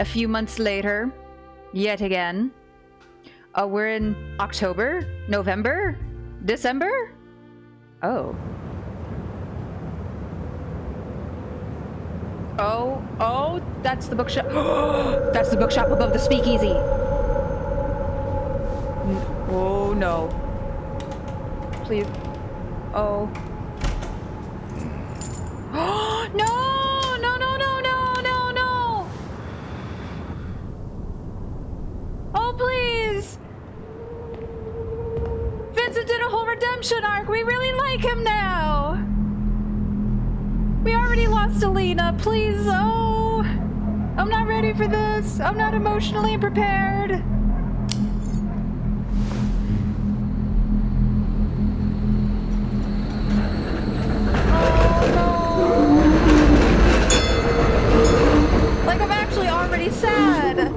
A few months later, yet again. We're in October? November? December? Oh. Oh, that's the bookshop. That's the bookshop above the speakeasy. Oh no. Please. Oh. No! No, no, no, no, no, no! Oh, please! Vincent did a whole redemption arc. We really like him now. We already lost Alina. Please, oh. I'm not ready for this. I'm not emotionally prepared. Like, I'm actually already sad.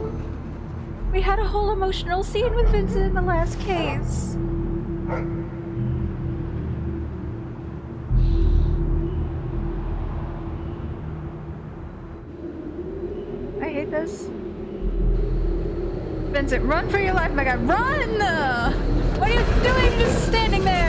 We had a whole emotional scene with Vincent in the last case. I hate this. Vincent, run for your life, my guy. Run! What are you doing just standing there?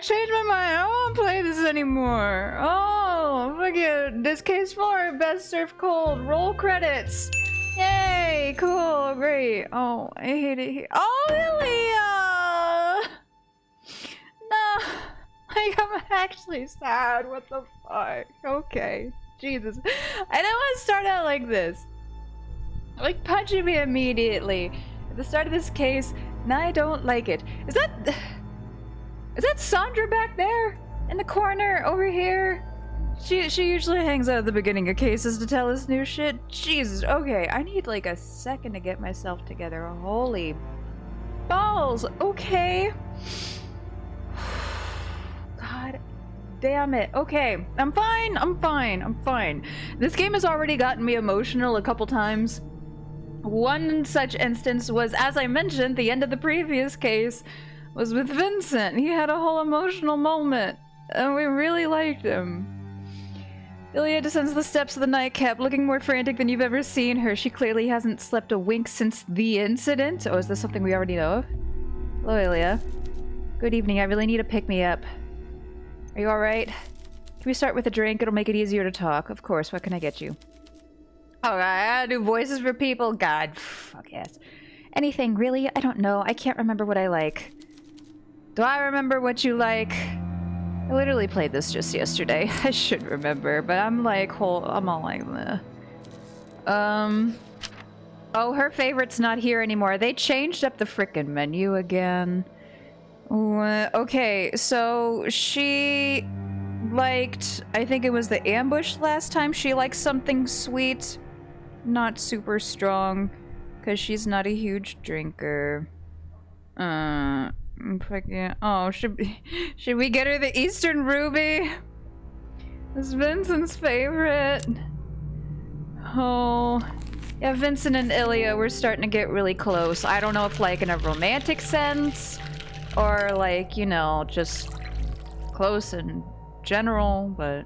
Changed my mind. I don't want to play this anymore. Oh, look at this case 4. Best served cold. Roll credits. Yay, cool, great. Oh, I hate it here. Oh, Ilya! No, like I'm actually sad. What the fuck? Okay, Jesus. I didn't want to start out like this. Like punching me immediately at the start of this case. Now I don't like it. Is that Sandra back there? In the corner over here? She usually hangs out at the beginning of cases to tell us new shit. Jesus, okay, I need like a second to get myself together. Holy balls, okay. God damn it. Okay, I'm fine. This game has already gotten me emotional a couple times. One such instance was, as I mentioned, the end of the previous case was with Vincent. He had a whole emotional moment, and we really liked him. Ilya descends the steps of the nightcap, looking more frantic than you've ever seen her. She clearly hasn't slept a wink since the incident. Oh, is this something we already know of? Hello, Ilya. Good evening. I really need a pick-me-up. Are you alright? Can we start with a drink? It'll make it easier to talk. Of course. What can I get you? Oh, I gotta do voices for people? God, fuck yes. Anything, really? I don't know. I can't remember what I like. Do I remember what you like? I literally played this just yesterday. I should remember, but I'm like, I'm all like, meh. Oh, her favorite's not here anymore. They changed up the frickin' menu again. Okay, so she liked, I think it was the ambush last time. She liked something sweet, not super strong, because she's not a huge drinker. Oh, should we get her the Eastern Ruby? It's Vincent's favorite. Oh, yeah, Vincent and Ilya, we're starting to get really close. I don't know if like in a romantic sense, or like, you know, just close in general, but...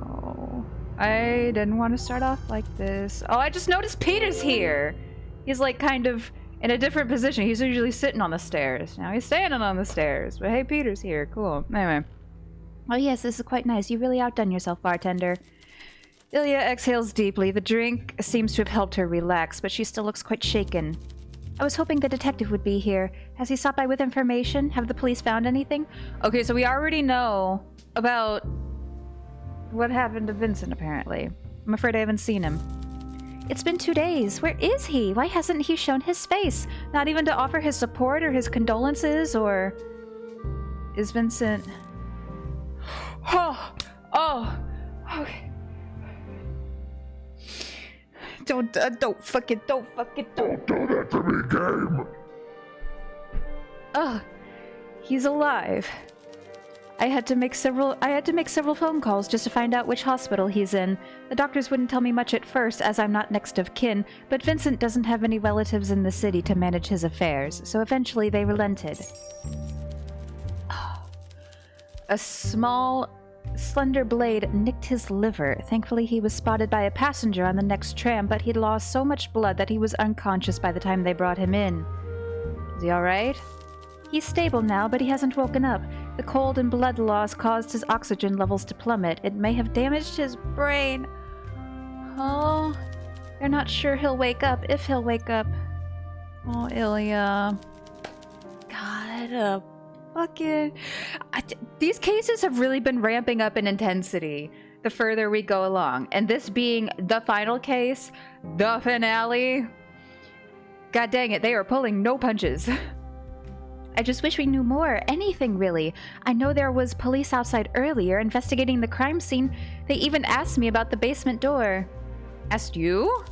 Oh, I didn't want to start off like this. Oh, I just noticed Peter's here! He's like kind of in a different position. He's usually sitting on the stairs. Now he's standing on the stairs. But hey, Peter's here. Cool. Anyway. Oh yes, this is quite nice. You really outdone yourself, bartender. Ilya exhales deeply. The drink seems to have helped her relax, but she still looks quite shaken. I was hoping the detective would be here. Has he stopped by with information? Have the police found anything? Okay, so we already know about what happened to Vincent, apparently. I'm afraid I haven't seen him. It's been 2 days. Where is he? Why hasn't he shown his face? Not even to offer his support or his condolences, or... Is Vincent... Oh, okay. Don't fucking Don't do that to me, game! Ugh. He's alive. I had to make several phone calls just to find out which hospital he's in. The doctors wouldn't tell me much at first, as I'm not next of kin, but Vincent doesn't have any relatives in the city to manage his affairs, so eventually they relented. A small, slender blade nicked his liver. Thankfully, he was spotted by a passenger on the next tram, but he'd lost so much blood that he was unconscious by the time they brought him in. Is he alright? He's stable now, but he hasn't woken up. The cold and blood loss caused his oxygen levels to plummet. It may have damaged his brain. Oh, they're not sure he'll wake up, if he'll wake up. Oh, Ilya. God, fucking... These cases have really been ramping up in intensity the further we go along. And this being the final case, the finale... God dang it, they are pulling no punches. I just wish we knew more. Anything, really. I know there was police outside earlier investigating the crime scene. They even asked me about the basement door. Asked you?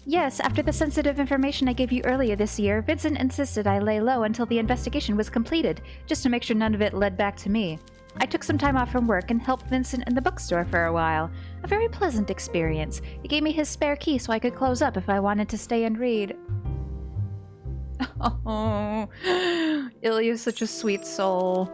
Yes, after the sensitive information I gave you earlier this year, Vincent insisted I lay low until the investigation was completed, just to make sure none of it led back to me. I took some time off from work and helped Vincent in the bookstore for a while. A very pleasant experience. He gave me his spare key so I could close up if I wanted to stay and read. Oh, Ilya's such a sweet soul.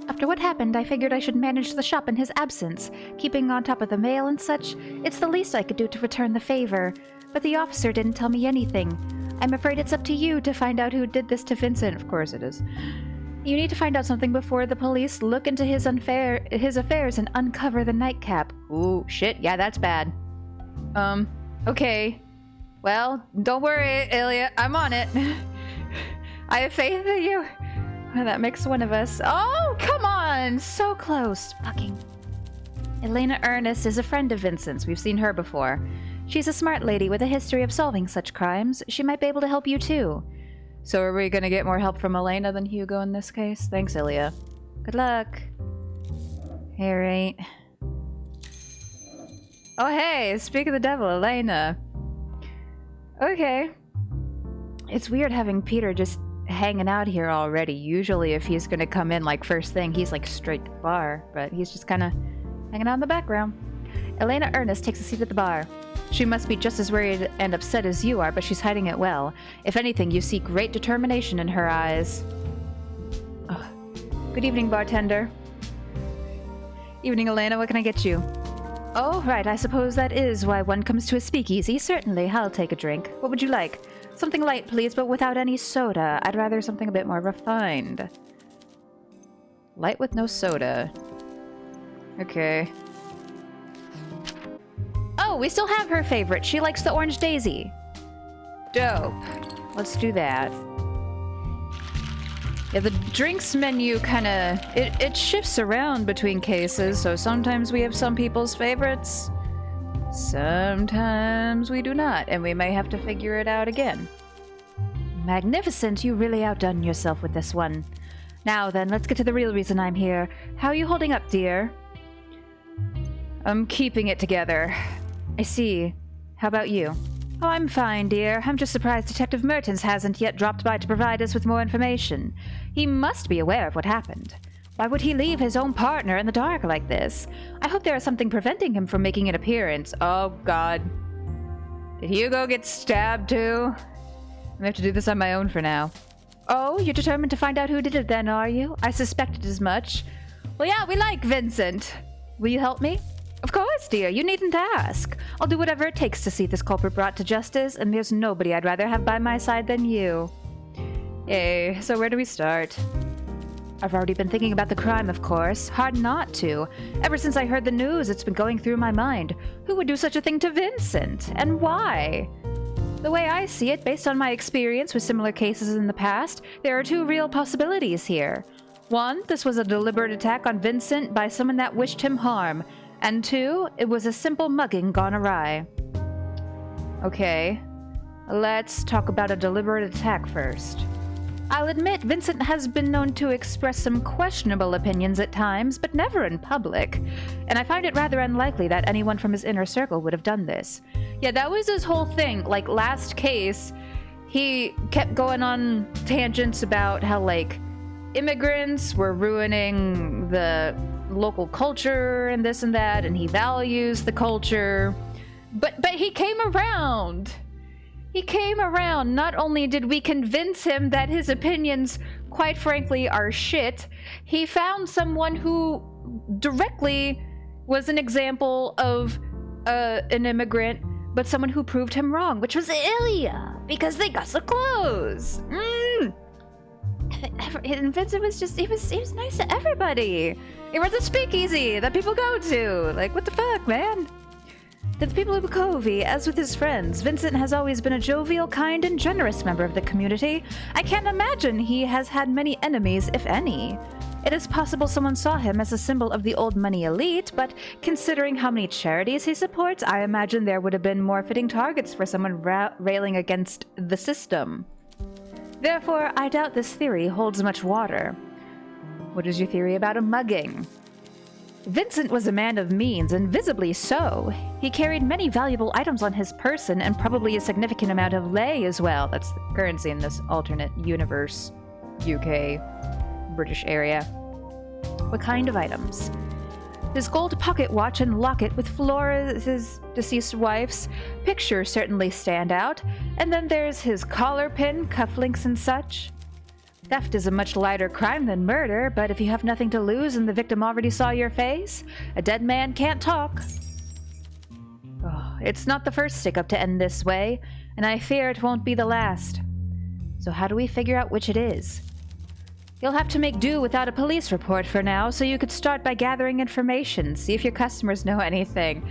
After what happened, I figured I should manage the shop in his absence, keeping on top of the mail and such. It's the least I could do to return the favor. But the officer didn't tell me anything. I'm afraid it's up to you to find out who did this to Vincent. Of course it is. You need to find out something before the police look into his affairs and uncover the nightcap. Ooh, shit, yeah, that's bad. Okay. Well, don't worry, Ilya. I'm on it. I have faith in you. Well, that makes one of us. Oh, come on! So close. Fucking. Elena Ernest is a friend of Vincent's. We've seen her before. She's a smart lady with a history of solving such crimes. She might be able to help you, too. So are we gonna get more help from Elena than Hugo in this case? Thanks, Ilya. Good luck. Alright. Oh, hey! Speak of the devil, Elena. Okay. It's weird having Peter just hanging out here already. Usually if he's gonna come in like first thing, he's like straight to the bar, but he's just kinda hanging out in the background. Elena Ernest takes a seat at the bar. She must be just as worried and upset as you are, but she's hiding it well. If anything, you see great determination in her eyes. Oh. Good evening, bartender. Evening, Elena. What can I get you? Oh, right, I suppose that is why one comes to a speakeasy. Certainly, I'll take a drink. What would you like? Something light, please, but without any soda. I'd rather something a bit more refined. Light with no soda. Okay. Oh, we still have her favorite. She likes the Orange Daisy. Dope. Let's do that. Yeah, the drinks menu kinda... It shifts around between cases, so sometimes we have some people's favorites. Sometimes we do not, and we may have to figure it out again. Magnificent, you really outdone yourself with this one. Now then, let's get to the real reason I'm here. How are you holding up, dear? I'm keeping it together. I see. How about you? Oh, I'm fine, dear. I'm just surprised Detective Mertens hasn't yet dropped by to provide us with more information. He must be aware of what happened. Why would he leave his own partner in the dark like this? I hope there is something preventing him from making an appearance. Oh, God. Did Hugo get stabbed, too? I have to do this on my own for now. Oh, you're determined to find out who did it then, are you? I suspected as much. Well, yeah, we like Vincent. Will you help me? Of course, dear. You needn't ask. I'll do whatever it takes to see this culprit brought to justice, and there's nobody I'd rather have by my side than you. Yay. So where do we start? I've already been thinking about the crime, of course. Hard not to. Ever since I heard the news, it's been going through my mind. Who would do such a thing to Vincent? And why? The way I see it, based on my experience with similar cases in the past, there are two real possibilities here. One, this was a deliberate attack on Vincent by someone that wished him harm. And two, it was a simple mugging gone awry. Okay. Let's talk about a deliberate attack first. I'll admit Vincent has been known to express some questionable opinions at times, but never in public. And I find it rather unlikely that anyone from his inner circle would have done this. Yeah, that was his whole thing. Like, last case, he kept going on tangents about how, like, immigrants were ruining the local culture and this and that, and he values the culture. But he came around. He came around. Not only did we convince him that his opinions, quite frankly, are shit, he found someone who directly was an example of an immigrant, but someone who proved him wrong, which was Ilya, because they got so close. And Vincent was just, he was nice to everybody. It was a speakeasy that people go to. Like, what the fuck, man? To the people of Covey, as with his friends, Vincent has always been a jovial, kind, and generous member of the community. I can't imagine he has had many enemies, if any. It is possible someone saw him as a symbol of the old money elite, but considering how many charities he supports, I imagine there would have been more fitting targets for someone railing against the system. Therefore, I doubt this theory holds much water. What is your theory about a mugging? Vincent was a man of means, and visibly so. He carried many valuable items on his person, and probably a significant amount of lei as well. That's the currency in this alternate universe, UK, British area. What kind of items? His gold pocket watch and locket with Flora, his deceased wife's picture certainly stand out, and then there's his collar pin, cufflinks, and such. Theft is a much lighter crime than murder, but if you have nothing to lose and the victim already saw your face, a dead man can't talk. Oh, it's not the first stick-up to end this way, and I fear it won't be the last. So how do we figure out which it is? You'll have to make do without a police report for now, so you could start by gathering information, see if your customers know anything.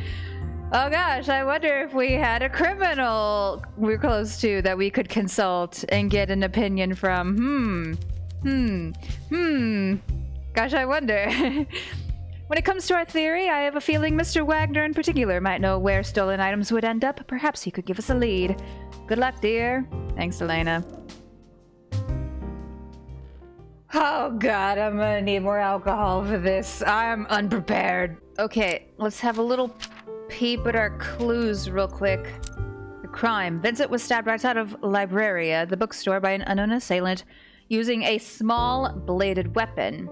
Oh gosh, I wonder if we had a criminal we're close to that we could consult and get an opinion from. Gosh, I wonder. When it comes to our theory, I have a feeling Mr. Wagner in particular might know where stolen items would end up. Perhaps he could give us a lead. Good luck, dear. Thanks, Elena. Oh god, I'm gonna need more alcohol for this. I'm unprepared. Okay, let's have a little peep at our clues real quick. The crime. Vincent was stabbed right out of Libraria, the bookstore, by an unknown assailant using a small bladed weapon.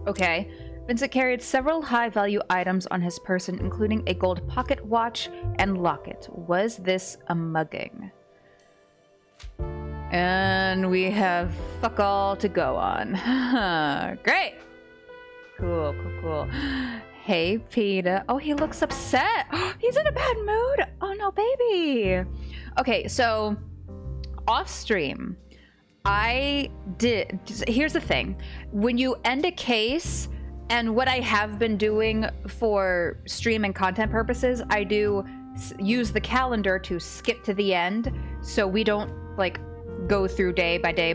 Okay. Vincent carried several high-value items on his person, including a gold pocket watch and locket. Was this a mugging? And we have fuck all to go on. Great! Cool. Hey, Peter. Oh, he looks upset. He's in a bad mood. Oh, no, baby. Okay, so off stream, here's the thing. When you end a case, and what I have been doing for stream and content purposes, I do use the calendar to skip to the end, so we don't, like, go through day by day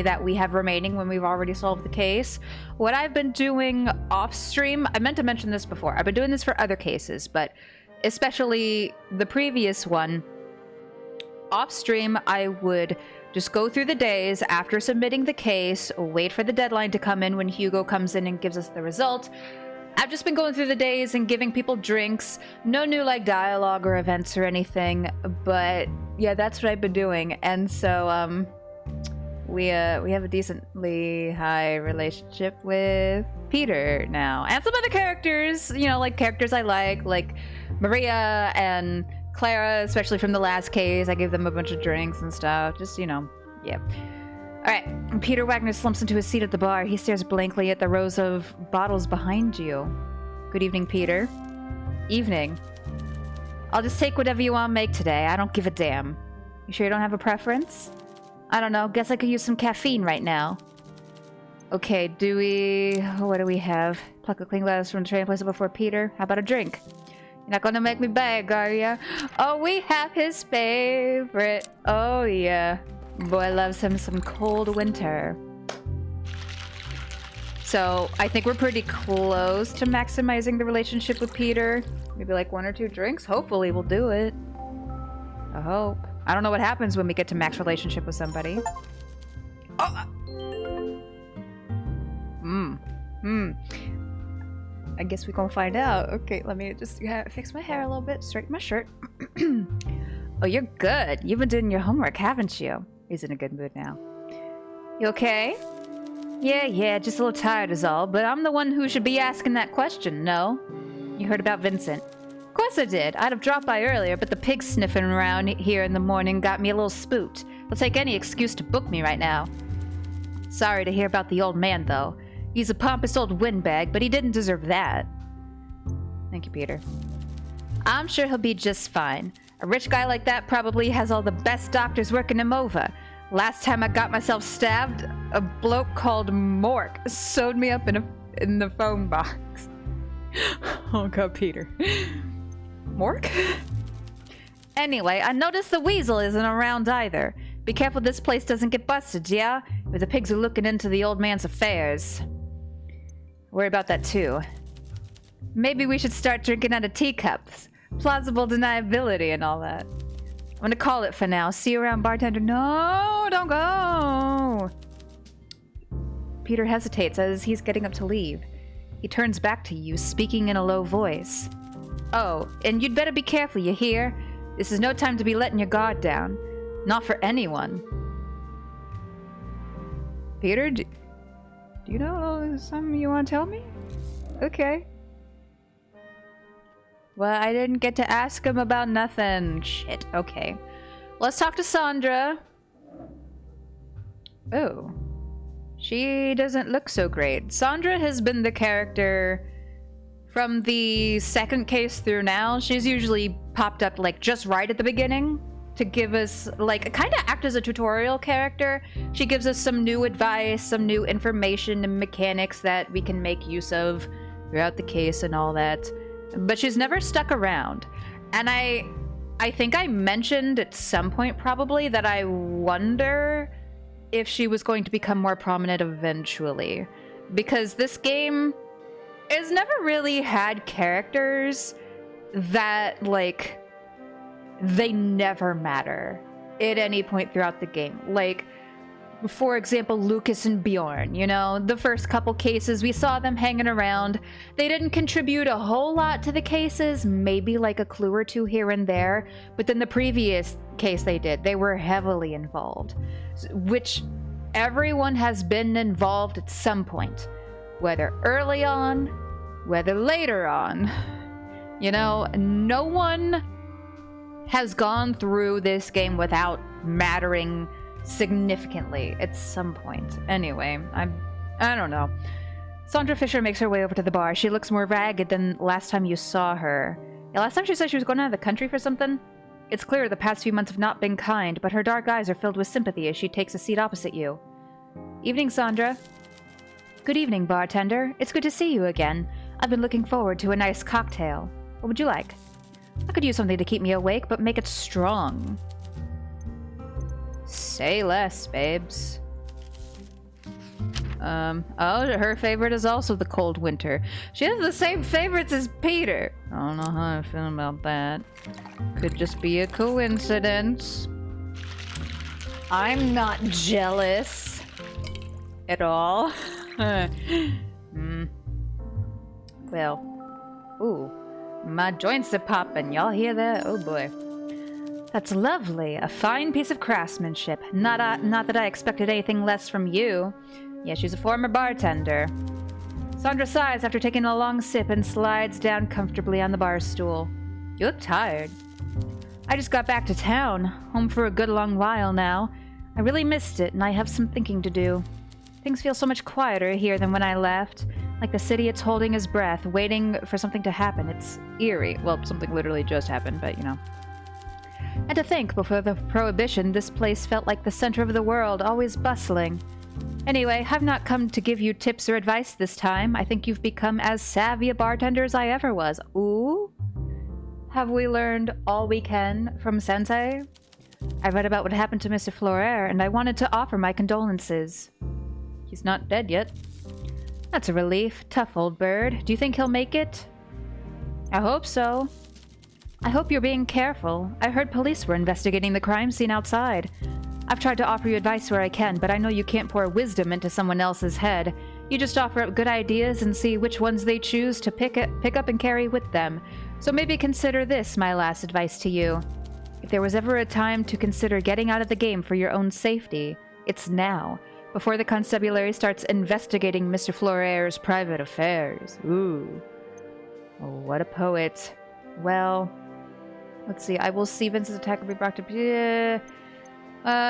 that we have remaining when we've already solved the case. What I've been doing off stream, I meant to mention this before, I've been doing this for other cases, but especially the previous one, off stream I would just go through the days after submitting the case, wait for the deadline to come in when Hugo comes in and gives us the result. I've just been going through the days and giving people drinks. No new, like, dialogue or events or anything, but yeah, that's what I've been doing. And so, we have a decently high relationship with Peter now. And some other characters, you know, like characters I like Maria and Clara, especially from the last case. I gave them a bunch of drinks and stuff. Just, you know, yeah. Alright, Peter Wagner slumps into his seat at the bar. He stares blankly at the rows of bottles behind you. Good evening, Peter. Evening. I'll just take whatever you want to make today. I don't give a damn. You sure you don't have a preference? I don't know. Guess I could use some caffeine right now. Okay, what do we have? Pluck a clean glass from the tray and place it before Peter. How about a drink? You're not gonna make me beg, are ya? Oh, we have his favorite. Oh, yeah. Boy loves him some cold winter. So, I think we're pretty close to maximizing the relationship with Peter. Maybe like 1 or 2 drinks? Hopefully we'll do it. I hope. I don't know what happens when we get to max relationship with somebody. I guess we're gonna find out. Okay, let me just fix my hair a little bit, straighten my shirt. Oh, you're good. You've been doing your homework, haven't you? He's in a good mood now. You okay? Yeah, just a little tired is all, but I'm the one who should be asking that question, no? You heard about Vincent? Of course I did. I'd have dropped by earlier, but the pigs sniffing around here in the morning got me a little spooked. They'll take any excuse to book me right now. Sorry to hear about the old man, though. He's a pompous old windbag, but he didn't deserve that. Thank you, Peter. I'm sure he'll be just fine. A rich guy like that probably has all the best doctors working him over. Last time I got myself stabbed, a bloke called Mork sewed me up in the phone box. Oh god, Peter. Mork? Anyway, I noticed the weasel isn't around either. Be careful this place doesn't get busted, yeah? Or the pigs are looking into the old man's affairs. Worry about that too. Maybe we should start drinking out of teacups. Plausible deniability and all that. I'm gonna call it for now. See you around, bartender. No, don't go! Peter hesitates as he's getting up to leave. He turns back to you, speaking in a low voice. Oh, and you'd better be careful, you hear? This is no time to be letting your guard down. Not for anyone. Peter, do you know something you want to tell me? Okay. Well, I didn't get to ask him about nothing. Shit, okay. Let's talk to Sandra. Oh. She doesn't look so great. Sandra has been the character from the second case through now. She's usually popped up like just right at the beginning to give us like kind of act as a tutorial character. She gives us some new advice, some new information and mechanics that we can make use of throughout the case and all that. But she's never stuck around. And I think I mentioned at some point probably that I wonder if she was going to become more prominent eventually. Because this game has never really had characters that, like, they never matter at any point throughout the game. Like, for example, Lucas and Bjorn, you know, the first couple cases, we saw them hanging around. They didn't contribute a whole lot to the cases, maybe like a clue or two here and there, but then the previous case they did, they were heavily involved, which everyone has been involved at some point, whether early on, whether later on. You know, no one has gone through this game without mattering significantly at some point. Anyway, I don't know. Sandra Fisher makes her way over to the bar. She looks more ragged than last time you saw her. Yeah, last time she said she was going out of the country for something. It's clear the past few months have not been kind, but her dark eyes are filled with sympathy as she takes a seat opposite you. Evening, Sandra. Good evening, bartender. It's good to see you again. I've been looking forward to a nice cocktail. What would you like? I could use something to keep me awake, but make it strong. Say less, babes. Oh, her favorite is also the cold winter. She has the same favorites as Peter. I don't know how I feel about that. Could just be a coincidence. I'm not jealous at all. Well, ooh, my joints are popping. Y'all hear that? Oh boy. That's lovely. A fine piece of craftsmanship. Not that I expected anything less from you. Yeah, she's a former bartender. Sandra sighs after taking a long sip and slides down comfortably on the bar stool. You look tired. I just got back to town. Home for a good long while now. I really missed it, and I have some thinking to do. Things feel so much quieter here than when I left. Like the city it's holding its breath, waiting for something to happen. It's eerie. Well, something literally just happened, but you know. And to think, before the Prohibition, this place felt like the center of the world, always bustling. Anyway, I've not come to give you tips or advice this time. I think you've become as savvy a bartender as I ever was. Ooh? Have we learned all we can from Sensei? I read about what happened to Mr. Florer, and I wanted to offer my condolences. He's not dead yet. That's a relief. Tough old bird. Do you think he'll make it? I hope so. I hope you're being careful. I heard police were investigating the crime scene outside. I've tried to offer you advice where I can, but I know you can't pour wisdom into someone else's head. You just offer up good ideas and see which ones they choose to pick up and carry with them. So maybe consider this my last advice to you. If there was ever a time to consider getting out of the game for your own safety, it's now, before the constabulary starts investigating Mr. Floraire's private affairs. Ooh. Oh, what a poet. Well, let's see. I will see Vincent's attack will be brought to...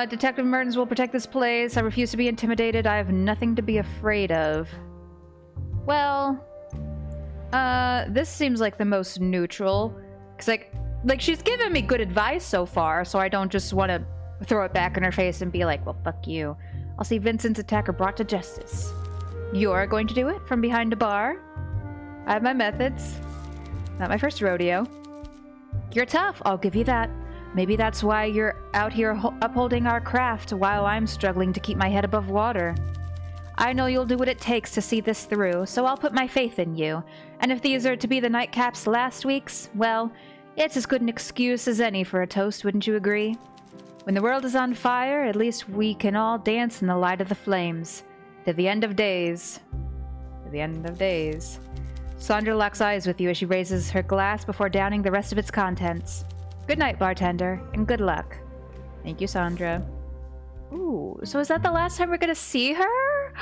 Detective Mertens will protect this place. I refuse to be intimidated. I have nothing to be afraid of. Well, this seems like the most neutral. Because, like she's given me good advice so far, so I don't just want to throw it back in her face and be like, well, fuck you. I'll see Vincent's attacker brought to justice. You're going to do it from behind a bar? I have my methods. Not my first rodeo. You're tough, I'll give you that. Maybe that's why you're out here upholding our craft while I'm struggling to keep my head above water. I know you'll do what it takes to see this through, so I'll put my faith in you. And if these are to be the nightcaps last week's, well, it's as good an excuse as any for a toast, wouldn't you agree? When the world is on fire, at least we can all dance in the light of the flames. To the end of days. To the end of days. Sandra locks eyes with you as she raises her glass before downing the rest of its contents. Good night, bartender, and good luck. Thank you, Sandra. Ooh, so is that the last time we're gonna see her?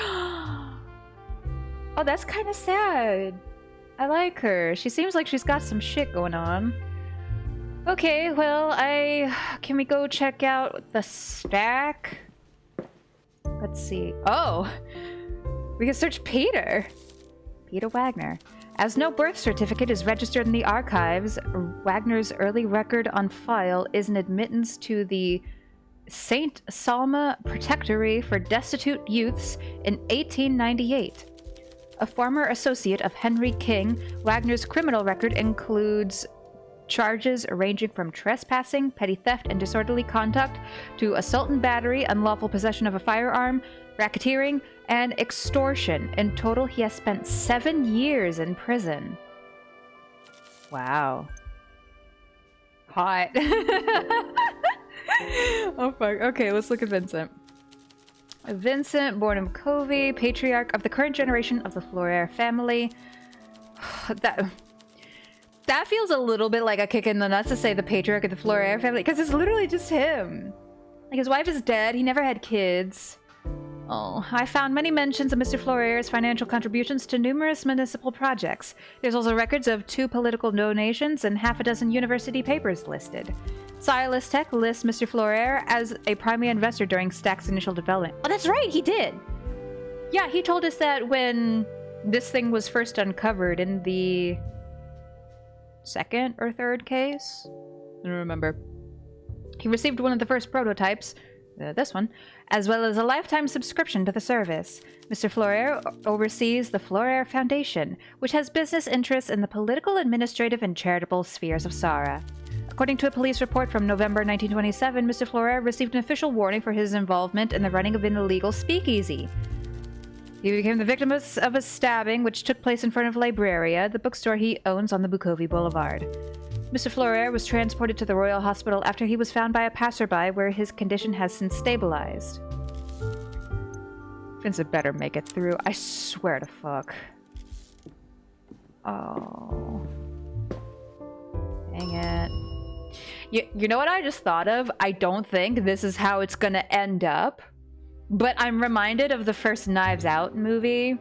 Oh, that's kind of sad. I like her. She seems like she's got some shit going on. Okay, well, can we go check out the stack? Let's see. Oh! We can search Peter! Peter Wagner. As no birth certificate is registered in the archives, Wagner's early record on file is an admittance to the St. Salma Protectory for Destitute Youths in 1898. A former associate of Henry King, Wagner's criminal record includes charges ranging from trespassing, petty theft, and disorderly conduct to assault and battery, unlawful possession of a firearm, racketeering, and extortion. In total, he has spent 7 years in prison. Wow. Hot. Oh, fuck. Okay, let's look at Vincent. Vincent, born in Covey, patriarch of the current generation of the Floraire family. That feels a little bit like a kick in the nuts to say the patriarch of the Floraire family, because it's literally just him. Like, his wife is dead, he never had kids. Oh, I found many mentions of Mr. Floraire's financial contributions to numerous municipal projects. There's also records of 2 political donations and half a dozen university papers listed. Silas Tech lists Mr. Floraire as a primary investor during Stack's initial development. Oh, that's right, he did! Yeah, he told us that when this thing was first uncovered in the second or third case? I don't remember. He received one of the first prototypes, this one, as well as a lifetime subscription to the service. Mr. Floraire oversees the Floraire Foundation, which has business interests in the political, administrative, and charitable spheres of Sara. According to a police report from November 1927, Mr. Floraire received an official warning for his involvement in the running of an illegal speakeasy. He became the victim of a stabbing, which took place in front of Libraria, the bookstore he owns on the Bukovi Boulevard. Mr. Floraire was transported to the Royal Hospital after he was found by a passerby, where his condition has since stabilized. Vincent better make it through. I swear to fuck. Oh. Dang it. You know what I just thought of? I don't think this is how it's gonna end up. But I'm reminded of the first Knives Out movie,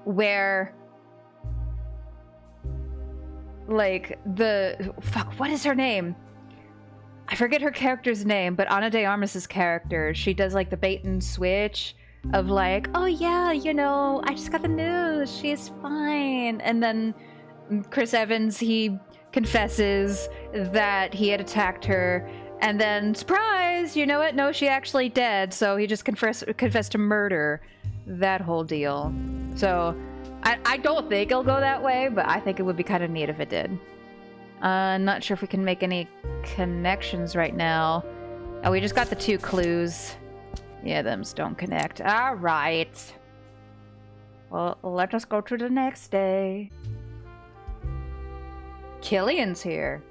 where, like, fuck, what is her name? I forget her character's name, but Ana de Armas's character, she does, like, the bait and switch of, like, oh yeah, you know, I just got the news, she's fine. And then Chris Evans, he confesses that he had attacked her. And then, surprise, you know what? No, she actually dead. So he just confessed to murder. That whole deal. So, I don't think it'll go that way, but I think it would be kind of neat if it did. Not sure if we can make any connections right now. Oh, we just got the 2 clues. Yeah, thems don't connect. All right. Well, let us go to the next day. Killian's here.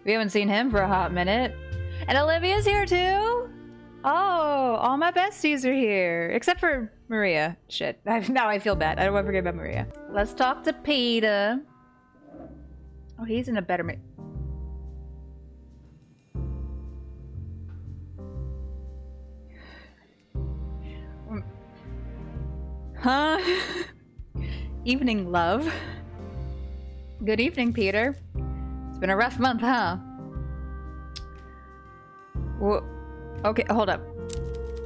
We haven't seen him for a hot minute. And Olivia's here too? Oh, all my besties are here. Except for Maria. Shit. Now I feel bad. I don't want to forget about Maria. Let's talk to Peter. Oh, he's in a better mood. Huh? Evening, love. Good evening, Peter. It's been a rough month, huh? Whoa. Okay, hold up.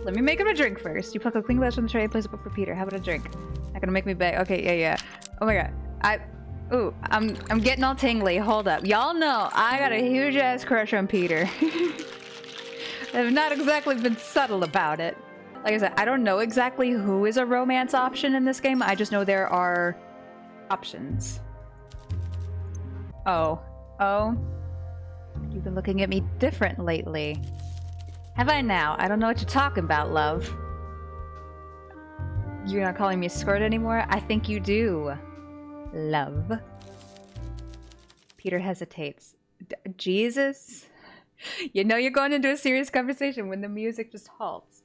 Let me make him a drink first. You pluck a clean glass from the tray and place it before Peter. How about a drink? Not gonna make me beg. Okay, yeah. Oh my god. I'm getting all tingly. Hold up. Y'all know I got a huge ass crush on Peter. I've not exactly been subtle about it. Like I said, I don't know exactly who is a romance option in this game. I just know there are options. Oh. You've been looking at me different lately. Have I now? I don't know what you're talking about, love. You're not calling me a skirt anymore? I think you do. Love. Peter hesitates. Jesus? You know you're going into a serious conversation when the music just halts.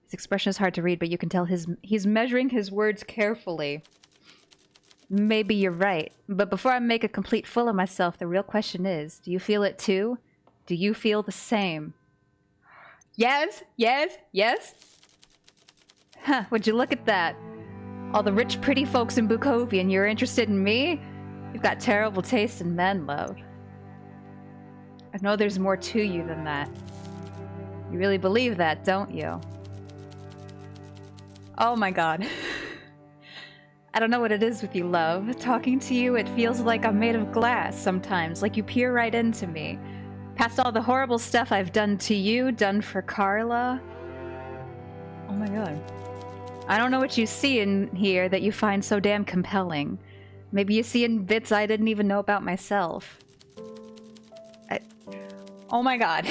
His expression is hard to read, but you can tell he's measuring his words carefully. Maybe you're right, but before I make a complete fool of myself, the real question is, do you feel it too? Do you feel the same? Yes. Huh, would you look at that? All the rich, pretty folks in Bukovia, and you're interested in me? You've got terrible taste in men, love. I know there's more to you than that. You really believe that, don't you? Oh my god. I don't know what it is with you, love. Talking to you, it feels like I'm made of glass sometimes, like you peer right into me. Past all the horrible stuff I've done to you, done for Carla. Oh my god. I don't know what you see in here that you find so damn compelling. Maybe you see in bits I didn't even know about myself. Oh my god.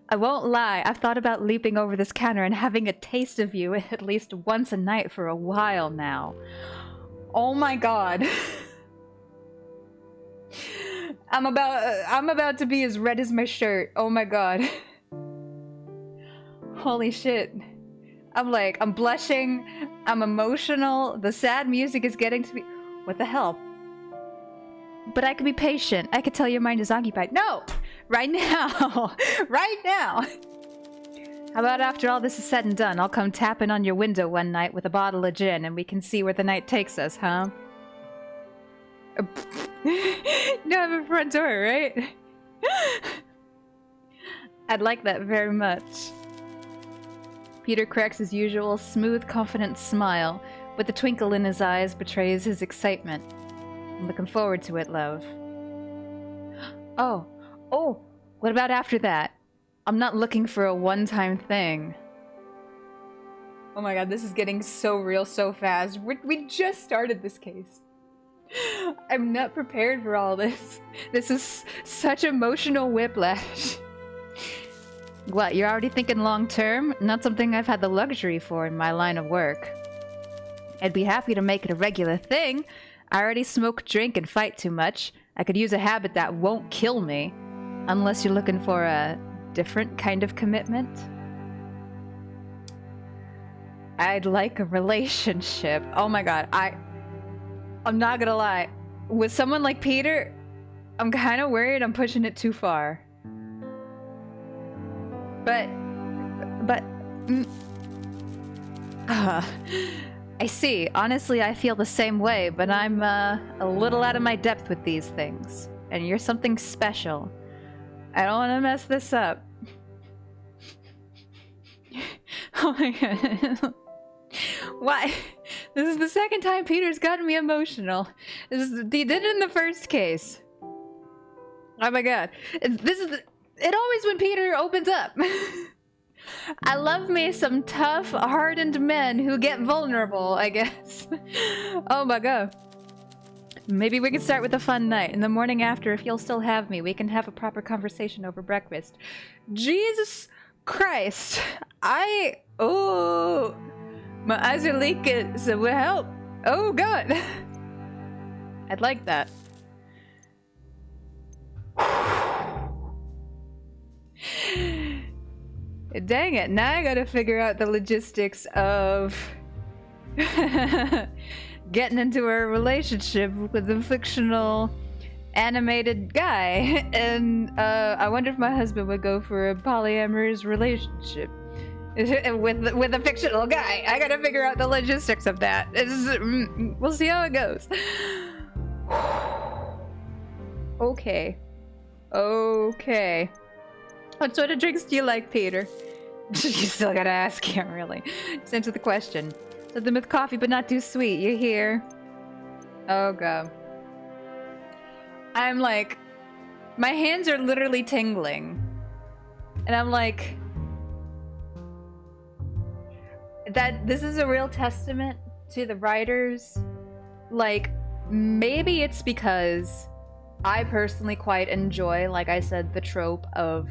I won't lie, I've thought about leaping over this counter and having a taste of you at least once a night for a while now. Oh my god. I'm about to be as red as my shirt. Oh my god. Holy shit. I'm blushing. I'm emotional. The sad music is getting to me. What the hell? But I could be patient. I could tell your mind is occupied. No! Right now! Right now! How about after all this is said and done, I'll come tapping on your window one night with a bottle of gin and we can see where the night takes us, huh? You don't have a front door, right? I'd like that very much. Peter cracks his usual smooth, confident smile, but the twinkle in his eyes betrays his excitement. I'm looking forward to it, love. Oh, what about after that? I'm not looking for a one-time thing. Oh my god, this is getting so real so fast. We just started this case. I'm not prepared for all this. This is such emotional whiplash. What, you're already thinking long-term? Not something I've had the luxury for in my line of work. I'd be happy to make it a regular thing. I already smoke, drink, and fight too much. I could use a habit that won't kill me. Unless you're looking for a different kind of commitment. I'd like a relationship. Oh my god, I'm not gonna lie. With someone like Peter, I'm kind of worried I'm pushing it too far. But I see. Honestly, I feel the same way, but I'm a little out of my depth with these things. And you're something special. I don't want to mess this up. Oh my god. Why? This is the second time Peter's gotten me emotional. He did it in the first case. Oh my god. It always when Peter opens up. I love me some tough, hardened men who get vulnerable, I guess. Oh my god. Maybe we can start with a fun night. In the morning after, if you'll still have me, we can have a proper conversation over breakfast. Jesus Christ. Oh. My eyes are leaking, so will help. Oh god. I'd like that. Dang it, now I gotta figure out the logistics of getting into a relationship with a fictional animated guy. And I wonder if my husband would go for a polyamorous relationship with a fictional guy. I gotta figure out the logistics of that. We'll see how it goes. Okay. What sort of drinks do you like, Peter? You still gotta ask him, really. Just answer the question. Something with coffee, but not too sweet. You hear? Oh, God. I'm like... My hands are literally tingling. And I'm like... This is a real testament to the writers. Like, maybe it's because I personally quite enjoy, like I said, the trope of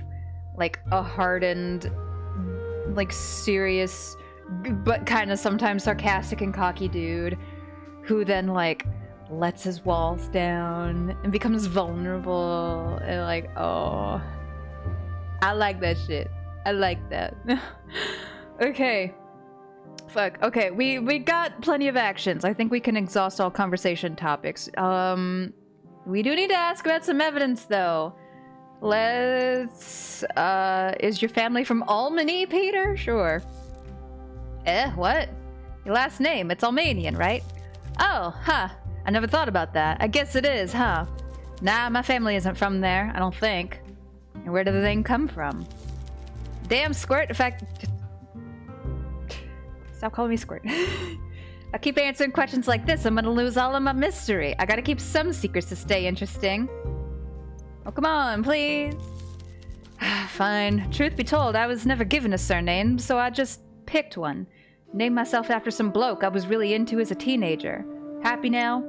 like a hardened, like serious, but kind of sometimes sarcastic and cocky dude who then like lets his walls down and becomes vulnerable and like, oh, I like that shit. I like that. Okay. Fuck. Okay, we got plenty of actions. I think we can exhaust all conversation topics. We do need to ask about some evidence though. Let's, is your family from Albany, Peter? Sure. What? Your last name, it's Almanian, right? Oh, huh. I never thought about that. I guess it is, huh? Nah, my family isn't from there, I don't think. And where did the thing come from? Damn, Squirt. In fact... Stop calling me Squirt. I keep answering questions like this, I'm gonna lose all of my mystery. I gotta keep some secrets to stay interesting. Oh, come on, please. Fine. Truth be told, I was never given a surname, so I just picked one. Named myself after some bloke I was really into as a teenager. Happy now?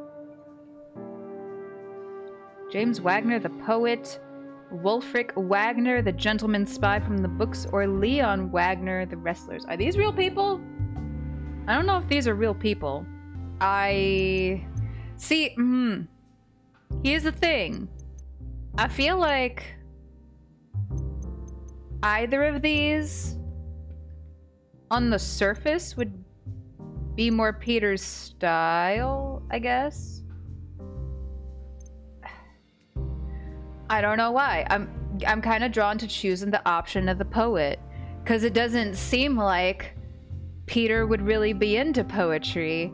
James Wagner, the poet. Wolfric Wagner, the gentleman spy from the books. Or Leon Wagner, the wrestlers. Are these real people? I don't know if these are real people. See, here's the thing. I feel like either of these on the surface would be more Peter's style, I guess. I don't know why. I'm kind of drawn to choosing the option of the poet because it doesn't seem like Peter would really be into poetry,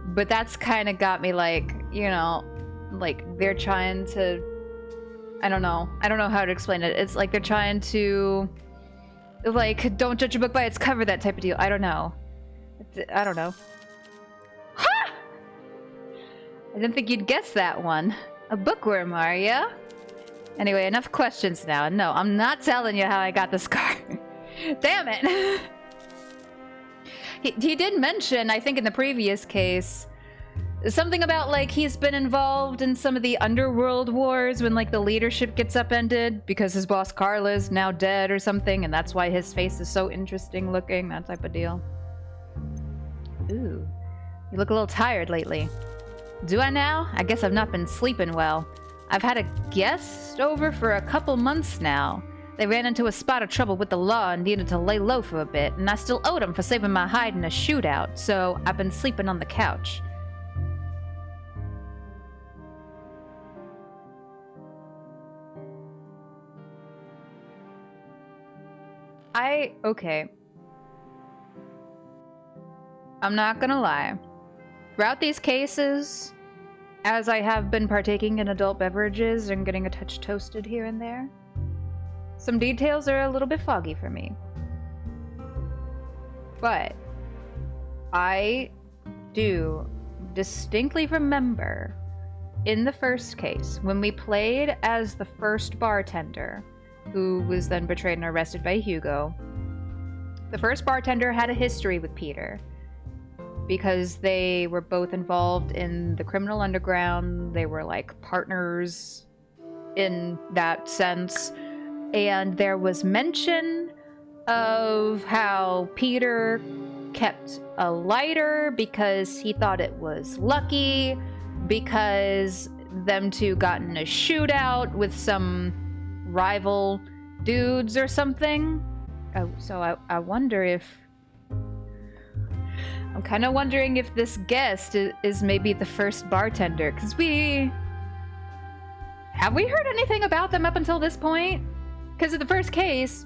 but that's kind of got me like, you know, like they're trying to, I don't know how to explain it. It's like they're trying to, like, don't judge a book by its cover, that type of deal. I don't know. I don't know. Ha! I didn't think you'd guess that one. A bookworm, are ya? Anyway, enough questions now. No, I'm not telling you how I got the scar. Damn it. He did mention, I think in the previous case, something about like he's been involved in some of the underworld wars when like the leadership gets upended because his boss Carl is now dead or something, and that's why his face is so interesting looking, that type of deal. Ooh, you look a little tired lately. Do I now? I guess I've not been sleeping well. I've had a guest over for a couple months now. They ran into a spot of trouble with the law and needed to lay low for a bit, and I still owed them for saving my hide in a shootout, so I've been sleeping on the couch. Okay. I'm not gonna lie. Throughout these cases, as I have been partaking in adult beverages and getting a touch toasted here and there, some details are a little bit foggy for me. But I do distinctly remember in the first case, when we played as the first bartender, who was then betrayed and arrested by Hugo, the first bartender had a history with Peter because they were both involved in the criminal underground. They were like partners in that sense. And there was mention of how Peter kept a lighter because he thought it was lucky, because them two got in a shootout with some rival dudes or something. Oh, so I wonder if... I'm kind of wondering if this guest is maybe the first bartender, because have we heard anything about them up until this point? Because in the first case,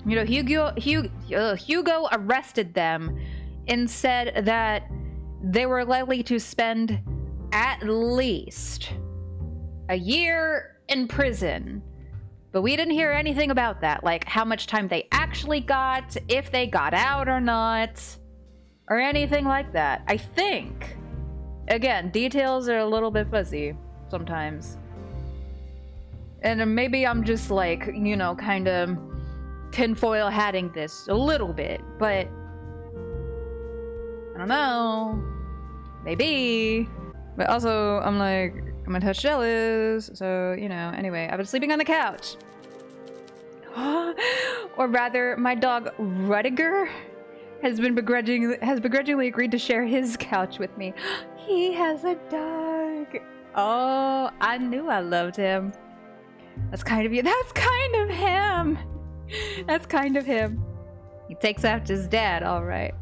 you know, Hugo arrested them and said that they were likely to spend at least a year in prison. But we didn't hear anything about that, like how much time they actually got, if they got out or not, or anything like that. I think, again, details are a little bit fuzzy sometimes. And maybe I'm just like, you know, kind of tinfoil hatting this a little bit, but I don't know. Maybe. But also, I'm like, I'm a touch jealous, so, you know, anyway, I've been sleeping on the couch. Or rather, my dog, Rudiger, has begrudgingly agreed to share his couch with me. He has a dog. Oh, I knew I loved him. That's kind of you. That's kind of him. That's kind of him. He takes after his dad, all right.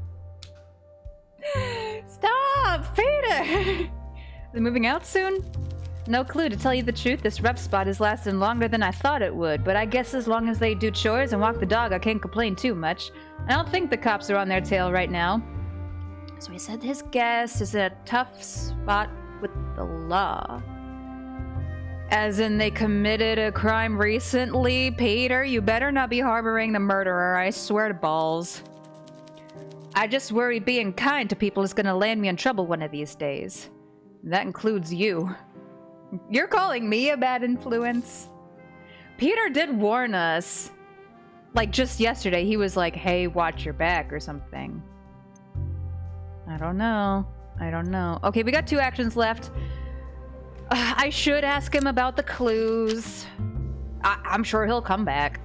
Stop, Peter! Are they moving out soon? No clue, to tell you the truth. This rep spot has lasted longer than I thought it would, but I guess as long as they do chores and walk the dog, I can't complain too much. I don't think the cops are on their tail right now. So he said his guest is in a tough spot with the law. As in they committed a crime recently? Peter, you better not be harboring the murderer, I swear to balls. I just worry being kind to people is gonna land me in trouble one of these days. That includes you. You're calling me a bad influence? Peter did warn us. Like, just yesterday, he was like, hey, watch your back or something. I don't know. I don't know. Okay, we got 2 actions left. I should ask him about the clues. I'm sure he'll come back.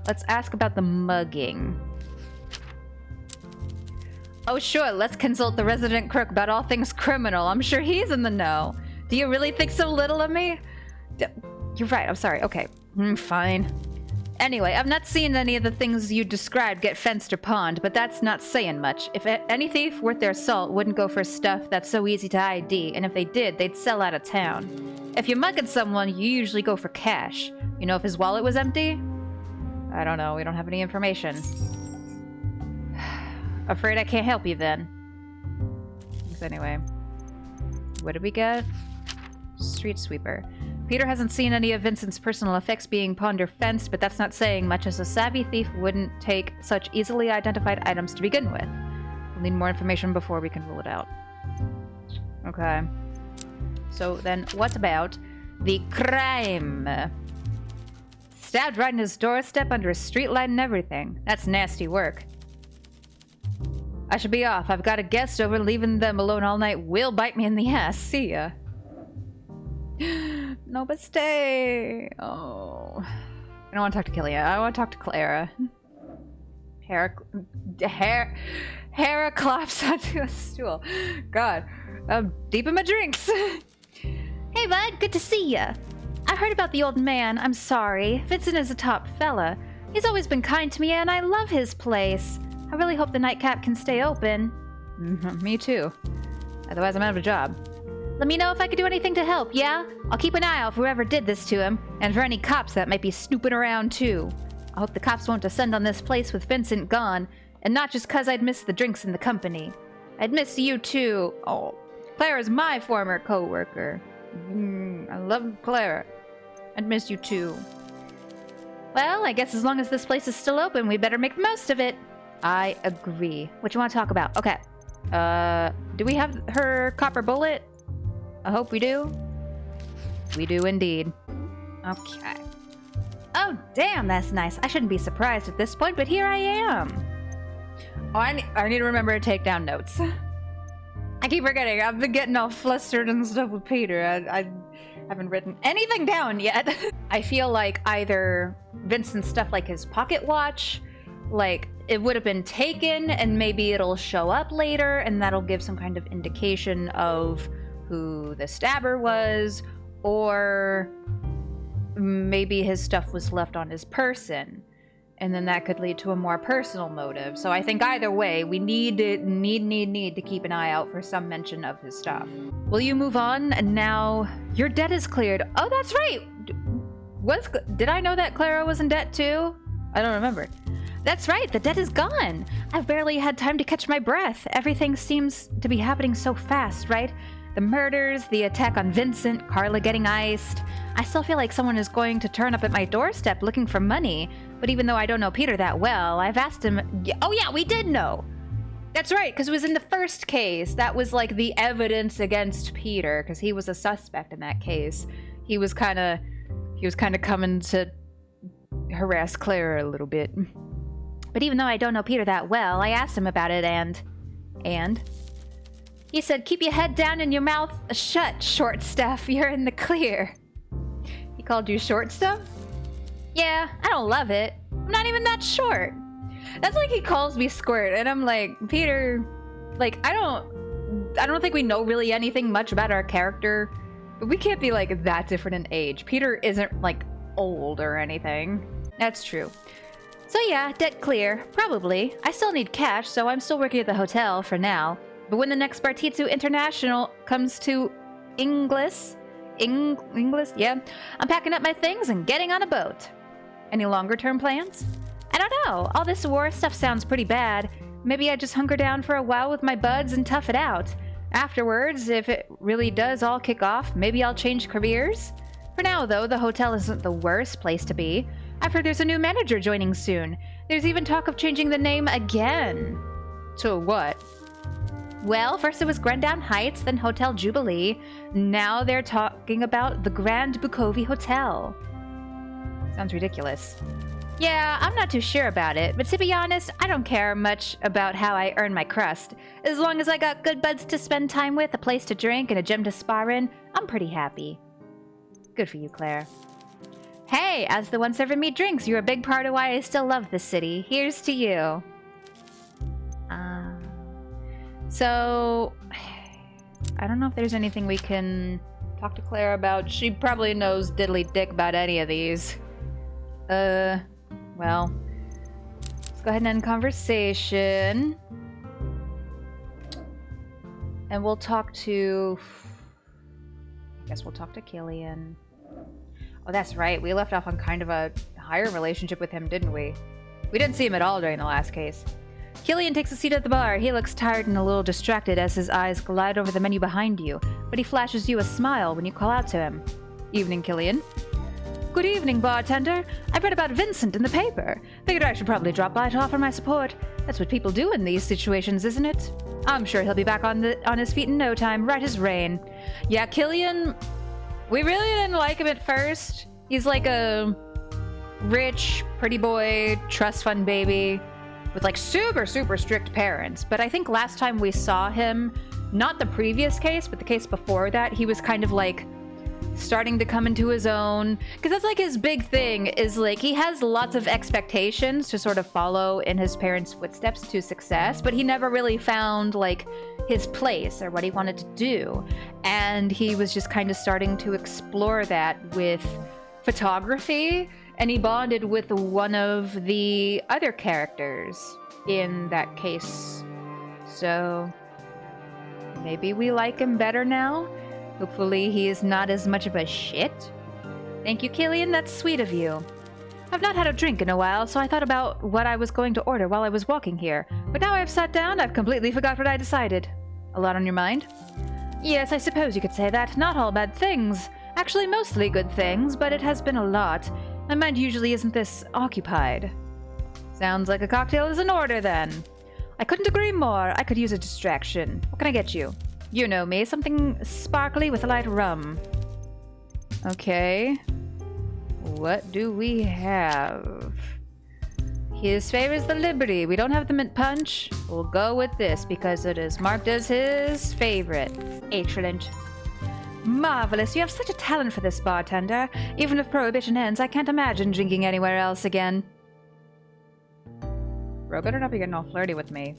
Let's ask about the mugging. Oh, sure, let's consult the resident crook about all things criminal. I'm sure he's in the know. Do you really think so little of me? You're right, I'm sorry. Okay, fine. Anyway, I've not seen any of the things you described get fenced or pawned, but that's not saying much. If any thief worth their salt wouldn't go for stuff that's so easy to ID, and if they did, they'd sell out of town. If you're mugging someone, you usually go for cash. You know if his wallet was empty? I don't know, we don't have any information. Afraid I can't help you then. Anyway. What did we get? Street sweeper. Peter hasn't seen any of Vincent's personal effects being pawned or fenced, but that's not saying much, as a savvy thief wouldn't take such easily identified items to begin with. We'll need more information before we can rule it out. Okay. So then, what about the crime? Stabbed right in his doorstep under a streetlight and everything. That's nasty work. I should be off. I've got a guest over. Leaving them alone all night will bite me in the ass. See ya. No, but stay. Oh. I don't want to talk to Killia. I want to talk to Clara. Hera claps onto a stool. God. I'm deep in my drinks. Hey, bud. Good to see ya. I heard about the old man. I'm sorry. Vincent is a top fella. He's always been kind to me, and I love his place. I really hope the nightcap can stay open. Me too. Otherwise, I'm out of a job. Let me know if I could do anything to help, yeah? I'll keep an eye out for whoever did this to him, and for any cops that might be snooping around too. I hope the cops won't descend on this place with Vincent gone, and not just 'cause I'd miss the drinks and the company. I'd miss you too. Oh, Clara's my former co-worker. I love Clara. I'd miss you too. Well, I guess as long as this place is still open, we better make the most of it. I agree. What you want to talk about? Okay. Do we have her copper bullet? I hope we do. We do indeed. Okay. Oh, damn, that's nice. I shouldn't be surprised at this point, but here I am. Oh, I need to remember to take down notes. I keep forgetting. I've been getting all flustered and stuff with Peter. I haven't written anything down yet. I feel like either Vincent's stuff, like his pocket watch, like it would have been taken and maybe it'll show up later and that'll give some kind of indication of who the stabber was, or maybe his stuff was left on his person. And then that could lead to a more personal motive. So I think either way, we need to keep an eye out for some mention of his stuff. Will you move on? And now your debt is cleared. Oh, that's right. Did I know that Clara was in debt too? I don't remember. That's right. The debt is gone. I've barely had time to catch my breath. Everything seems to be happening so fast, right? The murders, the attack on Vincent, Carla getting iced. I still feel like someone is going to turn up at my doorstep looking for money. But even though I don't know Peter that well, I've asked him... Oh yeah, we did know! That's right, because it was in the first case. That was like the evidence against Peter, because he was a suspect in that case. He was kind of coming to harass Clara a little bit. But even though I don't know Peter that well, I asked him about it and... He said, keep your head down and your mouth shut, short stuff. You're in the clear. He called you short stuff? Yeah, I don't love it. I'm not even that short. That's like he calls me squirt, and I'm like, Peter, like, I don't think we know really anything much about our character, but we can't be like that different in age. Peter isn't like old or anything. That's true. So yeah, debt clear, probably. I still need cash, so I'm still working at the hotel for now. But when the next Bartitsu International comes to Inglis, yeah, I'm packing up my things and getting on a boat. Any longer-term plans? I don't know. All this war stuff sounds pretty bad. Maybe I just hunker down for a while with my buds and tough it out. Afterwards, if it really does all kick off, maybe I'll change careers. For now, though, the hotel isn't the worst place to be. I've heard there's a new manager joining soon. There's even talk of changing the name again. To what? Well, first it was Grendown Heights, then Hotel Jubilee. Now they're talking about the Grand Bukovi Hotel. Sounds ridiculous. Yeah, I'm not too sure about it, but to be honest, I don't care much about how I earn my crust. As long as I got good buds to spend time with, a place to drink, and a gym to spar in, I'm pretty happy. Good for you, Claire. Hey, as the one serving me drinks, you're a big part of why I still love this city. Here's to you. So, I don't know if there's anything we can talk to Claire about. She probably knows diddly dick about any of these. Well, let's go ahead and end conversation. And we'll talk to... I guess we'll talk to Killian. Oh, that's right. We left off on kind of a higher relationship with him, didn't we? We didn't see him at all during the last case. Killian takes a seat at the bar. He looks tired and a little distracted as his eyes glide over the menu behind you, but he flashes you a smile when you call out to him. Evening, Killian. Good evening, bartender. I read about Vincent in the paper. Figured I should probably drop by to offer my support. That's what people do in these situations, isn't it? I'm sure he'll be back on his feet in no time, right as rain. Yeah, Killian, we really didn't like him at first. He's like a rich, pretty boy, trust fund baby with like super, super strict parents. But I think last time we saw him, not the previous case, but the case before that, he was kind of like starting to come into his own. Because that's like his big thing, is like he has lots of expectations to sort of follow in his parents' footsteps to success, but he never really found like his place or what he wanted to do. And he was just kind of starting to explore that with photography. And he bonded with one of the other characters in that case. So maybe we like him better now. Hopefully he is not as much of a shit. Thank you, Killian. That's sweet of you. I've not had a drink in a while, so I thought about what I was going to order while I was walking here. But now I've sat down, I've completely forgot what I decided. A lot on your mind? Yes, I suppose you could say that. Not all bad things. Actually, mostly good things, but it has been a lot. My mind usually isn't this occupied. Sounds like a cocktail is in order, then. I couldn't agree more. I could use a distraction. What can I get you? You know me. Something sparkly with a light rum. Okay. What do we have? His favors the Liberty. We don't have the mint punch. We'll go with this because it is marked as his favorite. Excellent. Marvelous. You have such a talent for this, bartender. Even if Prohibition ends, I can't imagine drinking anywhere else again. Bro, better not be getting all flirty with me.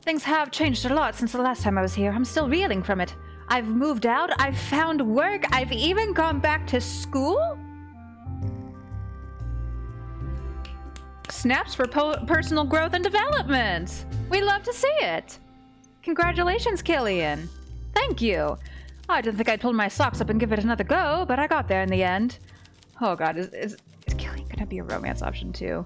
Things have changed a lot since the last time I was here. I'm still reeling from it. I've moved out, I've found work, I've even gone back to school? snaps for personal growth and development. We love to see it. Congratulations, Killian. Thank you. I didn't think I'd pull my socks up and give it another go, but I got there in the end. Oh god, is Killian gonna be a romance option too?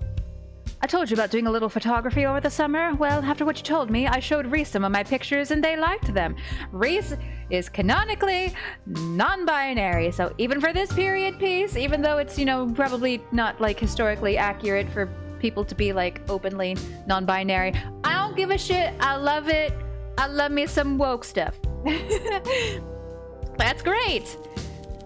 I told you about doing a little photography over the summer. Well, after what you told me, I showed Reese some of my pictures and they liked them. Reese is canonically non-binary, so even for this period piece, even though it's, you know, probably not like historically accurate for people to be like openly non-binary, I don't give a shit. I love it. I love me some woke stuff. That's great.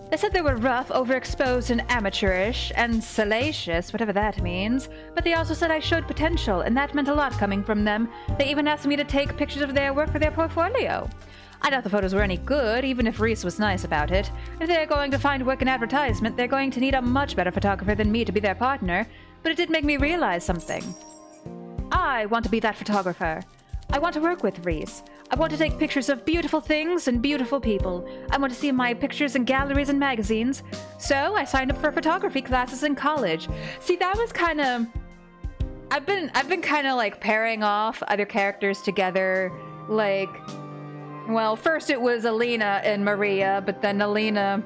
They said they were rough, overexposed, and amateurish, and salacious, whatever that means. But they also said I showed potential, and that meant a lot coming from them. They even asked me to take pictures of their work for their portfolio. I doubt the photos were any good, even if Reese was nice about it. If they're going to find work in advertisement, they're going to need a much better photographer than me to be their partner. But it did make me realize something. I want to be that photographer. I want to work with Reese. I want to take pictures of beautiful things and beautiful people. I want to see my pictures in galleries and magazines. So I signed up for photography classes in college. See, that was kind of... I've been kind of like pairing off other characters together. Like, well, first it was Alina and Maria, but then Alina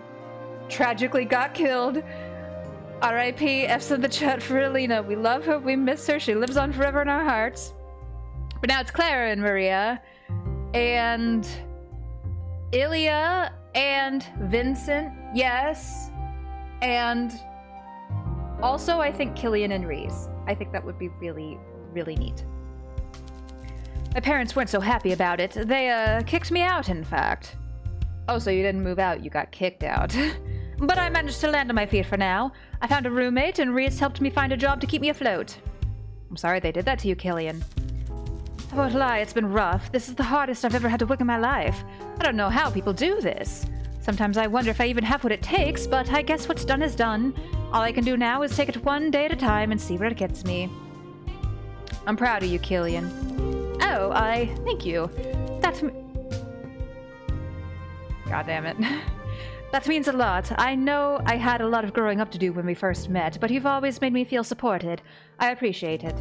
tragically got killed. R.I.P. F's in the chat for Alina. We love her, we miss her, she lives on forever in our hearts. But now it's Clara and Maria. And Ilya and Vincent, yes. And also I think Killian and Reese. I think that would be really, really neat. My parents weren't so happy about it. They kicked me out, in fact. Oh, so you didn't move out, you got kicked out. But I managed to land on my feet for now. I found a roommate and Reese helped me find a job to keep me afloat. I'm sorry they did that to you, Killian. I won't lie, it's been rough. This is the hardest I've ever had to work in my life. I don't know how people do this. Sometimes I wonder if I even have what it takes, but I guess what's done is done. All I can do now is take it one day at a time and see where it gets me. I'm proud of you, Killian. Oh, thank you. God damn it. That means a lot. I know I had a lot of growing up to do when we first met, but you've always made me feel supported. I appreciate it.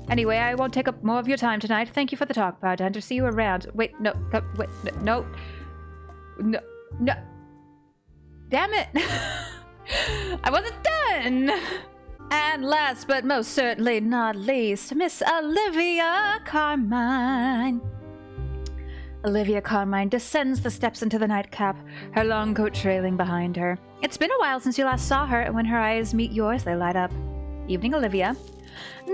Anyway, I won't take up more of your time tonight. Thank you for the talk, Bartender. See you around. Wait, no, wait, no. Damn it! I wasn't done! And last but most certainly not least, Miss Olivia Carmine. Olivia Carmine descends the steps into the nightcap, her long coat trailing behind her. It's been a while since you last saw her, and when her eyes meet yours, they light up. Evening, Olivia.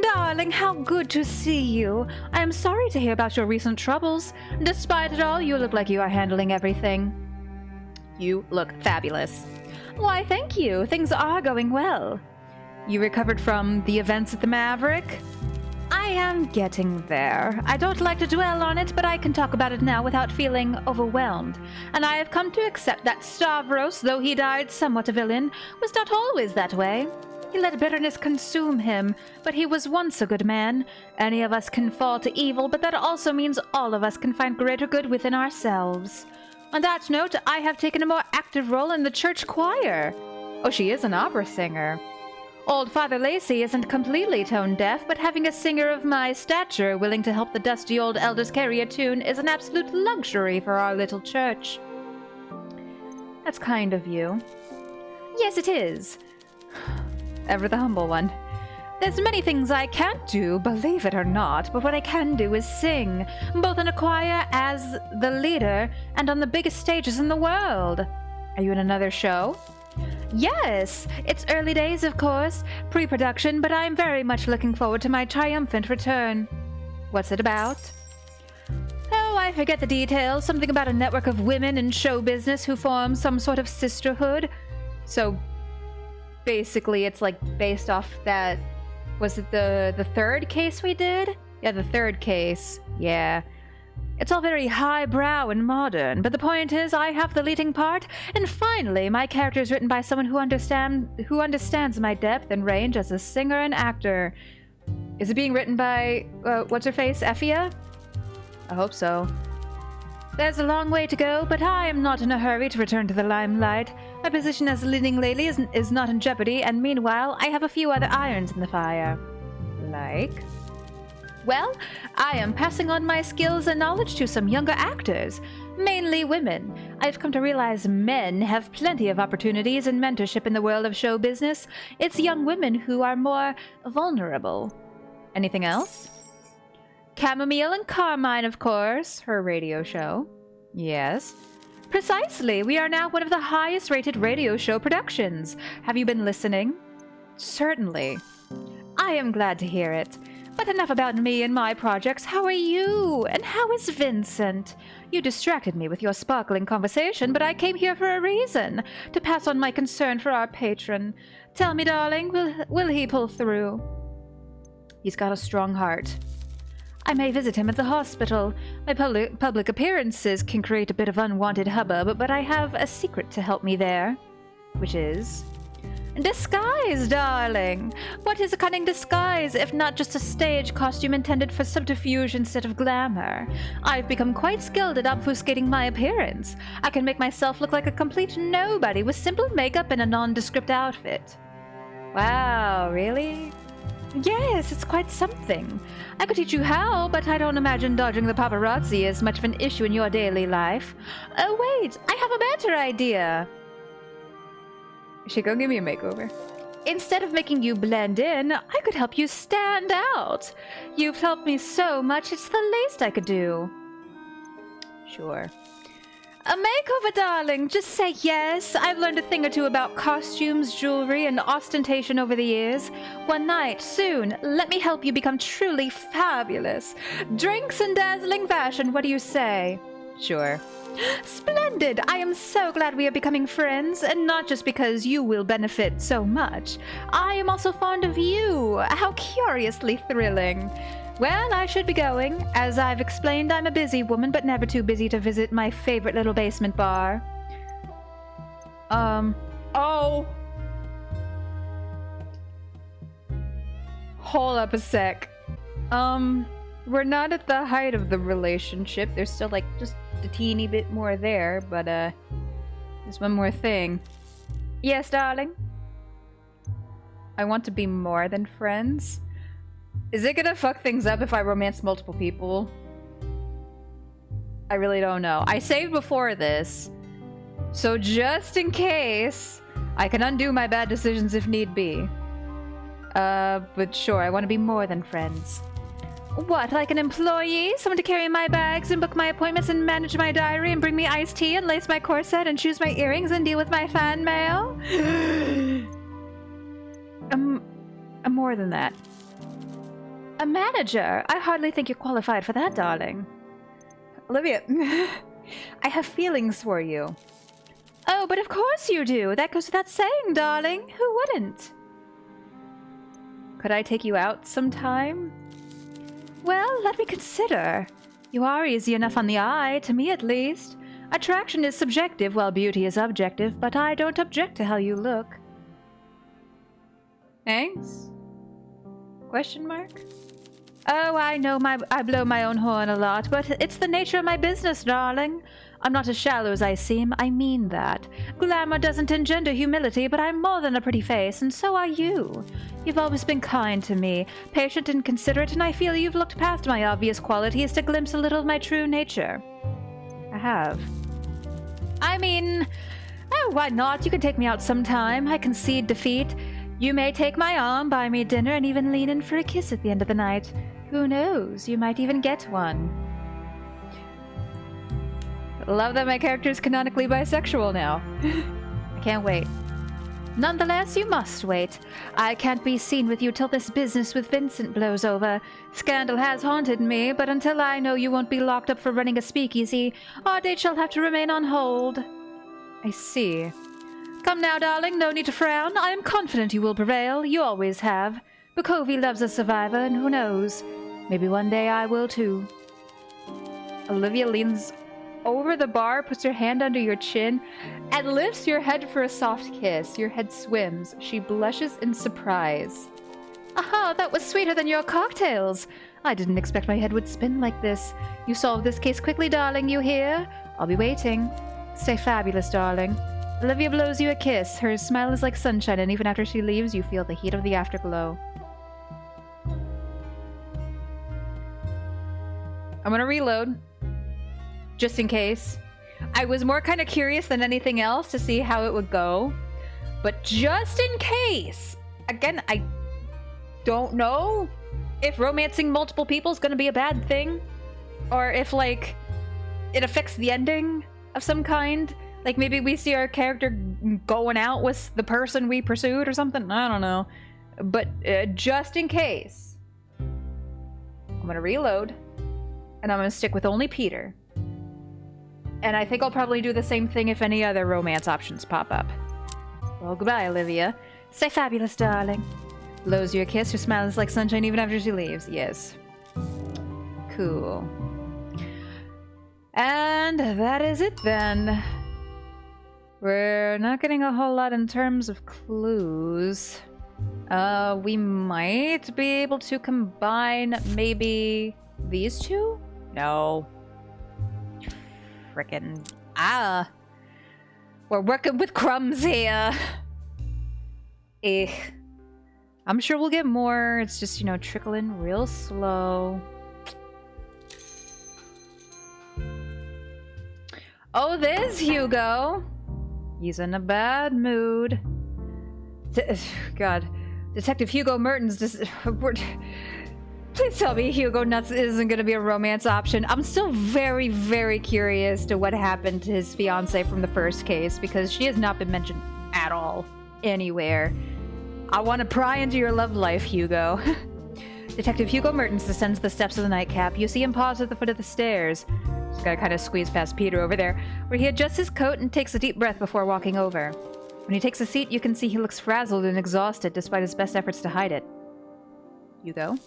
Darling, how good to see you. I am sorry to hear about your recent troubles. Despite it all, you look like you are handling everything. You look fabulous. Why, thank you. Things are going well. You recovered from the events at the Maverick? I am getting there. I don't like to dwell on it, but I can talk about it now without feeling overwhelmed. And I have come to accept that Stavros, though he died somewhat a villain, was not always that way. He let bitterness consume him, but he was once a good man. Any of us can fall to evil, but that also means all of us can find greater good within ourselves. On that note, I have taken a more active role in the church choir. Oh, she is an opera singer. Old Father Lacey isn't completely tone-deaf, but having a singer of my stature willing to help the dusty old elders carry a tune is an absolute luxury for our little church. That's kind of you. Yes, it is. Ever the humble one. There's many things I can't do, believe it or not, but what I can do is sing, both in a choir as the leader and on the biggest stages in the world. Are you in another show? Yes, it's early days, of course, pre-production, but I'm very much looking forward to my triumphant return. What's it about? Oh, I forget the details. Something about a network of women in show business who form some sort of sisterhood. So, basically, it's like based off that... Was it the third case we did? Yeah, the third case. Yeah. It's all very highbrow and modern, but the point is I have the leading part, and finally my character is written by someone who understands my depth and range as a singer and actor. Is it being written by, what's-her-face, Effia? I hope so. There's a long way to go, but I am not in a hurry to return to the limelight. My position as leading lady is not in jeopardy, and meanwhile, I have a few other irons in the fire. like? Well, I am passing on my skills and knowledge to some younger actors, mainly women. I've come to realize men have plenty of opportunities and mentorship in the world of show business. It's young women who are more vulnerable. Anything else? Chamomile and Carmine, of course, her radio show. Yes. Precisely. We are now one of the highest rated radio show productions. Have you been listening? Certainly. I am glad to hear it. But enough about me and my projects. How are you? And how is Vincent? You distracted me with your sparkling conversation, but I came here for a reason. To pass on my concern for our patron. Tell me, darling, will he pull through? He's got a strong heart. I may visit him at the hospital. My public appearances can create a bit of unwanted hubbub, but I have a secret to help me there. Which is... disguise, darling! What is a cunning disguise if not just a stage costume intended for subterfuge instead of glamour? I've become quite skilled at obfuscating my appearance. I can make myself look like a complete nobody with simple makeup and a nondescript outfit. Wow, really? Yes, it's quite something. I could teach you how, but I don't imagine dodging the paparazzi is much of an issue in your daily life. Oh wait, I have a better idea! She gonna give me a makeover. Instead of making you blend in, I could help you stand out. You've helped me so much, it's the least I could do. Sure. A makeover, darling. Just say yes. I've learned a thing or two about costumes, jewelry, and ostentation over the years. One night, soon, let me help you become truly fabulous. Drinks and dazzling fashion, what do you say? Sure. Splendid! I am so glad we are becoming friends, and not just because you will benefit so much. I am also fond of you. How curiously thrilling. Well, I should be going. As I've explained, I'm a busy woman, but never too busy to visit my favorite little basement bar. Oh! Hold up a sec. We're not at the height of the relationship. There's still, like, just a teeny bit more there, but, there's one more thing. Yes, darling? I want to be more than friends. Is it gonna fuck things up if I romance multiple people? I really don't know. I saved before this, so just in case, I can undo my bad decisions if need be. But sure, I want to be more than friends. What, like an employee? Someone to carry my bags and book my appointments and manage my diary and bring me iced tea and lace my corset and choose my earrings and deal with my fan mail? I'm more than that. A manager? I hardly think you're qualified for that, darling. Olivia, I have feelings for you. Oh, but of course you do. That goes without saying, darling. Who wouldn't? Could I take you out sometime? Well, let me consider. You are easy enough on the eye, to me at least. Attraction is subjective while beauty is objective, but I don't object to how you look. Thanks? Question mark? Oh, I know I blow my own horn a lot, but it's the nature of my business, darling. I'm not as shallow as I seem, I mean that. Glamour doesn't engender humility, but I'm more than a pretty face, and so are you. You've always been kind to me, patient and considerate, and I feel you've looked past my obvious qualities to glimpse a little of my true nature. I have. I mean, oh, why not? You can take me out sometime. I concede defeat. You may take my arm, buy me dinner, and even lean in for a kiss at the end of the night. Who knows? You might even get one. Love that my character is canonically bisexual now. I can't wait. Nonetheless, you must wait. I can't be seen with you till this business with Vincent blows over. Scandal has haunted me, but until I know you won't be locked up for running a speakeasy, our date shall have to remain on hold. I see. Come now, darling, no need to frown. I am confident you will prevail. You always have. Bukovi loves a survivor, and who knows? Maybe one day I will too. Olivia leans over the bar, puts her hand under your chin, and lifts your head for a soft kiss. Your head swims. She blushes in surprise. Aha, that was sweeter than your cocktails. I didn't expect my head would spin like this. You solved this case quickly, darling, you hear? I'll be waiting. Stay fabulous, darling. Olivia blows you a kiss. Her smile is like sunshine, and even after she leaves, you feel the heat of the afterglow. I'm gonna reload. Just in case. I was more kind of curious than anything else to see how it would go. But just in case, again, I don't know if romancing multiple people is going to be a bad thing. Or if, like, it affects the ending of some kind. Like, maybe we see our character going out with the person we pursued or something. I don't know. But just in case, I'm going to reload. And I'm going to stick with only Peter. And I think I'll probably do the same thing if any other romance options pop up. Well, goodbye, Olivia. Stay fabulous, darling. Blows you a kiss. Your smile is like sunshine even after she leaves. Yes. Cool. And that is it then. We're not getting a whole lot in terms of clues. We might be able to combine maybe these two? No. Frickin' we're working with crumbs here. I'm sure we'll get more. It's just, you know, trickling real slow. Oh, there's Hugo. He's in a bad mood. God. Detective Hugo Mertens just... Please tell me Hugo Nuts isn't going to be a romance option. I'm still very, very curious to what happened to his fiancée from the first case, because she has not been mentioned at all anywhere. I want to pry into your love life, Hugo. Detective Hugo Mertens descends the steps of the nightcap. You see him pause at the foot of the stairs. Just gotta kind of squeeze past Peter over there, where he adjusts his coat and takes a deep breath before walking over. When he takes a seat, you can see he looks frazzled and exhausted despite his best efforts to hide it. Hugo?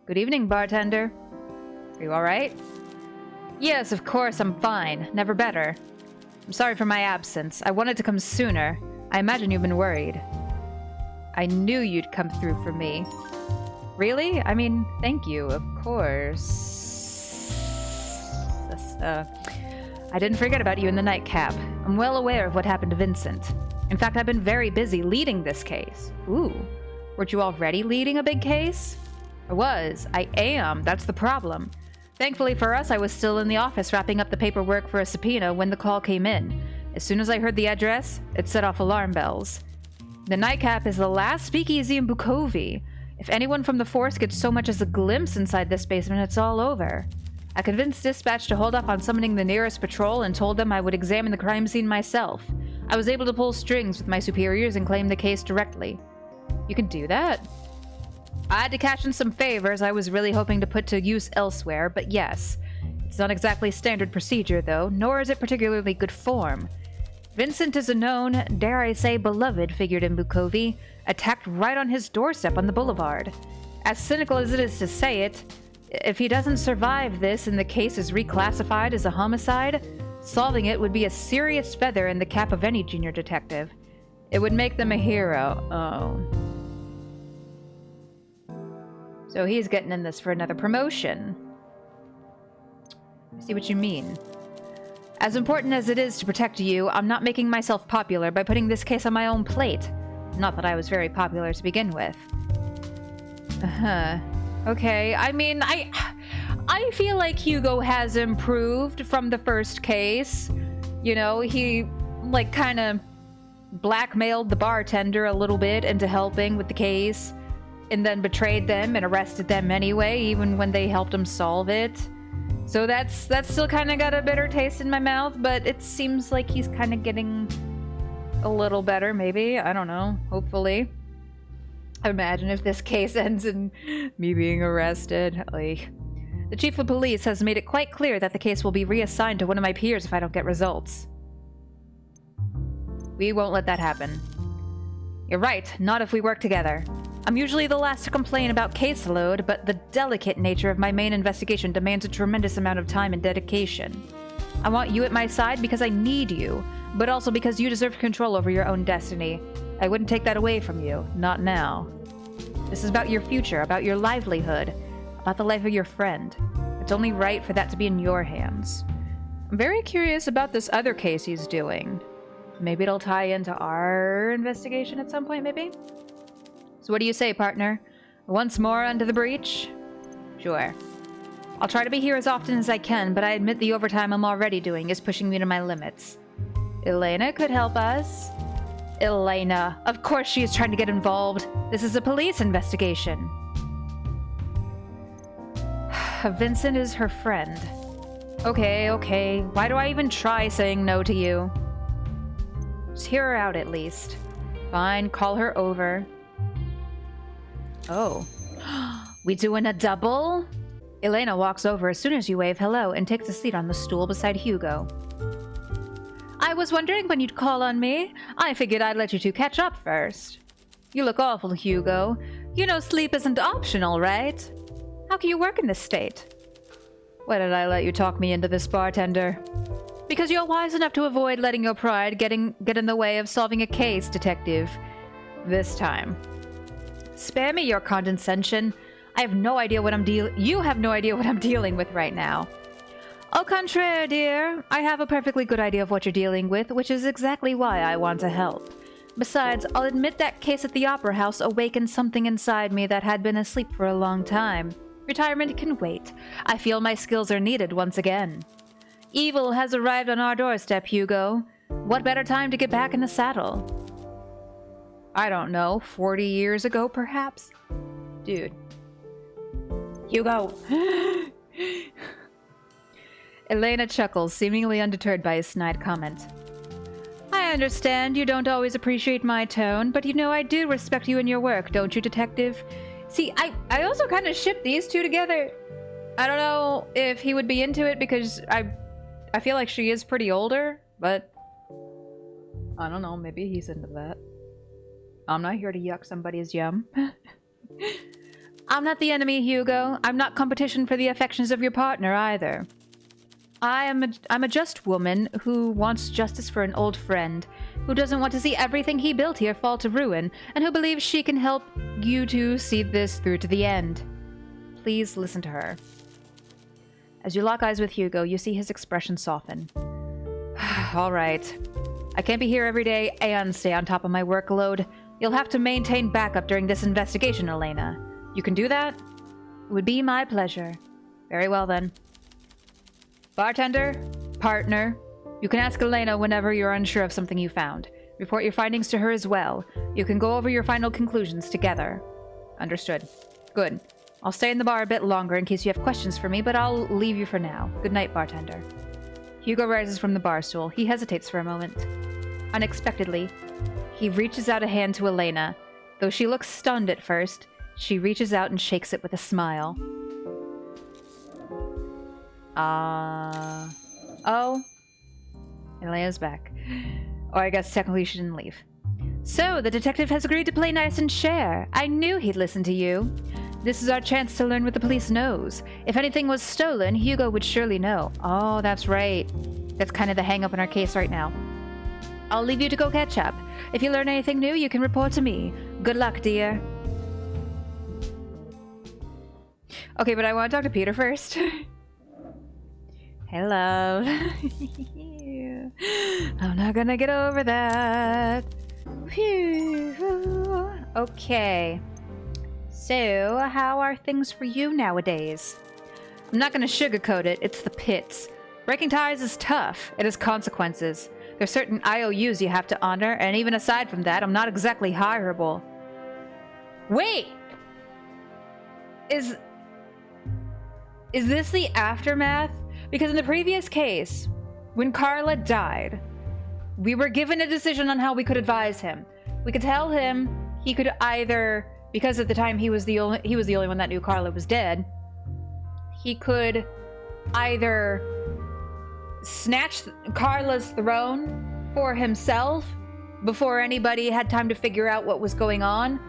Good evening, bartender. Are you alright? Yes, of course, I'm fine. Never better. I'm sorry for my absence. I wanted to come sooner. I imagine you've been worried. I knew you'd come through for me. Really? I mean, thank you, of course. I didn't forget about you in the nightcap. I'm well aware of what happened to Vincent. In fact, I've been very busy leading this case. Ooh. Weren't you already leading a big case? I am. That's the problem. Thankfully for us, I was still in the office wrapping up the paperwork for a subpoena when the call came in. As soon as I heard the address, it set off alarm bells. The nightcap is the last speakeasy in Bukovi. If anyone from the force gets so much as a glimpse inside this basement, it's all over. I convinced Dispatch to hold off on summoning the nearest patrol and told them I would examine the crime scene myself. I was able to pull strings with my superiors and claim the case directly. You can do that? I had to cash in some favors I was really hoping to put to use elsewhere, but yes. It's not exactly standard procedure, though, nor is it particularly good form. Vincent is a known, dare I say, beloved figure in Bukovi, attacked right on his doorstep on the boulevard. As cynical as it is to say it, if he doesn't survive this and the case is reclassified as a homicide, solving it would be a serious feather in the cap of any junior detective. It would make them a hero. Oh. So he's getting in this for another promotion. I see what you mean. As important as it is to protect you, I'm not making myself popular by putting this case on my own plate. Not that I was very popular to begin with. Okay, I mean, I feel like Hugo has improved from the first case. You know, he, like, kind of blackmailed the bartender a little bit into helping with the case, and then betrayed them and arrested them anyway, even when they helped him solve it. So that's still kind of got a bitter taste in my mouth, but it seems like he's kind of getting a little better, maybe. I don't know. Hopefully. Imagine if this case ends in me being arrested. Like, the chief of police has made it quite clear that the case will be reassigned to one of my peers if I don't get results. We won't let that happen. You're right, not if we work together. I'm usually the last to complain about caseload, but the delicate nature of my main investigation demands a tremendous amount of time and dedication. I want you at my side because I need you, but also because you deserve control over your own destiny. I wouldn't take that away from you, not now. This is about your future, about your livelihood, about the life of your friend. It's only right for that to be in your hands. I'm very curious about this other case he's doing. Maybe it'll tie into our investigation at some point, maybe? So what do you say, partner? Once more under the breach? Sure. I'll try to be here as often as I can, but I admit the overtime I'm already doing is pushing me to my limits. Elena could help us. Elena. Of course she is trying to get involved. This is a police investigation. Vincent is her friend. Okay. Why do I even try saying no to you? Just hear her out at least. Fine, call her over. Oh. We doing a double? Elena walks over as soon as you wave hello and takes a seat on the stool beside Hugo. I was wondering when you'd call on me. I figured I'd let you two catch up first. You look awful, Hugo. You know sleep isn't optional, right? How can you work in this state? Why did I let you talk me into this, bartender? Because you're wise enough to avoid letting your pride get in the way of solving a case, detective. This time. Spare me your condescension. I have no idea what you have no idea what I'm dealing with right now. Au contraire, dear. I have a perfectly good idea of what you're dealing with, which is exactly why I want to help. Besides, I'll admit that case at the Opera House awakened something inside me that had been asleep for a long time. Retirement can wait. I feel my skills are needed once again. Evil has arrived on our doorstep, Hugo. What better time to get back in the saddle? I don't know, 40 years ago, perhaps? Dude. Hugo! Elena chuckles, seemingly undeterred by his snide comment. I understand you don't always appreciate my tone, but you know I do respect you and your work, don't you, detective? See, I also kind of ship these two together. I don't know if he would be into it because I feel like she is pretty older, but I don't know, maybe he's into that. I'm not here to yuck somebody's yum. I'm not the enemy, Hugo. I'm not competition for the affections of your partner either. I'm a just woman who wants justice for an old friend, who doesn't want to see everything he built here fall to ruin, and who believes she can help you two see this through to the end. Please listen to her. As you lock eyes with Hugo, you see his expression soften. All right. I can't be here every day and stay on top of my workload. You'll have to maintain backup during this investigation, Elena. You can do that? It would be my pleasure. Very well, then. Bartender, partner, you can ask Elena whenever you're unsure of something you found. Report your findings to her as well. You can go over your final conclusions together. Understood. Good. I'll stay in the bar a bit longer in case you have questions for me, but I'll leave you for now. Good night, bartender. Hugo rises from the bar stool. He hesitates for a moment. Unexpectedly, he reaches out a hand to Elena. Though she looks stunned at first, she reaches out and shakes it with a smile. Oh. Elena's back. Or I guess technically she didn't leave. So, the detective has agreed to play nice and share. I knew he'd listen to you. This is our chance to learn what the police knows. If anything was stolen, Hugo would surely know. Oh, that's right. That's kind of the hang-up in our case right now. I'll leave you to go catch up. If you learn anything new, you can report to me. Good luck, dear. Okay, but I want to talk to Peter first. Hello. I'm not gonna get over that. Phew. Okay. So, how are things for you nowadays? I'm not gonna sugarcoat it, it's the pits. Breaking ties is tough. It has consequences. There's certain IOUs you have to honor, and even aside from that, I'm not exactly hireable. Wait! Is this the aftermath? Because in the previous case, when Carla died, we were given a decision on how we could advise him. We could tell him he could either, because at the time he was the only one that knew Carla was dead, he could either snatch Carla's throne for himself before anybody had time to figure out what was going on,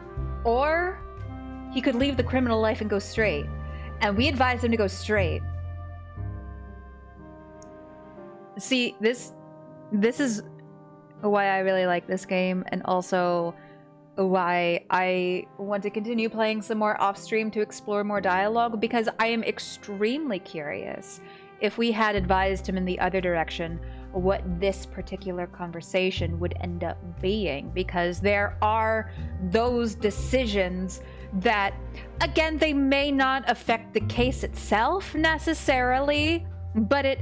or he could leave the criminal life and go straight. And we advised him to go straight. See, this is why I really like this game, and also why I want to continue playing some more off-stream to explore more dialogue, because I am extremely curious if we had advised him in the other direction what this particular conversation would end up being, because there are those decisions that, again, they may not affect the case itself necessarily, but it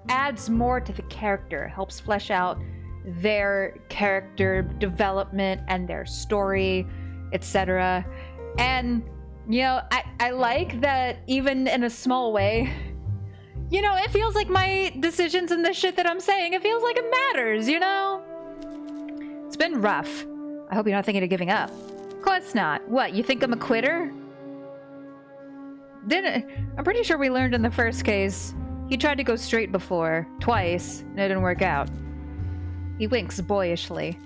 adds more to the character, helps flesh out their character development and their story, etc. And, you know, I like that even in a small way, you know, it feels like my decisions and the shit that I'm saying, it feels like it matters, you know? It's been rough. I hope you're not thinking of giving up. Of course not. What, you think I'm a quitter? I'm pretty sure we learned in the first case. He tried to go straight before, twice, and it didn't work out. He winks boyishly.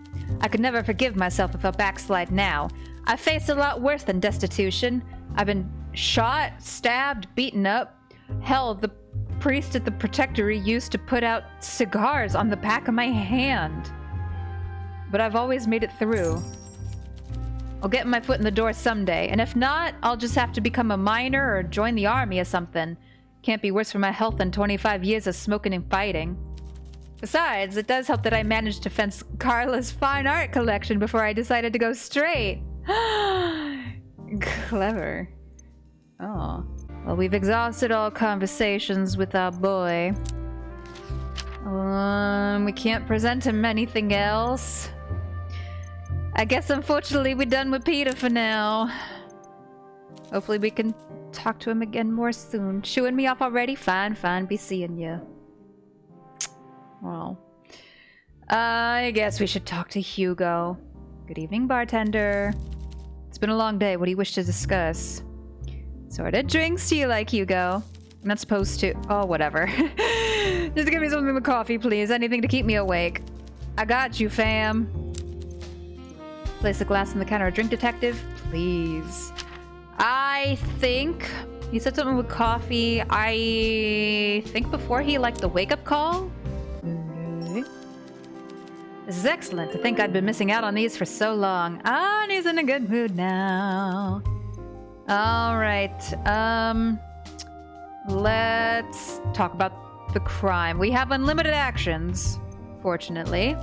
I could never forgive myself if I backslide now. I faced a lot worse than destitution. I've been shot, stabbed, beaten up. Hell, the priest at the Protectory used to put out cigars on the back of my hand. But I've always made it through. I'll get my foot in the door someday, and if not, I'll just have to become a miner or join the army or something. Can't be worse for my health than 25 years of smoking and fighting. Besides, it does help that I managed to fence Carla's fine art collection before I decided to go straight. Clever. Oh. Well, we've exhausted all conversations with our boy. We can't present him anything else. I guess unfortunately we're done with Peter for now. Hopefully we can talk to him again more soon. Shooing me off already? Fine, fine. Be seeing you. Well, I guess we should talk to Hugo. Good evening, bartender. It's been a long day. What do you wish to discuss? Sort of drinks do you like, Hugo? I'm not supposed to. Oh, whatever. Just give me something with coffee, please. Anything to keep me awake. I got you, fam. Place a glass on the counter. A drink, detective? Please. I think... He said something with coffee. I think before he liked the wake-up call? Okay. This is excellent. To think I'd been missing out on these for so long. Ah, and he's in a good mood now. Alright. Let's talk about the crime. We have unlimited actions, fortunately.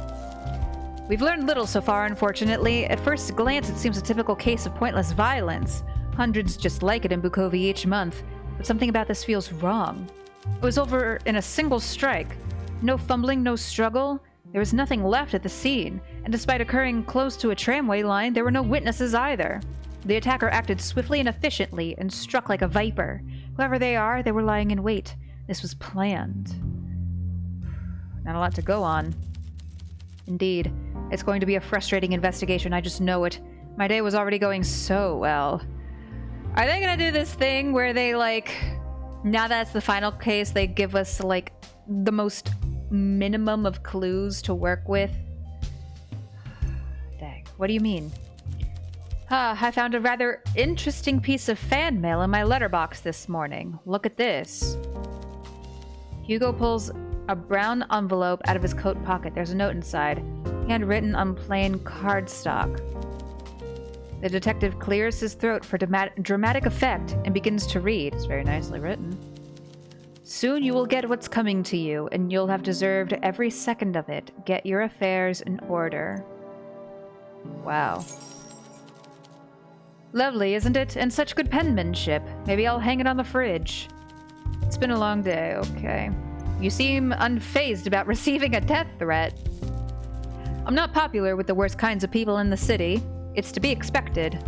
We've learned little so far, unfortunately. At first glance, it seems a typical case of pointless violence. Hundreds just like it in Bukovi each month. But something about this feels wrong. It was over in a single strike. No fumbling, no struggle. There was nothing left at the scene. And despite occurring close to a tramway line, there were no witnesses either. The attacker acted swiftly and efficiently and struck like a viper. Whoever they are, they were lying in wait. This was planned. Not a lot to go on. Indeed. It's going to be a frustrating investigation, I just know it. My day was already going so well. Are they gonna do this thing where they, like... Now that's the final case, they give us, like, the most minimum of clues to work with? Dang. What do you mean? I found a rather interesting piece of fan mail in my letterbox this morning. Look at this. Hugo pulls a brown envelope out of his coat pocket. There's a note inside, handwritten on plain cardstock. The detective clears his throat for dramatic effect and begins to read. It's very nicely written. Soon you will get what's coming to you, and you'll have deserved every second of it. Get your affairs in order. Wow. Lovely, isn't it? And such good penmanship. Maybe I'll hang it on the fridge. It's been a long day, okay. You seem unfazed about receiving a death threat. I'm not popular with the worst kinds of people in the city. It's to be expected.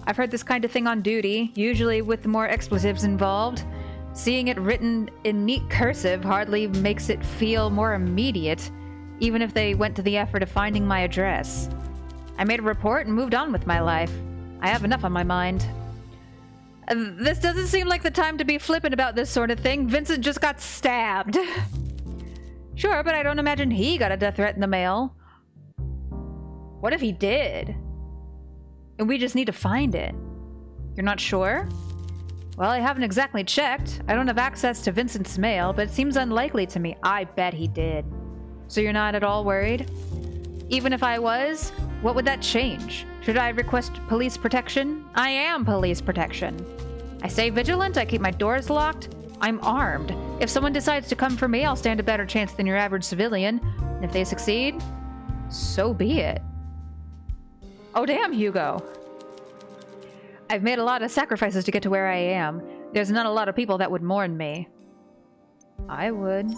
I've heard this kind of thing on duty, usually with more expletives involved. Seeing it written in neat cursive hardly makes it feel more immediate, even if they went to the effort of finding my address. I made a report and moved on with my life. I have enough on my mind. This doesn't seem like the time to be flippant about this sort of thing. Vincent just got stabbed. Sure, but I don't imagine he got a death threat in the mail. What if he did? And we just need to find it. You're not sure? Well, I haven't exactly checked. I don't have access to Vincent's mail, but it seems unlikely to me. I bet he did. So you're not at all worried? Even if I was, what would that change? Should I request police protection? I am police protection. I stay vigilant, I keep my doors locked. I'm armed. If someone decides to come for me, I'll stand a better chance than your average civilian. And if they succeed, so be it. Oh, damn, Hugo. I've made a lot of sacrifices to get to where I am. There's not a lot of people that would mourn me. I would.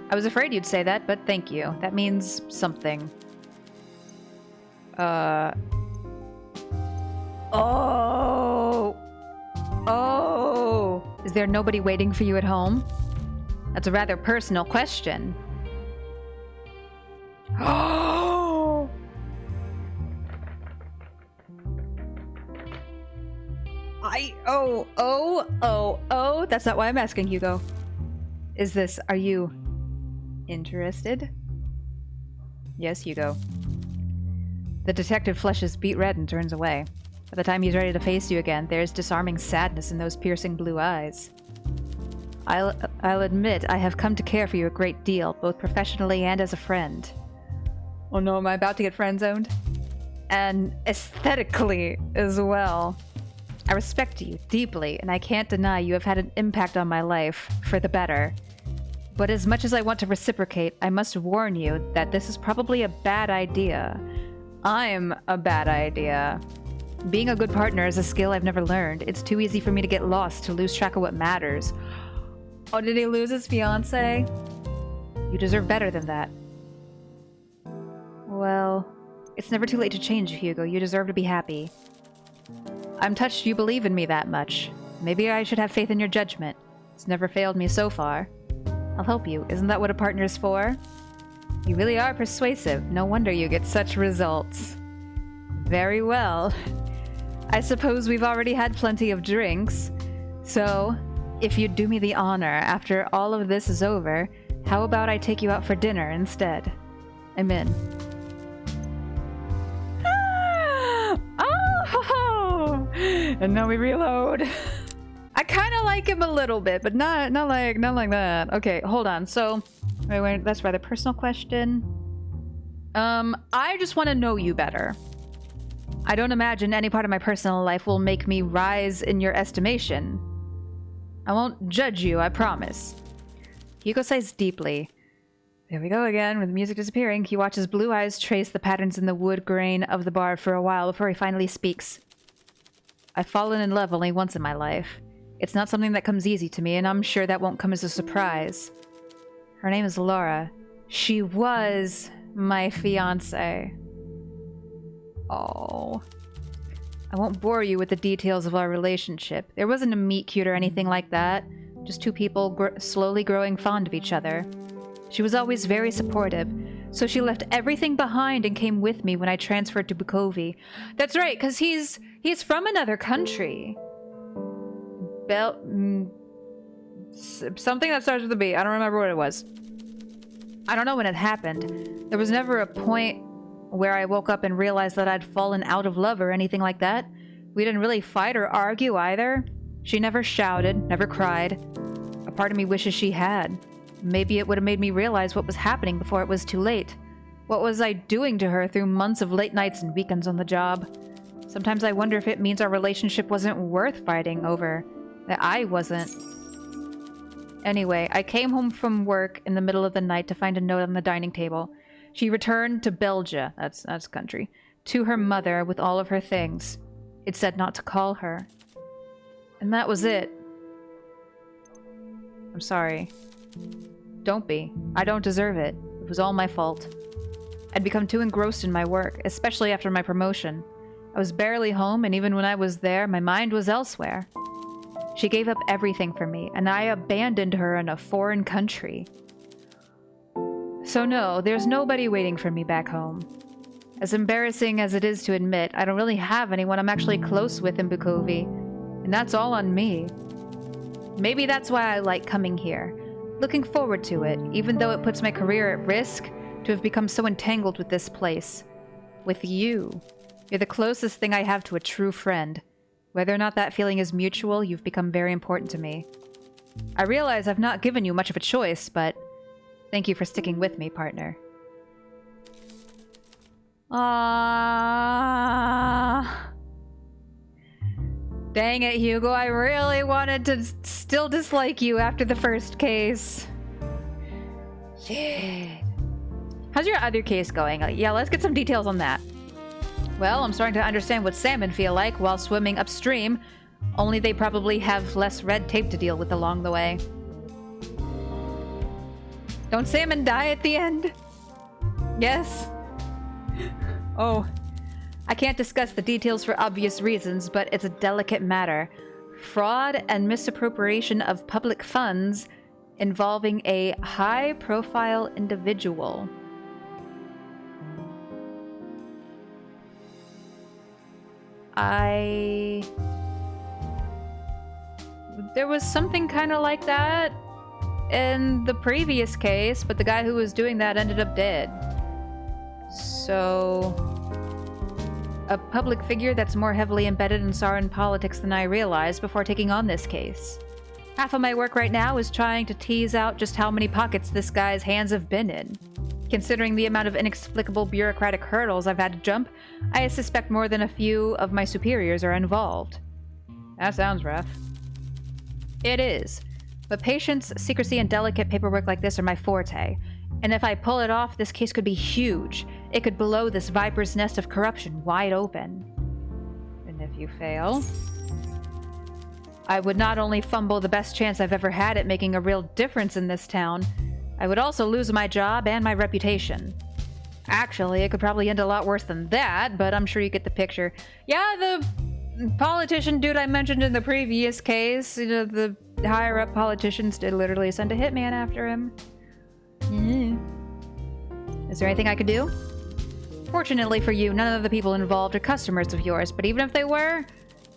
I was afraid you'd say that, but thank you. That means something. Oh! Oh! Is there nobody waiting for you at home? That's a rather personal question. Oh! Oh. That's not why I'm asking, Hugo. Are you interested? Yes, Hugo. The detective flushes beet red and turns away. By the time he's ready to face you again, there's disarming sadness in those piercing blue eyes. I'll admit I have come to care for you a great deal, both professionally and as a friend. Oh no, am I about to get friend-zoned? And aesthetically as well. I respect you deeply, and I can't deny you have had an impact on my life, for the better. But as much as I want to reciprocate, I must warn you that this is probably a bad idea. I'm a bad idea. Being a good partner is a skill I've never learned. It's too easy for me to get lost, to lose track of what matters. Oh, did he lose his fiancé? You deserve better than that. Well, it's never too late to change, Hugo. You deserve to be happy. I'm touched you believe in me that much. Maybe I should have faith in your judgment. It's never failed me so far. I'll help you. Isn't that what a partner's for? You really are persuasive. No wonder you get such results. Very well. I suppose we've already had plenty of drinks. So, if you'd do me the honor after all of this is over, how about I take you out for dinner instead? I'm in. Oh! And now we reload. I kind of like him a little bit, but not like that. Okay, hold on. So, wait, that's a rather personal question. I just want to know you better. I don't imagine any part of my personal life will make me rise in your estimation. I won't judge you, I promise. Hugo sighs deeply. There we go again, with the music disappearing. He watches blue eyes trace the patterns in the wood grain of the bar for a while before he finally speaks. I've fallen in love only once in my life. It's not something that comes easy to me, and I'm sure that won't come as a surprise. Her name is Laura. She was my fiancé. Oh. I won't bore you with the details of our relationship. There wasn't a meet cute or anything like that. Just two people slowly growing fond of each other. She was always very supportive, so she left everything behind and came with me when I transferred to Bukovi. That's right, because he's from another country. Something that starts with a B. I don't remember what it was. I don't know when it happened. There was never a point where I woke up and realized that I'd fallen out of love or anything like that. We didn't really fight or argue either. She never shouted, never cried. A part of me wishes she had. Maybe it would have made me realize what was happening before it was too late. What was I doing to her through months of late nights and weekends on the job? Sometimes I wonder if it means our relationship wasn't worth fighting over. That I wasn't. Anyway, I came home from work in the middle of the night to find a note on the dining table. She returned to Belgia, that's country, to her mother with all of her things. It said not to call her. And that was it. I'm sorry. Don't be. I don't deserve it. It was all my fault. I'd become too engrossed in my work, especially after my promotion. I was barely home, and even when I was there, my mind was elsewhere. She gave up everything for me, and I abandoned her in a foreign country. So no, there's nobody waiting for me back home. As embarrassing as it is to admit, I don't really have anyone I'm actually close with in Bukovi, and that's all on me. Maybe that's why I like coming here. Looking forward to it, even though it puts my career at risk to have become so entangled with this place. With you. You're the closest thing I have to a true friend. Whether or not that feeling is mutual, you've become very important to me. I realize I've not given you much of a choice, but thank you for sticking with me, partner. Dang it, Hugo. I really wanted to still dislike you after the first case. Shit. How's your other case going? Yeah, let's get some details on that. Well, I'm starting to understand what salmon feel like while swimming upstream, only they probably have less red tape to deal with along the way. Don't salmon die at the end? Yes. Oh. I can't discuss the details for obvious reasons, but it's a delicate matter. Fraud and misappropriation of public funds involving a high-profile individual. There was something kind of like that in the previous case, but the guy who was doing that ended up dead. So, a public figure that's more heavily embedded in Saran politics than I realized before taking on this case. Half of my work right now is trying to tease out just how many pockets this guy's hands have been in. Considering the amount of inexplicable bureaucratic hurdles I've had to jump, I suspect more than a few of my superiors are involved. That sounds rough. It is. But patience, secrecy, and delicate paperwork like this are my forte. And if I pull it off, this case could be huge. It could blow this viper's nest of corruption wide open. And if you fail, I would not only fumble the best chance I've ever had at making a real difference in this town, I would also lose my job and my reputation. Actually, it could probably end a lot worse than that, but I'm sure you get the picture. Yeah, the politician dude I mentioned in the previous case, you know, the higher-up politicians did literally send a hitman after him. Is there anything I could do? Fortunately for you, none of the people involved are customers of yours, but even if they were,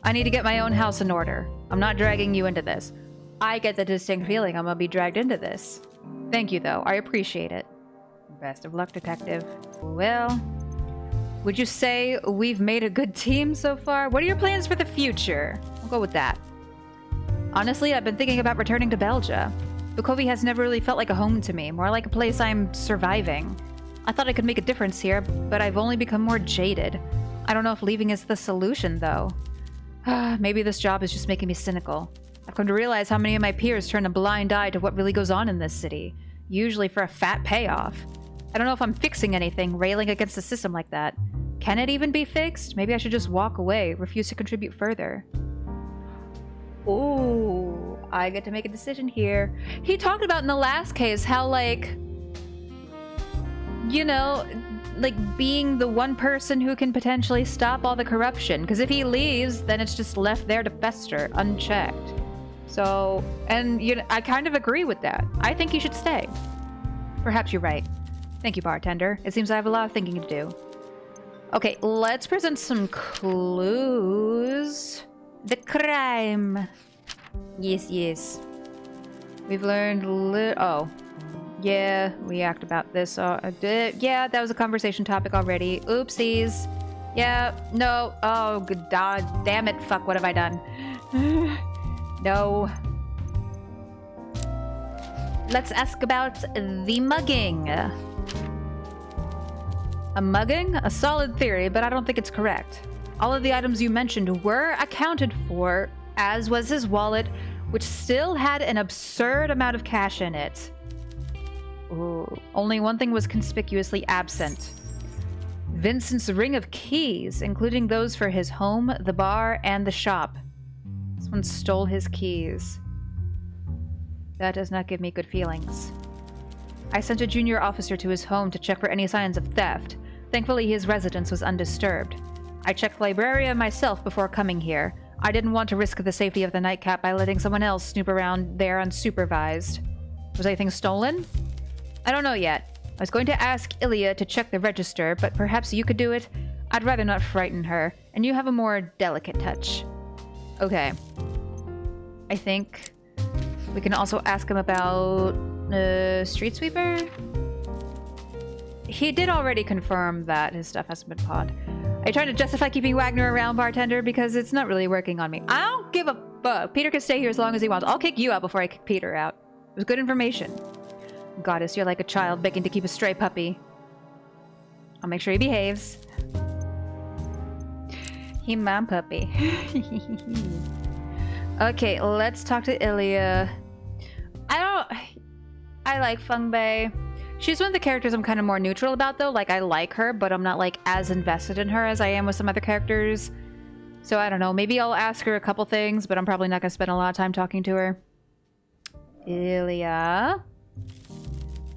I need to get my own house in order. I'm not dragging you into this. I get the distinct feeling I'm gonna be dragged into this. Thank you, though. I appreciate it. Best of luck, Detective. Well, would you say we've made a good team so far? What are your plans for the future? We'll go with that. Honestly, I've been thinking about returning to Belgia. Bukovi has never really felt like a home to me, more like a place I'm surviving. I thought I could make a difference here, but I've only become more jaded. I don't know if leaving is the solution, though. Maybe this job is just making me cynical. I've come to realize how many of my peers turn a blind eye to what really goes on in this city, usually for a fat payoff. I don't know if I'm fixing anything, railing against the system like that. Can it even be fixed? Maybe I should just walk away, refuse to contribute further. Ooh, I get to make a decision here. He talked about in the last case how, like, you know, like being the one person who can potentially stop all the corruption. Because if he leaves, then it's just left there to fester, unchecked. So, and you know, I kind of agree with that. I think he should stay. Perhaps you're right. Thank you, bartender. It seems I have a lot of thinking to do. Okay, let's present some clues. The crime. Yes, yes. We've learned oh. Yeah, we asked about this. Yeah, that was a conversation topic already. Oopsies. Yeah, no. Oh, good God. Damn it. Fuck, what have I done? No. Let's ask about the mugging. A mugging? A solid theory, but I don't think it's correct. All of the items you mentioned were accounted for, as was his wallet, which still had an absurd amount of cash in it. Ooh. Only one thing was conspicuously absent. Vincent's ring of keys, including those for his home, the bar, and the shop. Someone stole his keys. That does not give me good feelings. I sent a junior officer to his home to check for any signs of theft. Thankfully, his residence was undisturbed. I checked Liberia myself before coming here. I didn't want to risk the safety of the nightcap by letting someone else snoop around there unsupervised. Was anything stolen? I don't know yet. I was going to ask Ilya to check the register, but perhaps you could do it? I'd rather not frighten her, and you have a more delicate touch. Okay. I think we can also ask him about Street Sweeper? He did already confirm that his stuff hasn't been pawned. Are you trying to justify keeping Wagner around, bartender? Because it's not really working on me. I don't give a fuck. Peter can stay here as long as he wants. I'll kick you out before I kick Peter out. It was good information. Goddess, you're like a child begging to keep a stray puppy. I'll make sure he behaves. He my puppy. Okay, let's talk to Ilya. I like Feng Bei. She's one of the characters I'm kind of more neutral about, though. Like, I like her, but I'm not, like, as invested in her as I am with some other characters. So, I don't know. Maybe I'll ask her a couple things, but I'm probably not going to spend a lot of time talking to her. Ilya?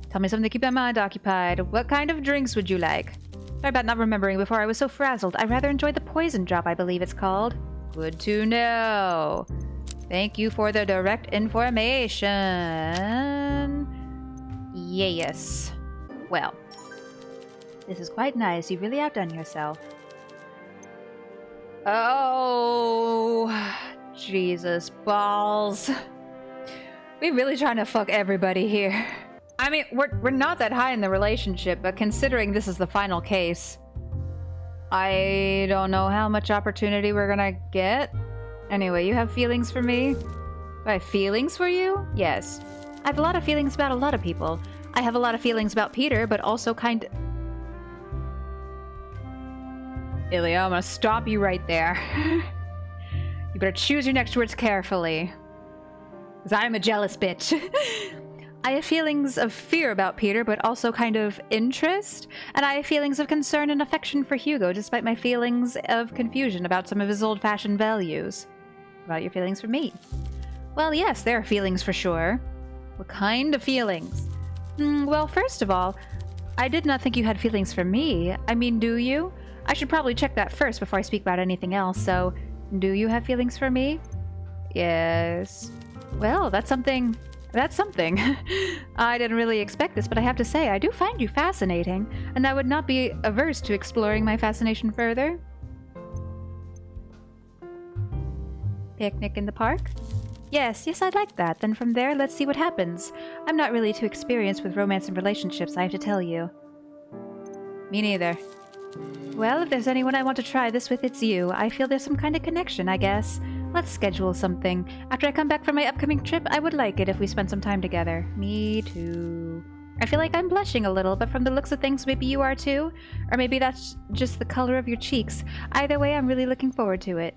Tell me something to keep my mind occupied. What kind of drinks would you like? Sorry about not remembering before I was so frazzled. I rather enjoyed the poison drop, I believe it's called. Good to know. Thank you for the direct information. Yes. Well, this is quite nice. You've really outdone yourself. Oh, Jesus balls. We're really trying to fuck everybody here. I mean, we're not that high in the relationship, but considering this is the final case, I don't know how much opportunity we're gonna get. Anyway, you have feelings for me? Do I have feelings for you? Yes. I have a lot of feelings about a lot of people. I have a lot of feelings about Peter, but also Ilya, I'm gonna stop you right there. You better choose your next words carefully. Because I'm a jealous bitch. I have feelings of fear about Peter, but also kind of interest. And I have feelings of concern and affection for Hugo, despite my feelings of confusion about some of his old-fashioned values. About your feelings for me? Well, yes, there are feelings for sure. What kind of feelings? Well, first of all, I did not think you had feelings for me. I mean, do you? I should probably check that first before I speak about anything else, so... Do you have feelings for me? Yes. Well, that's something... That's something. I didn't really expect this, but I have to say, I do find you fascinating, and I would not be averse to exploring my fascination further. Picnic in the park? Yes, I'd like that. Then from there, let's see what happens. I'm not really too experienced with romance and relationships, I have to tell you. Me neither. Well, if there's anyone I want to try this with, it's you. I feel there's some kind of connection, I guess. Let's schedule something. After I come back from my upcoming trip, I would like it if we spent some time together. Me too. I feel like I'm blushing a little, but from the looks of things, maybe you are too? Or maybe that's just the color of your cheeks. Either way, I'm really looking forward to it.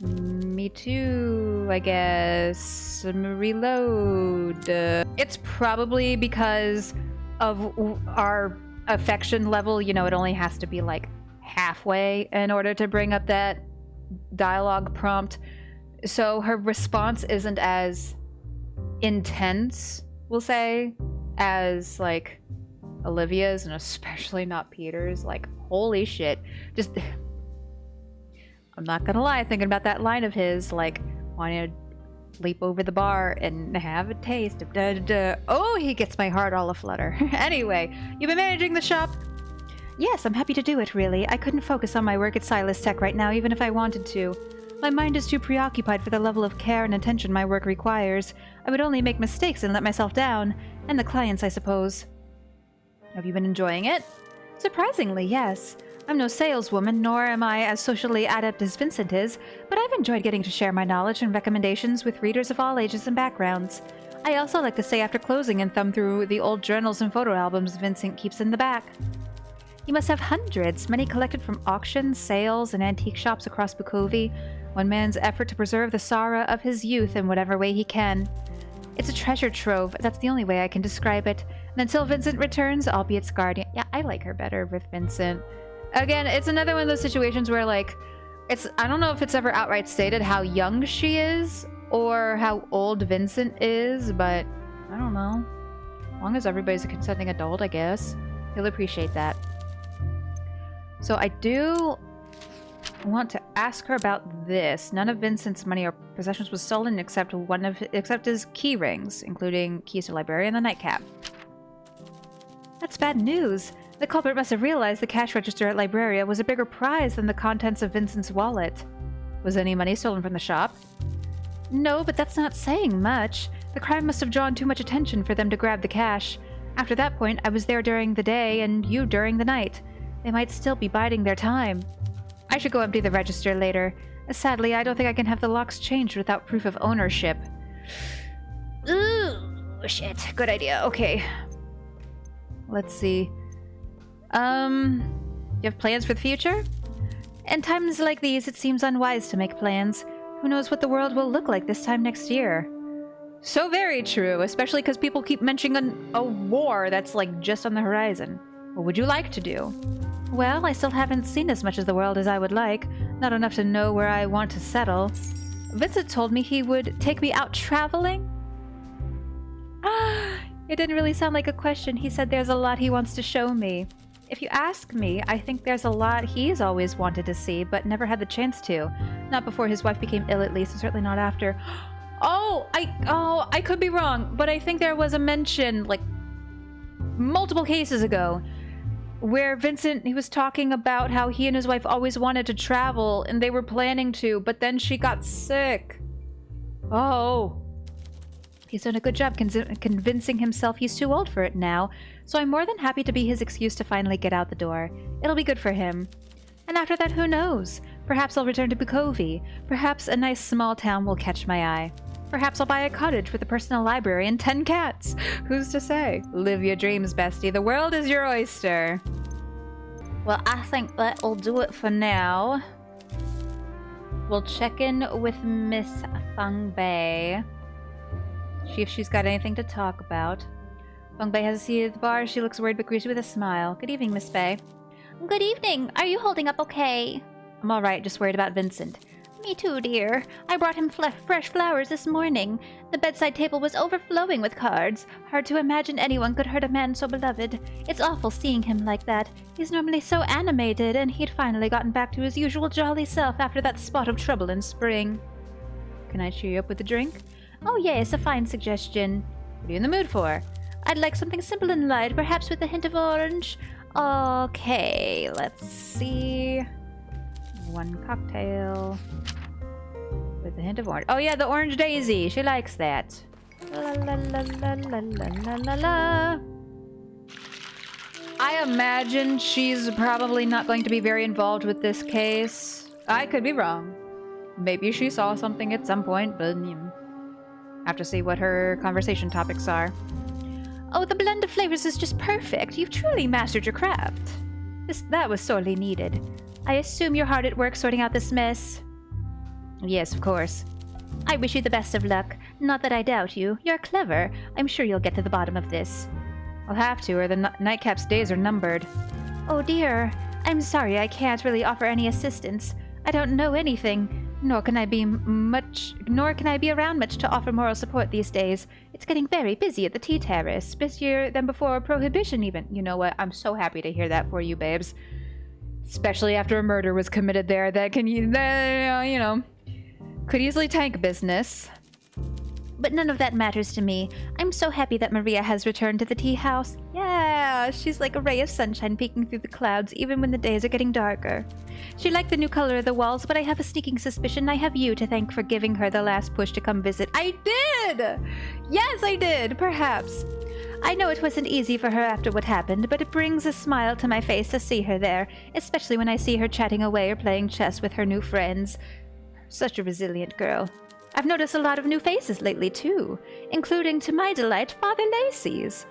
Me too, I guess. Reload. It's probably because of our affection level. You know, it only has to be like halfway in order to bring up that dialogue prompt. So her response isn't as intense, we'll say, as like Olivia's, and especially not Peter's. Like, holy shit. Just... I'm not gonna lie, thinking about that line of his, like, wanting to leap over the bar and have a taste of da-da-da. Oh, he gets my heart all aflutter. Anyway, you've been managing the shop? Yes, I'm happy to do it, really. I couldn't focus on my work at Silas Tech right now, even if I wanted to. My mind is too preoccupied for the level of care and attention my work requires. I would only make mistakes and let myself down. And the clients, I suppose. Have you been enjoying it? Surprisingly, yes. I'm no saleswoman, nor am I as socially adept as Vincent is, but I've enjoyed getting to share my knowledge and recommendations with readers of all ages and backgrounds. I also like to stay after closing and thumb through the old journals and photo albums Vincent keeps in the back. He must have hundreds, many collected from auctions, sales, and antique shops across Bukovi, one man's effort to preserve the Sara of his youth in whatever way he can. It's a treasure trove, that's the only way I can describe it, and until Vincent returns, I'll be its guardian. Yeah, I like her better with Vincent. Again, it's another one of those situations where, like, I don't know if it's ever outright stated how young she is, or how old Vincent is, but I don't know. As long as everybody's a consenting adult, I guess. He'll appreciate that. So I do want to ask her about this. None of Vincent's money or possessions was stolen except his key rings, including keys to the library and the nightcap. That's bad news. The culprit must have realized the cash register at Libraria was a bigger prize than the contents of Vincent's wallet. Was any money stolen from the shop? No, but that's not saying much. The crime must have drawn too much attention for them to grab the cash. After that point, I was there during the day and you during the night. They might still be biding their time. I should go empty the register later. Sadly, I don't think I can have the locks changed without proof of ownership. Ooh, shit. Good idea. Okay. Let's see. You have plans for the future? In times like these, it seems unwise to make plans. Who knows what the world will look like this time next year? So very true, especially because people keep mentioning a war that's like just on the horizon. What would you like to do? Well, I still haven't seen as much of the world as I would like. Not enough to know where I want to settle. Vincent told me he would take me out traveling. It didn't really sound like a question. He said there's a lot he wants to show me. If you ask me, I think there's a lot he's always wanted to see, but never had the chance to. Not before his wife became ill, at least, and certainly not after. I could be wrong, but I think there was a mention, like, multiple cases ago, where Vincent, he was talking about how he and his wife always wanted to travel, and they were planning to, but then she got sick. Oh. He's done a good job convincing himself he's too old for it now, so I'm more than happy to be his excuse to finally get out the door. It'll be good for him. And after that, who knows? Perhaps I'll return to Bukovi. Perhaps a nice small town will catch my eye. Perhaps I'll buy a cottage with a personal library and 10 cats. Who's to say? Live your dreams, bestie. The world is your oyster. Well, I think that'll do it for now. We'll check in with Miss Feng Bei. See if she's got anything to talk about. Feng Bei has a seat at the bar. She looks worried but greets you with a smile. Good evening, Miss Bei. Good evening. Are you holding up okay? I'm alright, just worried about Vincent. Me too, dear. I brought him fresh flowers this morning. The bedside table was overflowing with cards. Hard to imagine anyone could hurt a man so beloved. It's awful seeing him like that. He's normally so animated, and he'd finally gotten back to his usual jolly self after that spot of trouble in spring. Can I cheer you up with a drink? Oh yes, a fine suggestion. What are you in the mood for? I'd like something simple and light, perhaps with a hint of orange. Okay, let's see. One cocktail with a hint of orange. Oh yeah, the orange daisy. She likes that. La la la la la la la la. I imagine she's probably not going to be very involved with this case. I could be wrong. Maybe she saw something at some point, but have to see what her conversation topics are. Oh, the blend of flavors is just perfect. You've truly mastered your craft. That was sorely needed. I assume you're hard at work sorting out this mess. Yes, of course. I wish you the best of luck. Not that I doubt you. You're clever. I'm sure you'll get to the bottom of this. I'll have to, or the nightcap's days are numbered. Oh dear. I'm sorry I can't really offer any assistance. I don't know anything. Nor can I be around much to offer moral support these days. It's getting very busy at the tea terrace. Busier than before Prohibition even. You know what? I'm so happy to hear that for you, babes. Especially after a murder was committed there that can, you know, could easily tank business. But none of that matters to me. I'm so happy that Maria has returned to the tea house. Yeah, she's like a ray of sunshine peeking through the clouds even when the days are getting darker. She liked the new color of the walls, but I have a sneaking suspicion I have you to thank for giving her the last push to come visit. I did! Yes, I did, perhaps. I know it wasn't easy for her after what happened, but it brings a smile to my face to see her there, especially when I see her chatting away or playing chess with her new friends. Such a resilient girl. I've noticed a lot of new faces lately, too, including, to my delight, Father Lacey's.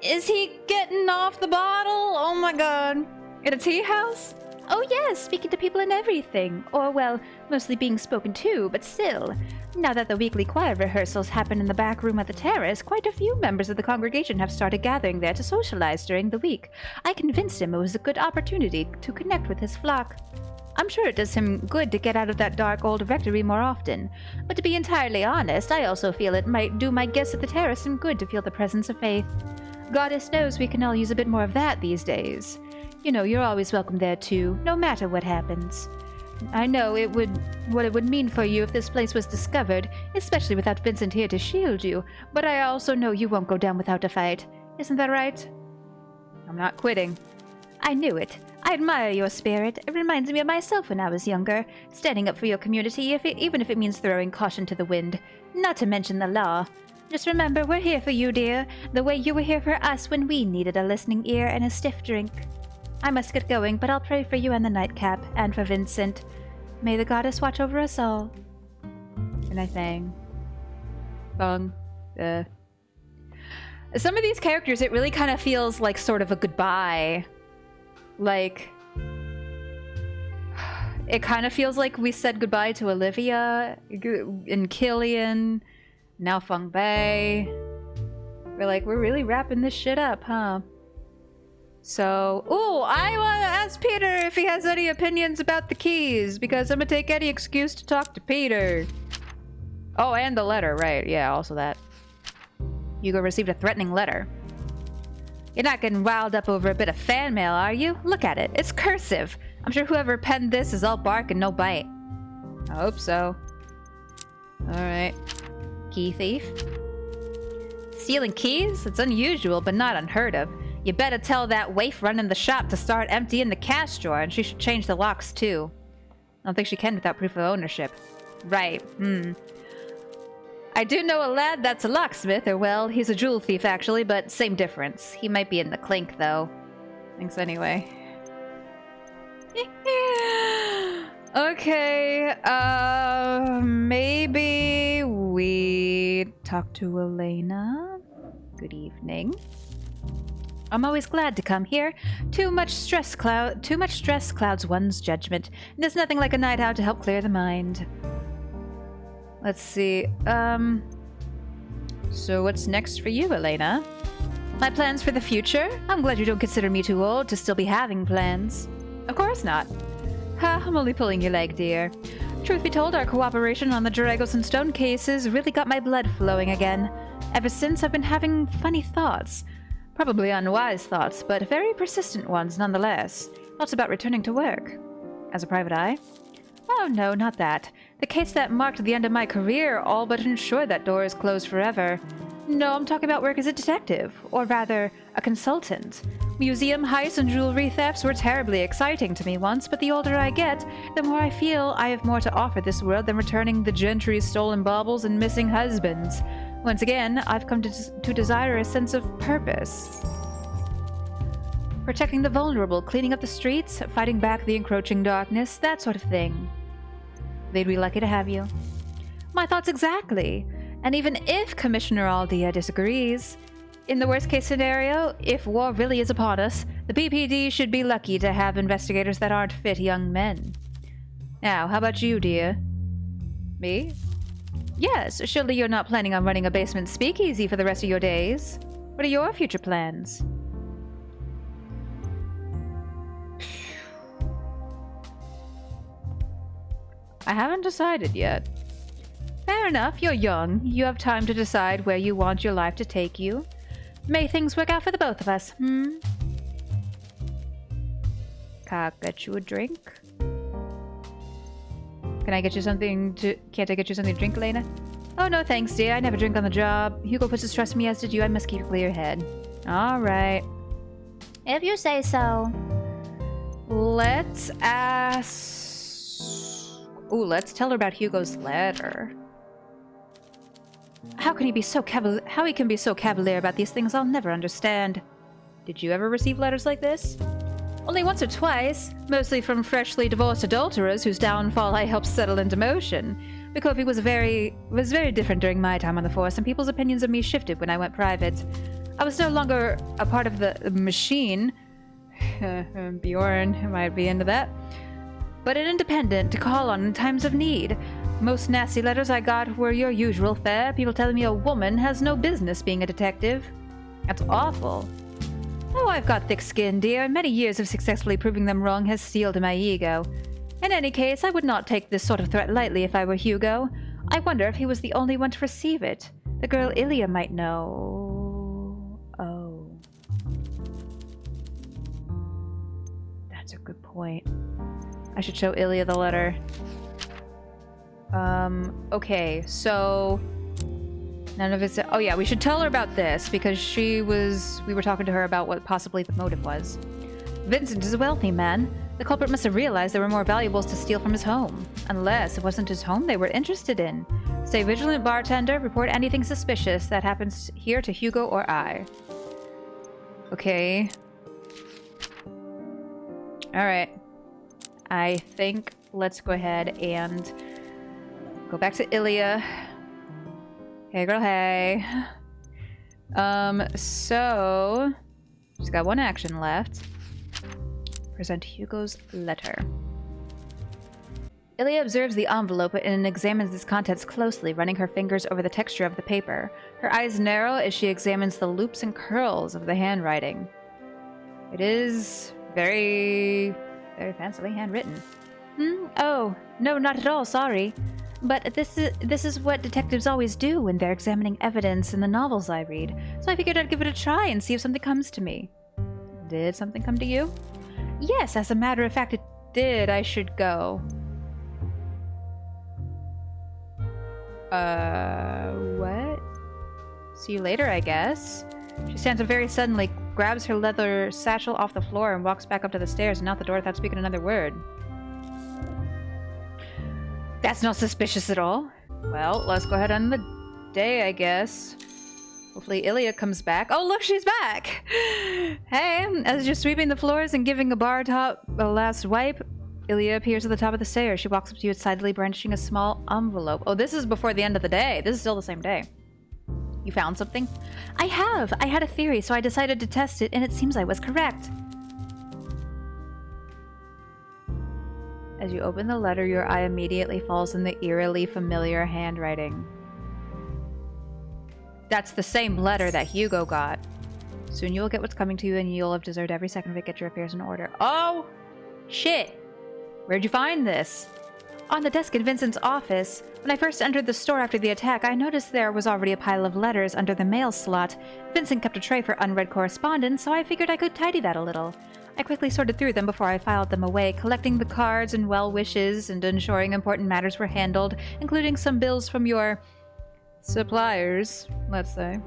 Is he getting off the bottle? Oh my god. At a tea house? Oh yes, speaking to people and everything. Or, well, mostly being spoken to, but still. Now that the weekly choir rehearsals happen in the back room at the terrace, quite a few members of the congregation have started gathering there to socialize during the week. I convinced him it was a good opportunity to connect with his flock. I'm sure it does him good to get out of that dark old rectory more often. But to be entirely honest, I also feel it might do my guests at the terrace some good to feel the presence of faith. Goddess knows we can all use a bit more of that these days. You know, you're always welcome there too, no matter what happens. I know what it would mean for you if this place was discovered, especially without Vincent here to shield you, but I also know you won't go down without a fight. Isn't that right? I'm not quitting. I knew it. I admire your spirit. It reminds me of myself when I was younger, standing up for your community, even if it means throwing caution to the wind. Not to mention the law. Just remember, we're here for you, dear, the way you were here for us when we needed a listening ear and a stiff drink. I must get going, but I'll pray for you and the nightcap, and for Vincent. May the goddess watch over us all. And I sang. Song. Some of these characters, it really kind of feels like sort of a goodbye. Like, it kind of feels like we said goodbye to Olivia and Killian, Now Feng Bei. We're really wrapping this shit up, huh? So, I want to ask Peter if he has any opinions about the keys, because I'm gonna take any excuse to talk to Peter. Oh, and the letter, right. Yeah, also that. Hugo received a threatening letter. You're not getting riled up over a bit of fan mail, are you? Look at it. It's cursive. I'm sure whoever penned this is all bark and no bite. I hope so. Alright. Key thief. Stealing keys? It's unusual, but not unheard of. You better tell that waif running the shop to start emptying the cash drawer, and she should change the locks, too. I don't think she can without proof of ownership. Right, I do know a lad that's a locksmith, or well, he's a jewel thief, actually, but same difference. He might be in the clink, though. Thanks anyway. Okay, maybe we talk to Elena? Good evening. I'm always glad to come here. Too much stress clouds one's judgment. And there's nothing like a night out to help clear the mind. Let's see, so what's next for you, Elena? My plans for the future? I'm glad you don't consider me too old to still be having plans. Of course not. Ha, I'm only pulling your leg, dear. Truth be told, our cooperation on the Dragos and Stone cases really got my blood flowing again. Ever since, I've been having funny thoughts. Probably unwise thoughts, but very persistent ones nonetheless. Thoughts about returning to work. As a private eye? Oh no, not that. The case that marked the end of my career all but ensured that door is closed forever. No, I'm talking about work as a detective, or rather, a consultant. Museum heists and jewelry thefts were terribly exciting to me once, but the older I get, the more I feel I have more to offer this world than returning the gentry's stolen baubles and missing husbands. Once again, I've come to desire a sense of purpose. Protecting the vulnerable, cleaning up the streets, fighting back the encroaching darkness, that sort of thing. They'd be lucky to have you. My thoughts exactly. And even if Commissioner Aldia disagrees, in the worst-case scenario, if war really is upon us, the BPD should be lucky to have investigators that aren't fit young men. Now, how about you, dear? Me? Yes, surely you're not planning on running a basement speakeasy for the rest of your days. What are your future plans? I haven't decided yet. Fair enough, you're young. You have time to decide where you want your life to take you. May things work out for the both of us, Can I get you a drink? Can I get you something to... Can't I get you something to drink, Elena? Oh, no thanks, dear. I never drink on the job. Hugo puts his trust in me, as did you. I must keep a clear head. Alright. If you say so. Let's ask... Ooh, let's tell her about Hugo's letter. How can he be so cavalier about these things, I'll never understand. Did you ever receive letters like this? Only once or twice, mostly from freshly divorced adulterers whose downfall I helped settle into motion. Bikofi was very different during my time on the force, and people's opinions of me shifted when I went private. I was no longer a part of the machine. Bjorn might be into that. But an independent to call on in times of need. Most nasty letters I got were your usual fare, people telling me a woman has no business being a detective. That's awful. Oh, I've got thick skin, dear, and many years of successfully proving them wrong has steeled my ego. In any case, I would not take this sort of threat lightly if I were Hugo. I wonder if he was the only one to receive it. The girl Ilya might know. Oh. That's a good point. I should show Ilya the letter. Okay, so... None of it's... Oh yeah, we should tell her about this, because we were talking to her about what possibly the motive was. Vincent is a wealthy man. The culprit must have realized there were more valuables to steal from his home. Unless it wasn't his home they were interested in. Stay vigilant, bartender. Report anything suspicious that happens here to Hugo or I. Okay. Alright. I think let's go ahead and go back to Ilya. Hey girl, hey. So she's got one action left. Present Hugo's letter. Ilya observes the envelope and examines its contents closely, running her fingers over the texture of the paper. Her eyes narrow as she examines the loops and curls of the handwriting. It is very, very fancily handwritten. Oh, no, not at all, sorry. But this is what detectives always do when they're examining evidence in the novels I read, so I figured I'd give it a try and see if something comes to me. Did something come to you? Yes, as a matter of fact, it did. I should go. What? See you later, I guess. She stands up very suddenly, grabs her leather satchel off the floor, and walks back up to the stairs and out the door without speaking another word. That's not suspicious at all. Well, let's go ahead on the day, I guess. Hopefully Ilya comes back. Oh, look, she's back! Hey, as you're sweeping the floors and giving a bar top a last wipe, Ilya appears at the top of the stairs. She walks up to you excitedly, brandishing a small envelope. Oh, this is before the end of the day. This is still the same day. You found something? I have. I had a theory, so I decided to test it, and it seems I was correct. As you open the letter, your eye immediately falls on the eerily familiar handwriting. That's the same letter that Hugo got. Soon you will get what's coming to you, and you'll have deserved every second of it. Get your affairs in order. Oh! Shit! Where'd you find this? On the desk in Vincent's office. When I first entered the store after the attack, I noticed there was already a pile of letters under the mail slot. Vincent kept a tray for unread correspondence, so I figured I could tidy that a little. I quickly sorted through them before I filed them away, collecting the cards and well wishes and ensuring important matters were handled, including some bills from your suppliers, let's say.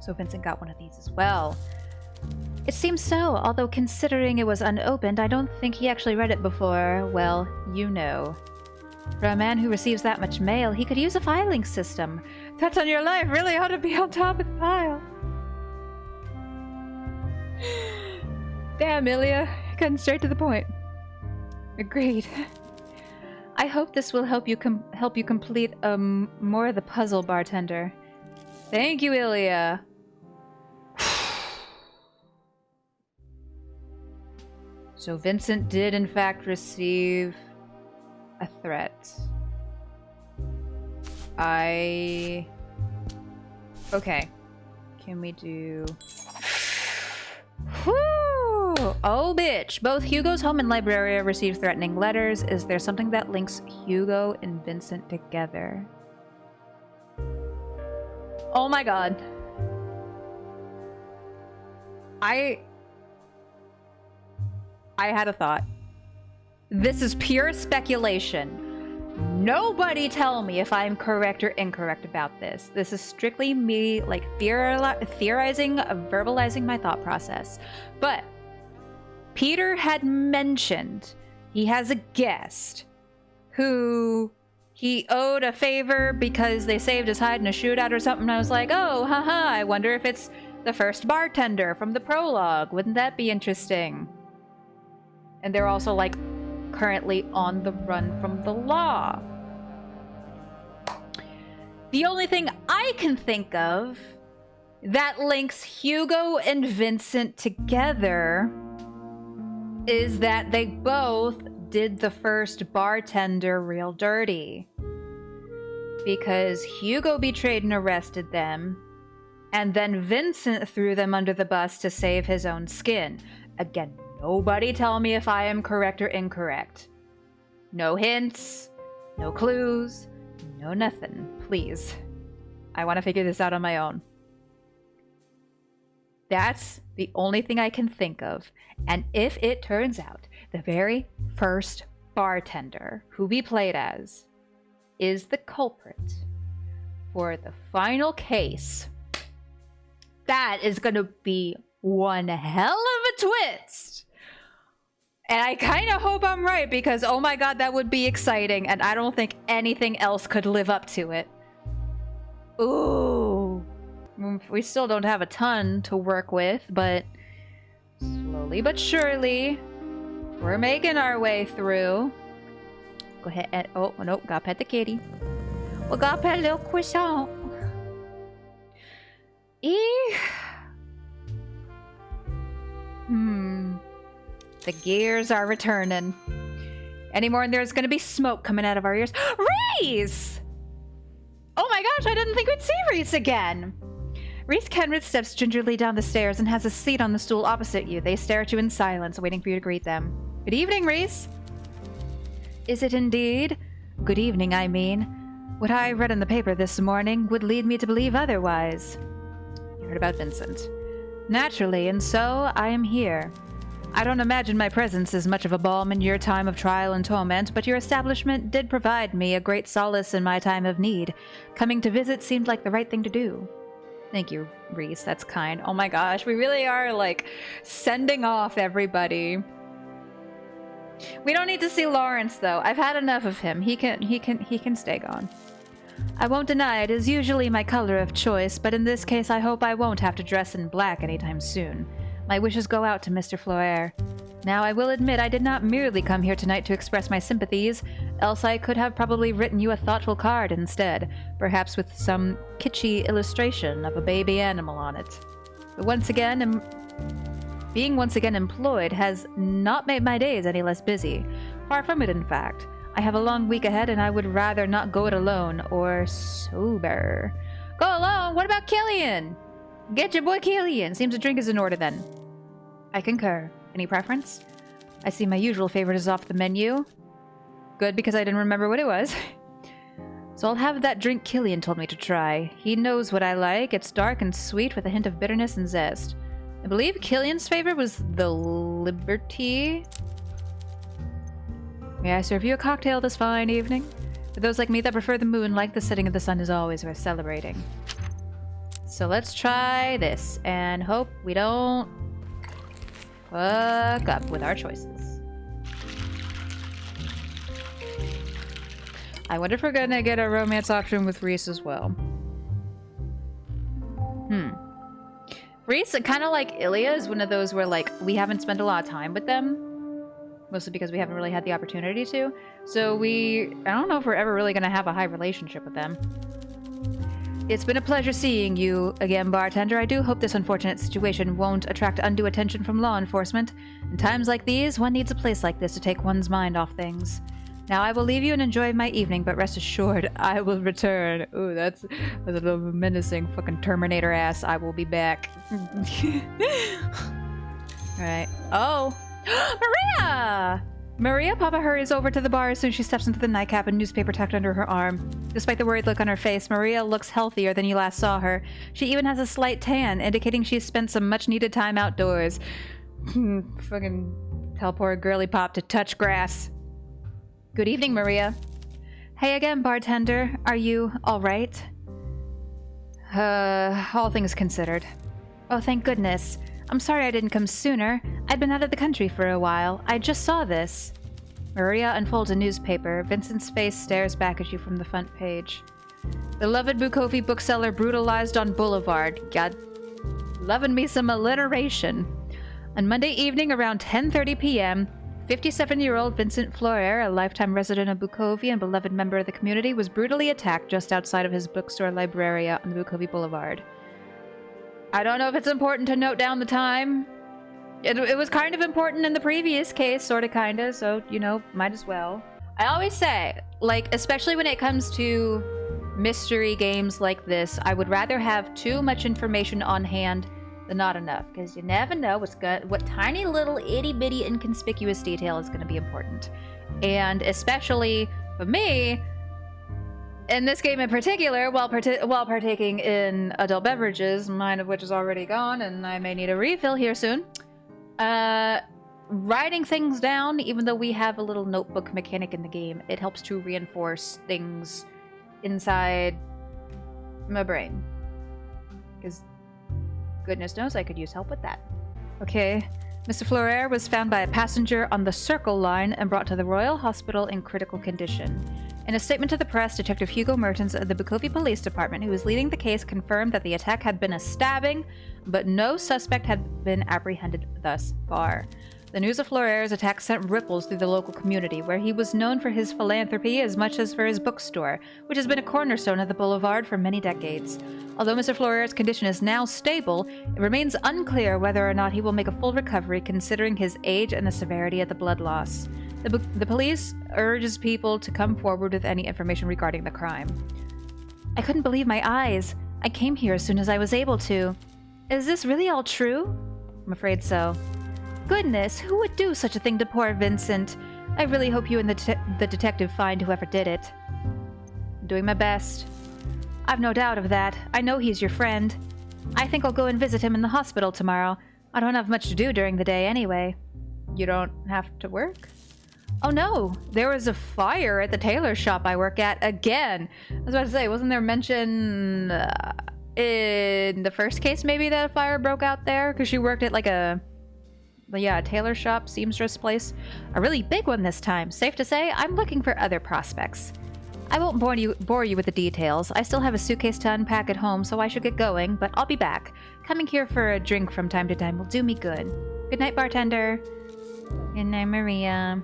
So Vincent got one of these as well. It seems so, although considering it was unopened, I don't think he actually read it before, well, you know. For a man who receives that much mail, he could use a filing system. That's on your life, really ought to be on top of the pile. Damn, Ilya. Getting straight to the point. Agreed. I hope this will help you complete more of the puzzle, bartender. Thank you, Ilya. So Vincent did in fact receive a threat. Okay. Can we do... Whew! Oh, bitch. Both Hugo's home and Libraria received threatening letters. Is there something that links Hugo and Vincent together? Oh my god. I had a thought. This is pure speculation. Nobody tell me if I'm correct or incorrect about this. This is strictly me, like, theorizing, verbalizing my thought process. But Peter had mentioned he has a guest who he owed a favor because they saved his hide in a shootout or something. I was like, oh, haha, I wonder if it's the first bartender from the prologue. Wouldn't that be interesting? And they're also, like, currently on the run from the law. The only thing I can think of that links Hugo and Vincent together is that they both did the first bartender real dirty. Because Hugo betrayed and arrested them, and then Vincent threw them under the bus to save his own skin. Again, nobody tell me if I am correct or incorrect. No hints, no clues, no nothing, please. I want to figure this out on my own. That's the only thing I can think of. And if it turns out the very first bartender who we played as is the culprit for the final case, that is going to be one hell of a twist. And I kind of hope I'm right because, oh my god, that would be exciting. And I don't think anything else could live up to it. Ooh. We still don't have a ton to work with, but slowly but surely, we're making our way through. Go ahead and... Oh, nope, gotta pet the kitty. We gotta pet a little croissant. The gears are returning. anymore, and there's gonna be smoke coming out of our ears. Reese! Oh my gosh, I didn't think we'd see Reese again! Reese Kenrid steps gingerly down the stairs and has a seat on the stool opposite you. They stare at you in silence, waiting for you to greet them. Good evening, Reese. Is it indeed? Good evening, I mean. What I read in the paper this morning would lead me to believe otherwise. You heard about Vincent. Naturally, and so I am here. I don't imagine my presence is much of a balm in your time of trial and torment, but your establishment did provide me a great solace in my time of need. Coming to visit seemed like the right thing to do. Thank you, Reese. That's kind. Oh my gosh, we really are, like, sending off everybody. We don't need to see Lawrence, though. I've had enough of him. He can stay gone. I won't deny it is usually my color of choice, but in this case I hope I won't have to dress in black anytime soon. My wishes go out to Mr. Floer. Now, I will admit I did not merely come here tonight to express my sympathies, else I could have probably written you a thoughtful card instead, perhaps with some kitschy illustration of a baby animal on it. But being once again employed has not made my days any less busy. Far from it, in fact. I have a long week ahead, and I would rather not go it alone, or sober. Go alone? What about Killian? Get your boy Killian. Seems a drink is in order, then. I concur. Any preference? I see my usual favorite is off the menu. Good, because I didn't remember what it was. So I'll have that drink Killian told me to try. He knows what I like. It's dark and sweet with a hint of bitterness and zest. I believe Killian's favorite was the Liberty. May I serve you a cocktail this fine evening? For those like me that prefer the moonlight, the setting of the sun is always worth celebrating. So let's try this and hope we don't fuck up with our choices. I wonder if we're gonna get a romance option with Reese as well. Reese, kind of like Ilya, is one of those where, like, we haven't spent a lot of time with them. Mostly because we haven't really had the opportunity to. So I don't know if we're ever really gonna have a high relationship with them. It's been a pleasure seeing you again, bartender. I do hope this unfortunate situation won't attract undue attention from law enforcement. In times like these, one needs a place like this to take one's mind off things. Now I will leave you and enjoy my evening, but rest assured, I will return. Ooh, that's a little menacing fucking Terminator ass. I will be back. Alright. Oh! Maria! Maria Papa hurries over to the bar as soon as she steps into the nightcap and newspaper tucked under her arm. Despite the worried look on her face, Maria looks healthier than you last saw her. She even has a slight tan, indicating she's spent some much-needed time outdoors. Fucking tell poor girly pop to touch grass. Good evening, Maria. Hey again, bartender. Are you all right? All things considered. Oh, thank goodness. I'm sorry I didn't come sooner. I'd been out of the country for a while. I just saw this. Maria unfolds a newspaper. Vincent's face stares back at you from the front page. Beloved Bukovi bookseller brutalized on Boulevard. God, loving me some alliteration. On Monday evening around 10:30 p.m., 57-year-old Vincent Floer, a lifetime resident of Bukovi and beloved member of the community, was brutally attacked just outside of his bookstore Libraria on the Bukovi Boulevard. I don't know if it's important to note down the time. It was kind of important in the previous case, sort of, kind of, so, you know, might as well. I always say, like, especially when it comes to mystery games like this, I would rather have too much information on hand than not enough, because you never know what tiny little itty-bitty inconspicuous detail is going to be important. And especially for me, in this game in particular, while partaking in adult beverages, mine of which is already gone, and I may need a refill here soon, writing things down, even though we have a little notebook mechanic in the game, it helps to reinforce things inside my brain. Because goodness knows I could use help with that. Okay, Mr. Floer was found by a passenger on the Circle line and brought to the Royal Hospital in critical condition. In a statement to the press, Detective Hugo Mertens of the Bukovi Police Department, who was leading the case, confirmed that the attack had been a stabbing, but no suspect had been apprehended thus far. The news of Floer's attack sent ripples through the local community, where he was known for his philanthropy as much as for his bookstore, which has been a cornerstone of the boulevard for many decades. Although Mr. Floer's condition is now stable, it remains unclear whether or not he will make a full recovery considering his age and the severity of the blood loss. The police urges people to come forward with any information regarding the crime. I couldn't believe my eyes. I came here as soon as I was able to. Is this really all true? I'm afraid so. Goodness, who would do such a thing to poor Vincent? I really hope you and the detective find whoever did it. I'm doing my best. I've no doubt of that. I know he's your friend. I think I'll go and visit him in the hospital tomorrow. I don't have much to do during the day anyway. You don't have to work? Oh no! There was a fire at the tailor shop I work at again. I was about to say, wasn't there mention in the first case maybe that a fire broke out there? Because she worked at like a tailor shop, seamstress place. A really big one this time. Safe to say, I'm looking for other prospects. I won't bore you with the details. I still have a suitcase to unpack at home, so I should get going, but I'll be back. Coming here for a drink from time to time will do me good. Good night, bartender. Good night, Maria.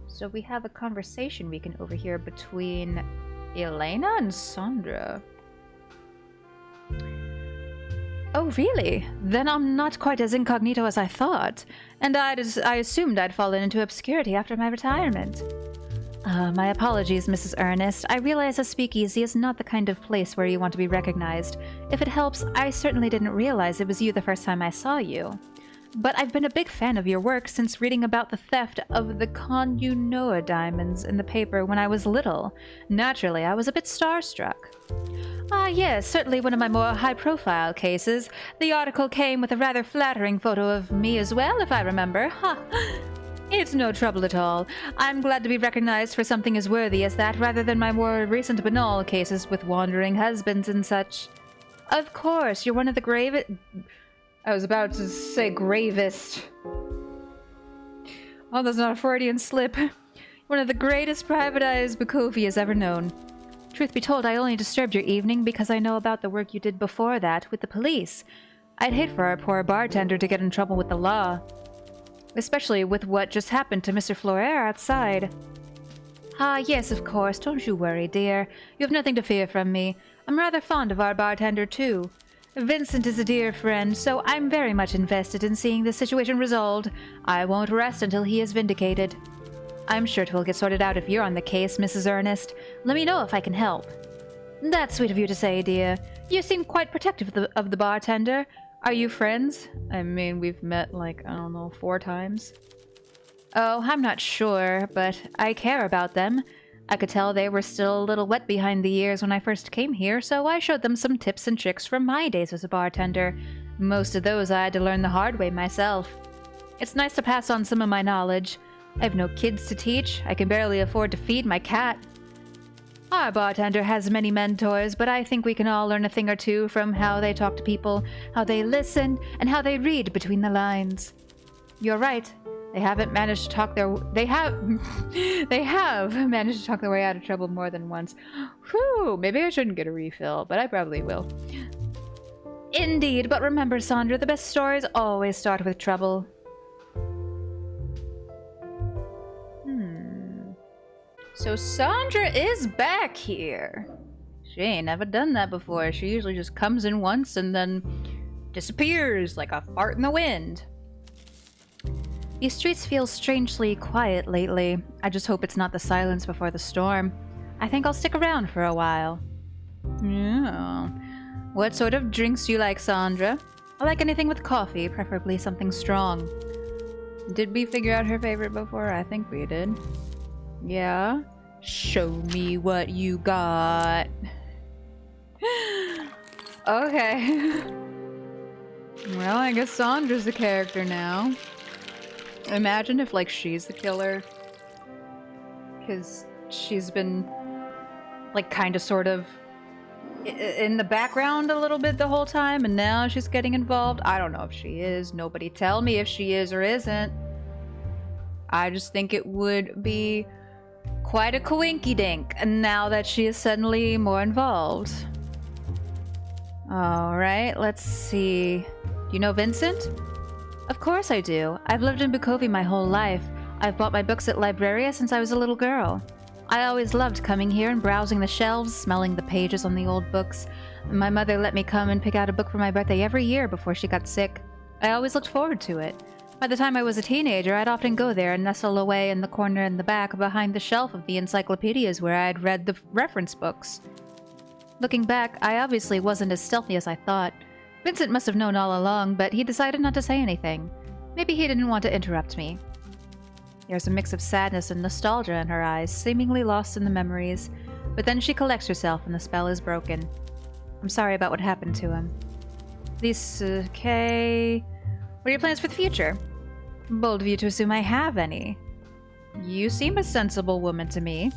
So we have a conversation we can overhear between Elena and Sandra. Oh, really? Then I'm not quite as incognito as I thought, and I assumed I'd fallen into obscurity after my retirement. My apologies, Mrs. Ernest. I realize a speakeasy is not the kind of place where you want to be recognized. If it helps, I certainly didn't realize it was you the first time I saw you. But I've been a big fan of your work since reading about the theft of the Koh-i-Noor diamonds in the paper when I was little. Naturally, I was a bit starstruck. Ah, yes, certainly one of my more high-profile cases. The article came with a rather flattering photo of me as well, if I remember. Ha! It's no trouble at all. I'm glad to be recognized for something as worthy as that, rather than my more recent banal cases with wandering husbands and such. Of course, you're one of the gravest... I was about to say gravest. Oh, that's not a Freudian slip. One of the greatest private eyes Bakovia has ever known. Truth be told, I only disturbed your evening because I know about the work you did before that with the police. I'd hate for our poor bartender to get in trouble with the law. Especially with what just happened to Mr. Florer outside. Ah, yes, of course. Don't you worry, dear. You have nothing to fear from me. I'm rather fond of our bartender, too. Vincent is a dear friend, so I'm very much invested in seeing this situation resolved. I won't rest until he is vindicated. I'm sure it will get sorted out if you're on the case, Mrs. Ernest. Let me know if I can help. That's sweet of you to say, dear. You seem quite protective of the bartender. Are you friends? I mean, we've met, like, I don't know, 4 times. Oh, I'm not sure, but I care about them. I could tell they were still a little wet behind the ears when I first came here, so I showed them some tips and tricks from my days as a bartender. Most of those I had to learn the hard way myself. It's nice to pass on some of my knowledge. I have no kids to teach. I can barely afford to feed my cat. Our bartender has many mentors, but I think we can all learn a thing or two from how they talk to people, how they listen, and how they read between the lines. You're right. They have managed to talk their way out of trouble more than once. Whew, maybe I shouldn't get a refill, but I probably will. Indeed, but remember, Sandra, the best stories always start with trouble. So Sandra is back here. She ain't never done that before. She usually just comes in once and then disappears like a fart in the wind. These streets feel strangely quiet lately. I just hope it's not the silence before the storm. I think I'll stick around for a while. Yeah. What sort of drinks do you like, Sandra? I like anything with coffee, preferably something strong. Did we figure out her favorite before? I think we did. Yeah? Show me what you got. Okay. Well, I guess Sandra's the character now. Imagine if, like, she's the killer. Because she's been, like, kind of sort of in the background a little bit the whole time, and now she's getting involved. I don't know if she is. Nobody tell me if she is or isn't. I just think it would be quite a coinky-dink now that she is suddenly more involved. Alright, let's see. Do you know Vincent? Of course I do. I've lived in Bukovie my whole life. I've bought my books at Libraria since I was a little girl. I always loved coming here and browsing the shelves, smelling the pages on the old books. My mother let me come and pick out a book for my birthday every year before she got sick. I always looked forward to it. By the time I was a teenager, I'd often go there and nestle away in the corner in the back behind the shelf of the encyclopedias where I'd read the reference books. Looking back, I obviously wasn't as stealthy as I thought. Vincent must have known all along, but he decided not to say anything. Maybe he didn't want to interrupt me. There's a mix of sadness and nostalgia in her eyes, seemingly lost in the memories, but then she collects herself and the spell is broken. I'm sorry about what happened to him. Lisa, okay. What are your plans for the future? Bold of you to assume I have any. You seem a sensible woman to me.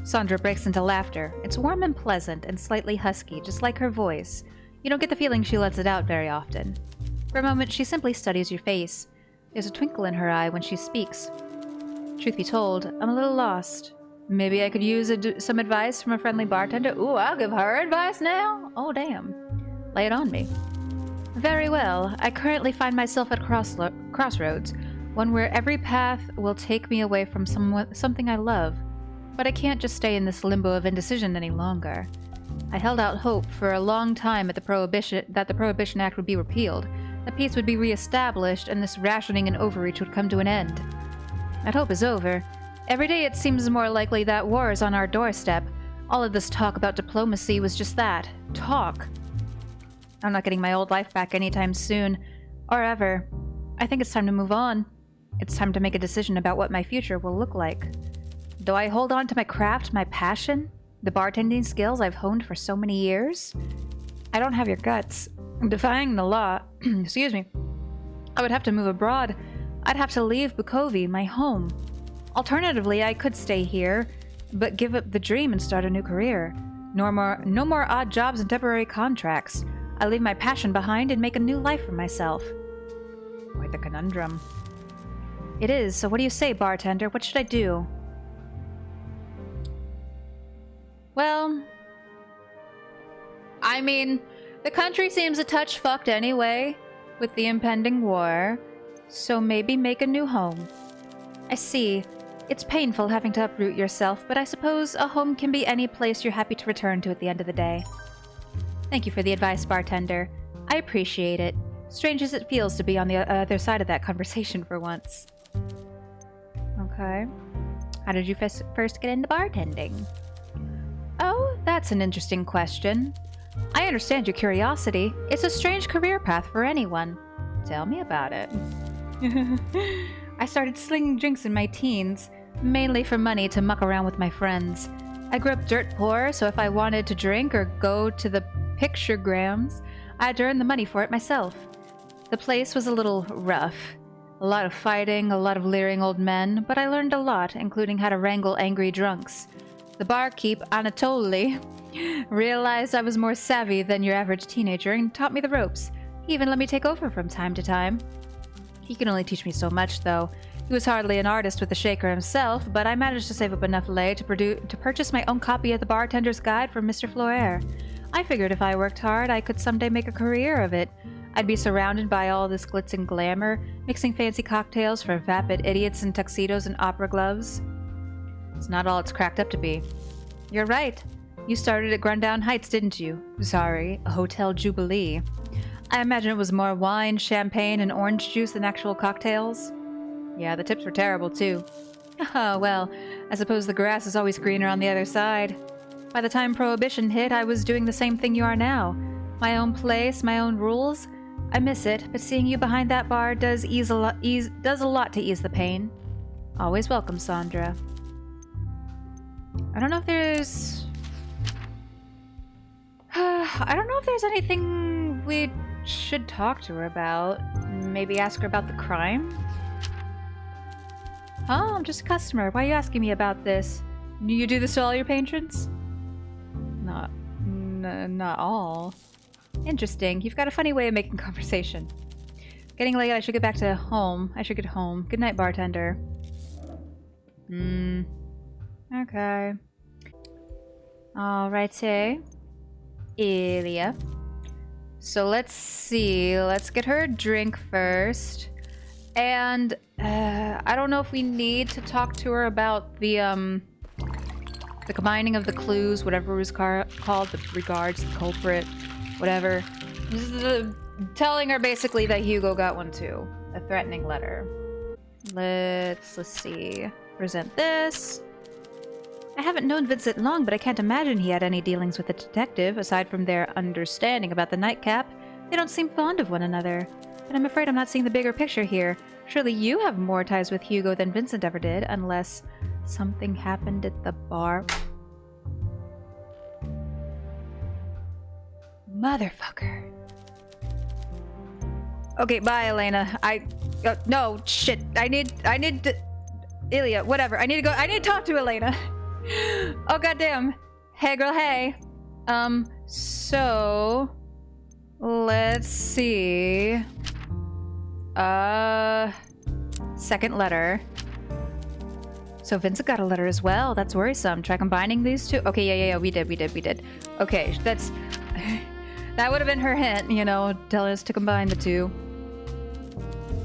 Sandra breaks into laughter. It's warm and pleasant and slightly husky, just like her voice. You don't get the feeling she lets it out very often. For a moment, she simply studies your face. There's a twinkle in her eye when she speaks. Truth be told, I'm a little lost. Maybe I could use some advice from a friendly bartender. Ooh, I'll give her advice now. Oh, damn. Lay it on me. Very well. I currently find myself at crossroads, one where every path will take me away from something I love. But I can't just stay in this limbo of indecision any longer. I held out hope for a long time that the Prohibition Act would be repealed, that peace would be reestablished, and this rationing and overreach would come to an end. That hope is over. Every day it seems more likely that war is on our doorstep. All of this talk about diplomacy was just that. Talk. I'm not getting my old life back anytime soon. Or ever. I think it's time to move on. It's time to make a decision about what my future will look like. Do I hold on to my craft, my passion? The bartending skills I've honed for so many years? I don't have your guts. I'm defying the law. Excuse me. I would have to move abroad. I'd have to leave Bukovi, my home. Alternatively, I could stay here, but give up the dream and start a new career. No more odd jobs and temporary contracts. I leave my passion behind and make a new life for myself. Quite the conundrum. It is, so what do you say, bartender? What should I do? Well, I mean, the country seems a touch fucked anyway, with the impending war, so maybe make a new home. I see. It's painful having to uproot yourself, but I suppose a home can be any place you're happy to return to at the end of the day. Thank you for the advice, bartender. I appreciate it. Strange as it feels to be on the other side of that conversation for once. Okay. How did you first get into bartending? Oh, that's an interesting question. I understand your curiosity. It's a strange career path for anyone. Tell me about it. I started slinging drinks in my teens, mainly for money to muck around with my friends. I grew up dirt poor, so if I wanted to drink or go to the picturegrams, I had to earn the money for it myself. The place was a little rough. A lot of fighting, a lot of leering old men, but I learned a lot, including how to wrangle angry drunks. The barkeep, Anatoly, realized I was more savvy than your average teenager and taught me the ropes. He even let me take over from time to time. He could only teach me so much, though. He was hardly an artist with the shaker himself, but I managed to save up enough lei to purchase my own copy of the Bartender's Guide from Mr. Floer. I figured if I worked hard, I could someday make a career of it. I'd be surrounded by all this glitz and glamour, mixing fancy cocktails for vapid idiots in tuxedos and opera gloves. It's not all it's cracked up to be. You're right. You started at Grundown Heights, didn't you? Sorry, a Hotel Jubilee. I imagine it was more wine, champagne, and orange juice than actual cocktails. Yeah, the tips were terrible, too. Oh, well, I suppose the grass is always greener on the other side. By the time Prohibition hit, I was doing the same thing you are now. My own place, my own rules. I miss it, but seeing you behind that bar does a lot to ease the pain. Always welcome, Sandra. I don't know if there's anything we should talk to her about. Maybe ask her about the crime? Oh, I'm just a customer. Why are you asking me about this? Do you do this to all your patrons? Not all. Interesting. You've got a funny way of making conversation. Getting late. I should get home. Good night, bartender. Okay. Alrighty. Ilya. So let's see. Let's get her a drink first. And I don't know if we need to talk to her about the combining of the clues, whatever it was called, the regards, the culprit, whatever. Telling her basically that Hugo got one too. threatening letter. Let's see. Present this. I haven't known Vincent long, but I can't imagine he had any dealings with the detective, aside from their understanding about the nightcap. They don't seem fond of one another. But I'm afraid I'm not seeing the bigger picture here. Surely you have more ties with Hugo than Vincent ever did, unless something happened at the bar. Motherfucker. Okay, bye, Elena. No, shit. I need to... Ilya, whatever. I need to go... I need to talk to Elena. Oh, goddamn. Hey, girl, hey. So... Let's see... Second letter. So Vincent got a letter as well. That's worrisome. Try combining these two. Okay, yeah. We did. Okay, that's... That would have been her hint, you know, telling us to combine the two.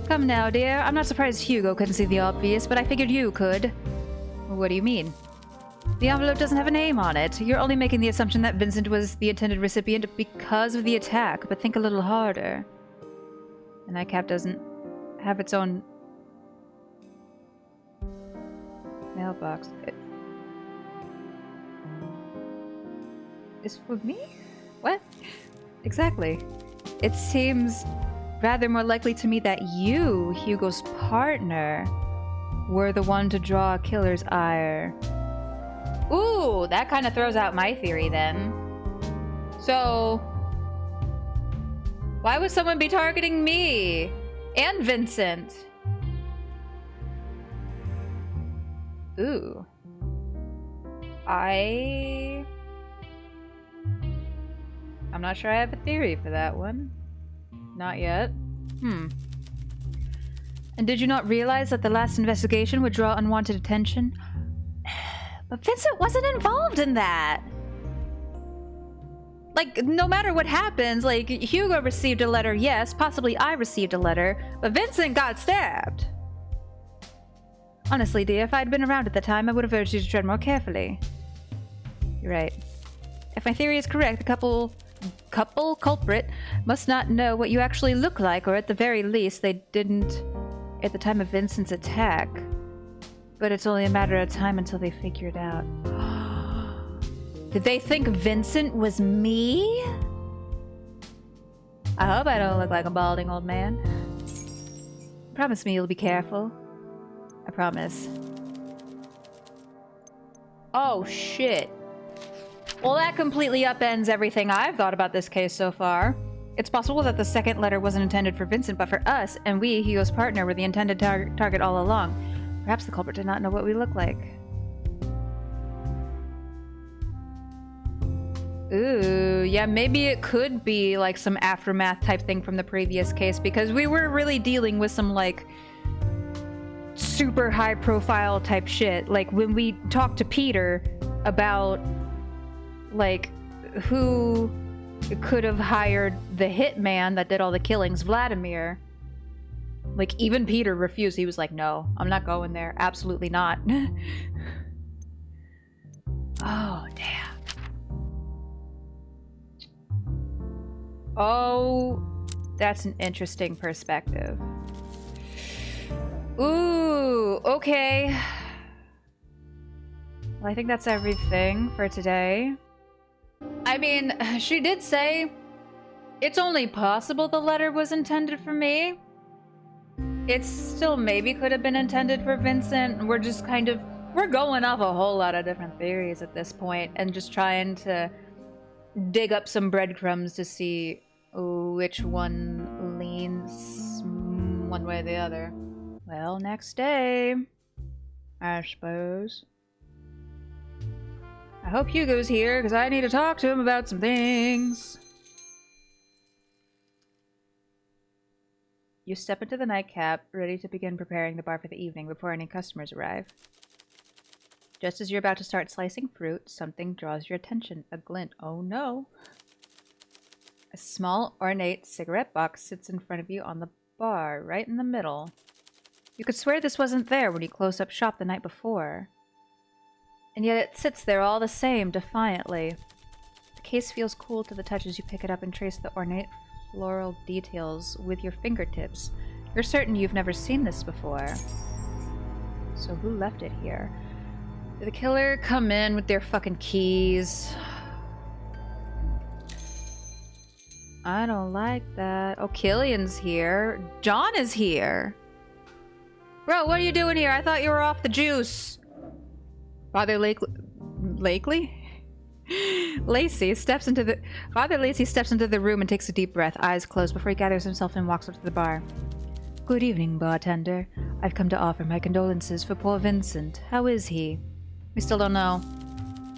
Come now, dear. I'm not surprised Hugo couldn't see the obvious, but I figured you could. What do you mean? The envelope doesn't have a name on it. You're only making the assumption that Vincent was the intended recipient because of the attack, but think a little harder. The nightcap doesn't have its own mailbox. It's for me? What? Exactly. It seems rather more likely to me that you, Hugo's partner, were the one to draw a killer's ire. Ooh, that kind of throws out my theory then. So, why would someone be targeting me? And Vincent? Ooh. I'm not sure I have a theory for that one. Not yet. And did you not realize that the last investigation would draw unwanted attention? But Vincent wasn't involved in that! Like, no matter what happens, like, Hugo received a letter, yes, possibly I received a letter, but Vincent got stabbed! Honestly, dear, if I'd been around at the time, I would have urged you to tread more carefully. You're right. If my theory is correct, the couple culprit must not know what you actually look like, or at the very least, they didn't at the time of Vincent's attack. But it's only a matter of time until they figure it out. Did they think Vincent was me? I hope I don't look like a balding old man. Promise me you'll be careful. I promise. Oh, shit. Well, that completely upends everything I've thought about this case so far. It's possible that the second letter wasn't intended for Vincent, but for us, and we, Hugo's partner, were the intended target all along. Perhaps the culprit did not know what we look like. Ooh, yeah, maybe it could be like some aftermath type thing from the previous case, because we were really dealing with some, like, super high profile type shit. Like, when we talked to Peter about, like, who could have hired the hitman that did all the killings, Vladimir. Like, even Peter refused. He was like, no, I'm not going there. Absolutely not. Oh, damn. Oh, that's an interesting perspective. Ooh, okay. Well, I think that's everything for today. I mean, she did say it's only possible the letter was intended for me. It still maybe could have been intended for Vincent. We're just kind of... We're going off a whole lot of different theories at this point and just trying to dig up some breadcrumbs to see which one leans one way or the other. Well, next day, I suppose. I hope Hugo's here, because I need to talk to him about some things. You step into the nightcap, ready to begin preparing the bar for the evening before any customers arrive. Just as you're about to start slicing fruit, something draws your attention. A glint. Oh no. A small, ornate cigarette box sits in front of you on the bar, right in the middle. You could swear this wasn't there when you closed up shop the night before. And yet it sits there all the same, defiantly. The case feels cool to the touch as you pick it up and trace the ornate floral details with your fingertips. You're certain you've never seen this before. So who left it here? Did the killer come in with their fucking keys? I don't like that. Oh, Killian's here. John is here. Bro, what are you doing here? I thought you were off the juice. Father Lacey steps into the room and takes a deep breath, eyes closed, before he gathers himself and walks up to the bar. Good evening, bartender. I've come to offer my condolences for poor Vincent. How is he? We still don't know.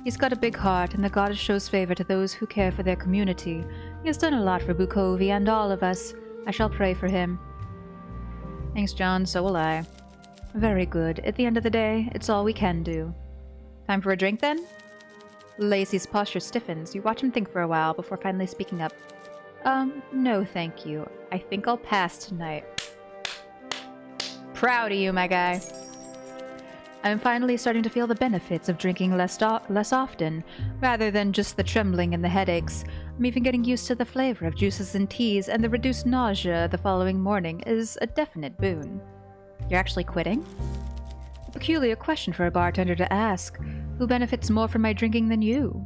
He's got a big heart, and the goddess shows favor to those who care for their community. He has done a lot for Bukovi and all of us. I shall pray for him. Thanks, John. So will I. Very good. At the end of the day, it's all we can do. Time for a drink, then? Lacey's posture stiffens. You watch him think for a while before finally speaking up. No thank you. I think I'll pass tonight. Proud of you, my guy. I'm finally starting to feel the benefits of drinking less often, rather than just the trembling and the headaches. I'm even getting used to the flavor of juices and teas, and the reduced nausea the following morning is a definite boon. You're actually quitting? A peculiar question for a bartender to ask. Who benefits more from my drinking than you?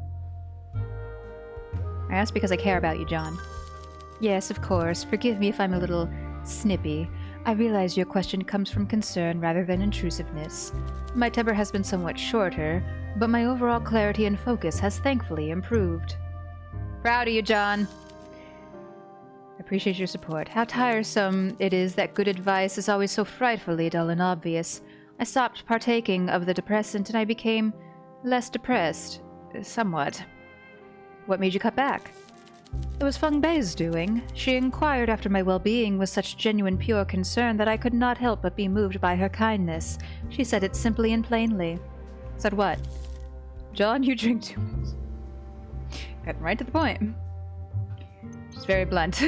I ask because I care about you, John. Yes, of course. Forgive me if I'm a little snippy. I realize your question comes from concern rather than intrusiveness. My temper has been somewhat shorter, but my overall clarity and focus has thankfully improved. Proud of you, John. I appreciate your support. How tiresome it is that good advice is always so frightfully dull and obvious. I stopped partaking of the depressant and I became less depressed. Somewhat. What made you cut back? It was Feng Bei's doing. She inquired after my well-being with such genuine, pure concern that I could not help but be moved by her kindness. She said it simply and plainly. Said what? John, you drink too much. Got right to the point. She's very blunt.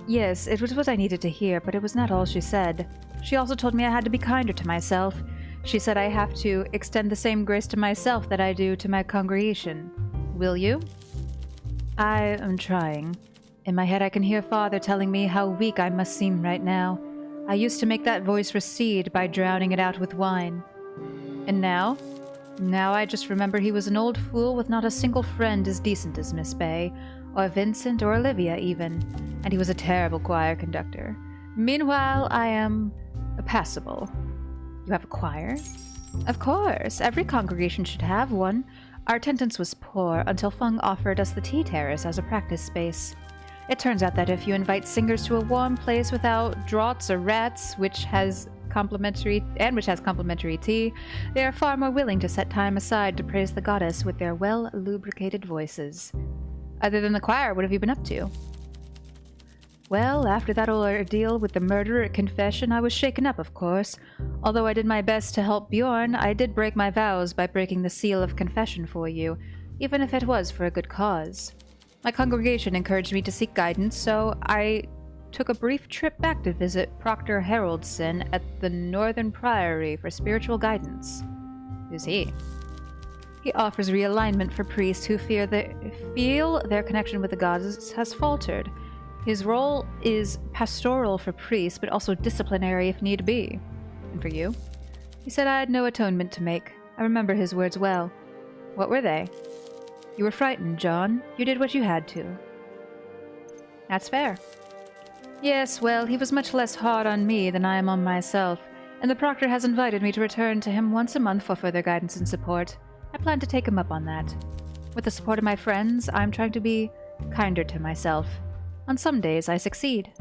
Yes, it was what I needed to hear, but it was not all she said. She also told me I had to be kinder to myself. She said I have to extend the same grace to myself that I do to my congregation. Will you? I am trying. In my head I can hear Father telling me how weak I must seem right now. I used to make that voice recede by drowning it out with wine. And now? Now I just remember he was an old fool with not a single friend as decent as Miss Bay, or Vincent, or Olivia even, and he was a terrible choir conductor. Meanwhile, I am passable. You have a choir? Of course, every congregation should have one. Our attendance was poor until Feng offered us the tea terrace as a practice space. It turns out that if you invite singers to a warm place without draughts or rats, which has complimentary tea, they are far more willing to set time aside to praise the goddess with their well-lubricated voices. Other than the choir, what have you been up to? Well, after that old ordeal with the murderer at confession, I was shaken up, of course. Although I did my best to help Bjorn, I did break my vows by breaking the seal of confession for you, even if it was for a good cause. My congregation encouraged me to seek guidance, so I took a brief trip back to visit Proctor Haroldson at the Northern Priory for spiritual guidance. Who's he? He offers realignment for priests who feel their connection with the goddess has faltered. His role is pastoral for priests, but also disciplinary if need be. And for you? He said I had no atonement to make. I remember his words well. What were they? You were frightened, John. You did what you had to. That's fair. Yes, well, he was much less hard on me than I am on myself, and the proctor has invited me to return to him once a month for further guidance and support. I plan to take him up on that. With the support of my friends, I'm trying to be kinder to myself. On some days, I succeed.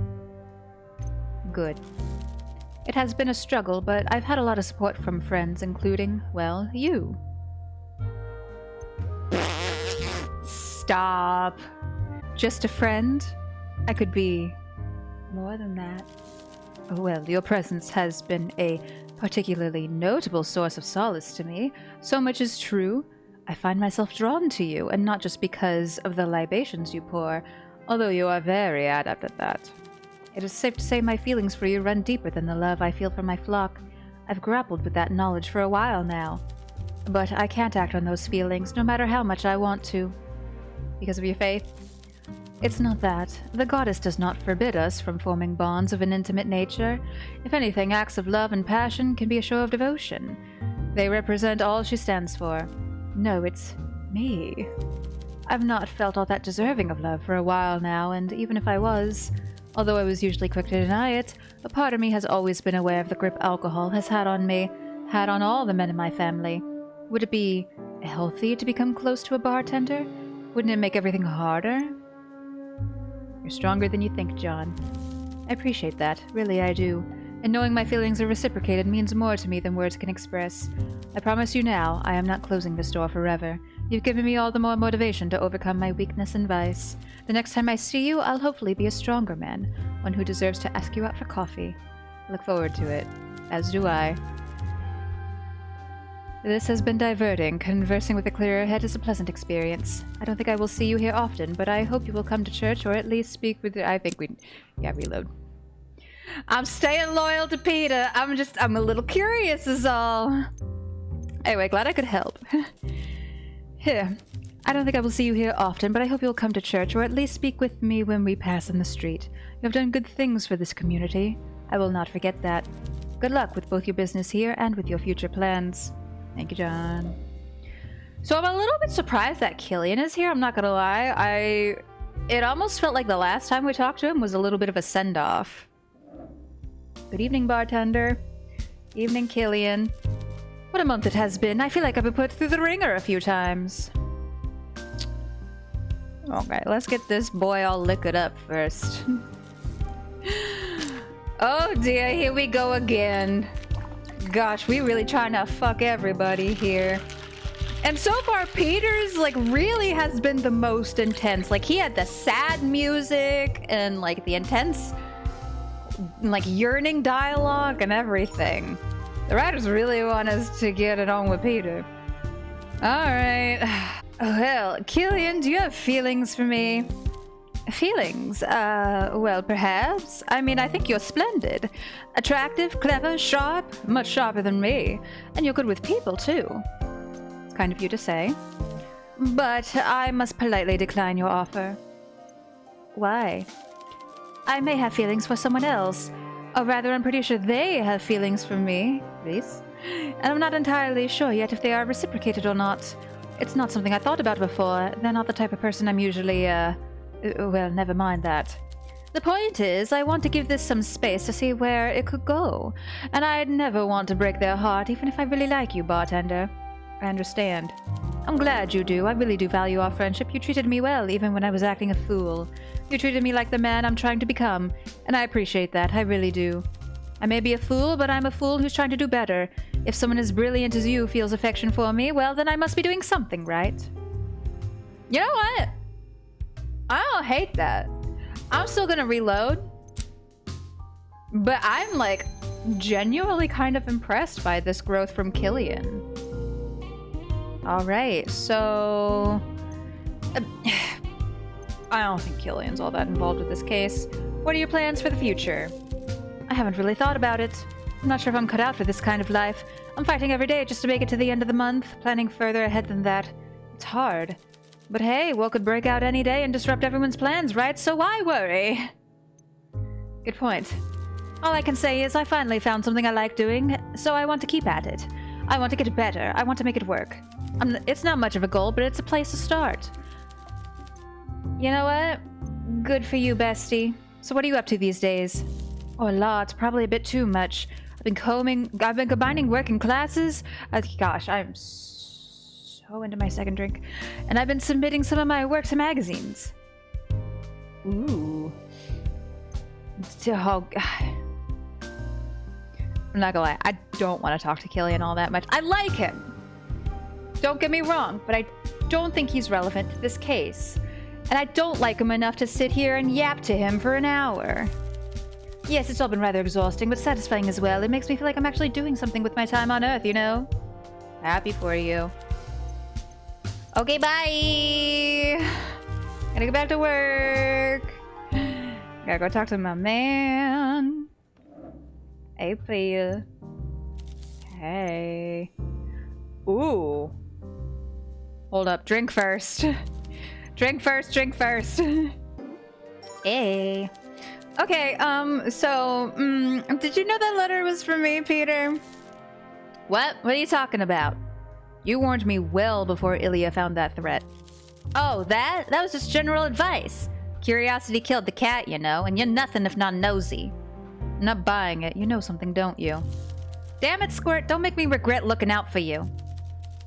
Good. It has been a struggle, but I've had a lot of support from friends, including, well, you. Stop. Just a friend? I could be more than that. Well, your presence has been a particularly notable source of solace to me. So much is true. I find myself drawn to you, and not just because of the libations you pour, although you are very adept at that. It is safe to say my feelings for you run deeper than the love I feel for my flock. I've grappled with that knowledge for a while now. But I can't act on those feelings, no matter how much I want to. Because of your faith? It's not that. The goddess does not forbid us from forming bonds of an intimate nature. If anything, acts of love and passion can be a show of devotion. They represent all she stands for. No, it's me. I've not felt all that deserving of love for a while now, and even if I was, although I was usually quick to deny it, a part of me has always been aware of the grip alcohol has had on me, had on all the men in my family. Would it be healthy to become close to a bartender? Wouldn't it make everything harder? You're stronger than you think, John. I appreciate that, really I do. And knowing my feelings are reciprocated means more to me than words can express. I promise you now, I am not closing this door forever. You've given me all the more motivation to overcome my weakness and vice. The next time I see you, I'll hopefully be a stronger man, one who deserves to ask you out for coffee. Look forward to it. As do I. This has been diverting. Conversing with a clearer head is a pleasant experience. I don't think I will see you here often, but I hope you will come to church or at least speak with... reload. I'm staying loyal to Peter. I'm a little curious is all. Anyway, glad I could help. Here. I don't think I will see you here often, but I hope you'll come to church or at least speak with me when we pass in the street. You have done good things for this community. I will not forget that. Good luck with both your business here and with your future plans. Thank you, John. So I'm a little bit surprised that Killian is here, I'm not gonna lie. It almost felt like the last time we talked to him was a little bit of a send-off. Good evening, bartender. Evening, Killian. What a month it has been. I feel like I've been put through the ringer a few times. Okay, let's get this boy all liquored up first. Oh dear, here we go again. Gosh, we really trying to fuck everybody here. And so far, Peter's, like, really has been the most intense. Like, he had the sad music and, like, the intense, like, yearning dialogue and everything. The writers really want us to get it on with Peter. Alright. Well, Killian, do you have feelings for me? Feelings? Well, perhaps. I mean, I think you're splendid. Attractive, clever, sharp, much sharper than me. And you're good with people, too. It's kind of you to say. But I must politely decline your offer. Why? I may have feelings for someone else. Or rather, I'm pretty sure they have feelings for me, Reese. And I'm not entirely sure yet if they are reciprocated or not. It's not something I thought about before. They're not the type of person I'm usually, well, never mind that. The point is, I want to give this some space to see where it could go. And I'd never want to break their heart, even if I really like you, bartender. I understand. I'm glad you do. I really do value our friendship. You treated me well, even when I was acting a fool. You treated me like the man I'm trying to become, and I appreciate that. I really do. I may be a fool, but I'm a fool who's trying to do better. If someone as brilliant as you feels affection for me, well, then I must be doing something right. You know what? I don't hate that. I'm still gonna reload. But I'm, like, genuinely kind of impressed by this growth from Killian. Alright, so... I don't think Killian's all that involved with this case. What are your plans for the future? I haven't really thought about it. I'm not sure if I'm cut out for this kind of life. I'm fighting every day just to make it to the end of the month, planning further ahead than that. It's hard. But hey, war could break out any day and disrupt everyone's plans, right? So why worry? Good point. All I can say is I finally found something I like doing, so I want to keep at it. I want to get better. I want to make it work. It's not much of a goal, but it's a place to start. You know what? Good for you, bestie. So what are you up to these days? Oh, a lot. Probably a bit too much. I've been combining work and classes. Gosh, I'm so into my second drink. And I've been submitting some of my work to magazines. Ooh. Oh, God. I'm not gonna lie. I don't want to talk to Killian all that much. I like him. Don't get me wrong, but I don't think he's relevant to this case. And I don't like him enough to sit here and yap to him for an hour. Yes, it's all been rather exhausting, but satisfying as well. It makes me feel like I'm actually doing something with my time on Earth, you know? Happy for you. Okay, bye! Gotta go back to work. Gotta go talk to my man. Hey, Phil. Hey. Ooh. Hold up, drink first. Drink first, drink first. Hey. Okay, so, did you know that letter was from me, Peter? What? What are you talking about? You warned me well before Ilya found that threat. Oh, that? That was just general advice. Curiosity killed the cat, you know, and you're nothing if not nosy. I'm not buying it. You know something, don't you? Damn it, Squirt, don't make me regret looking out for you.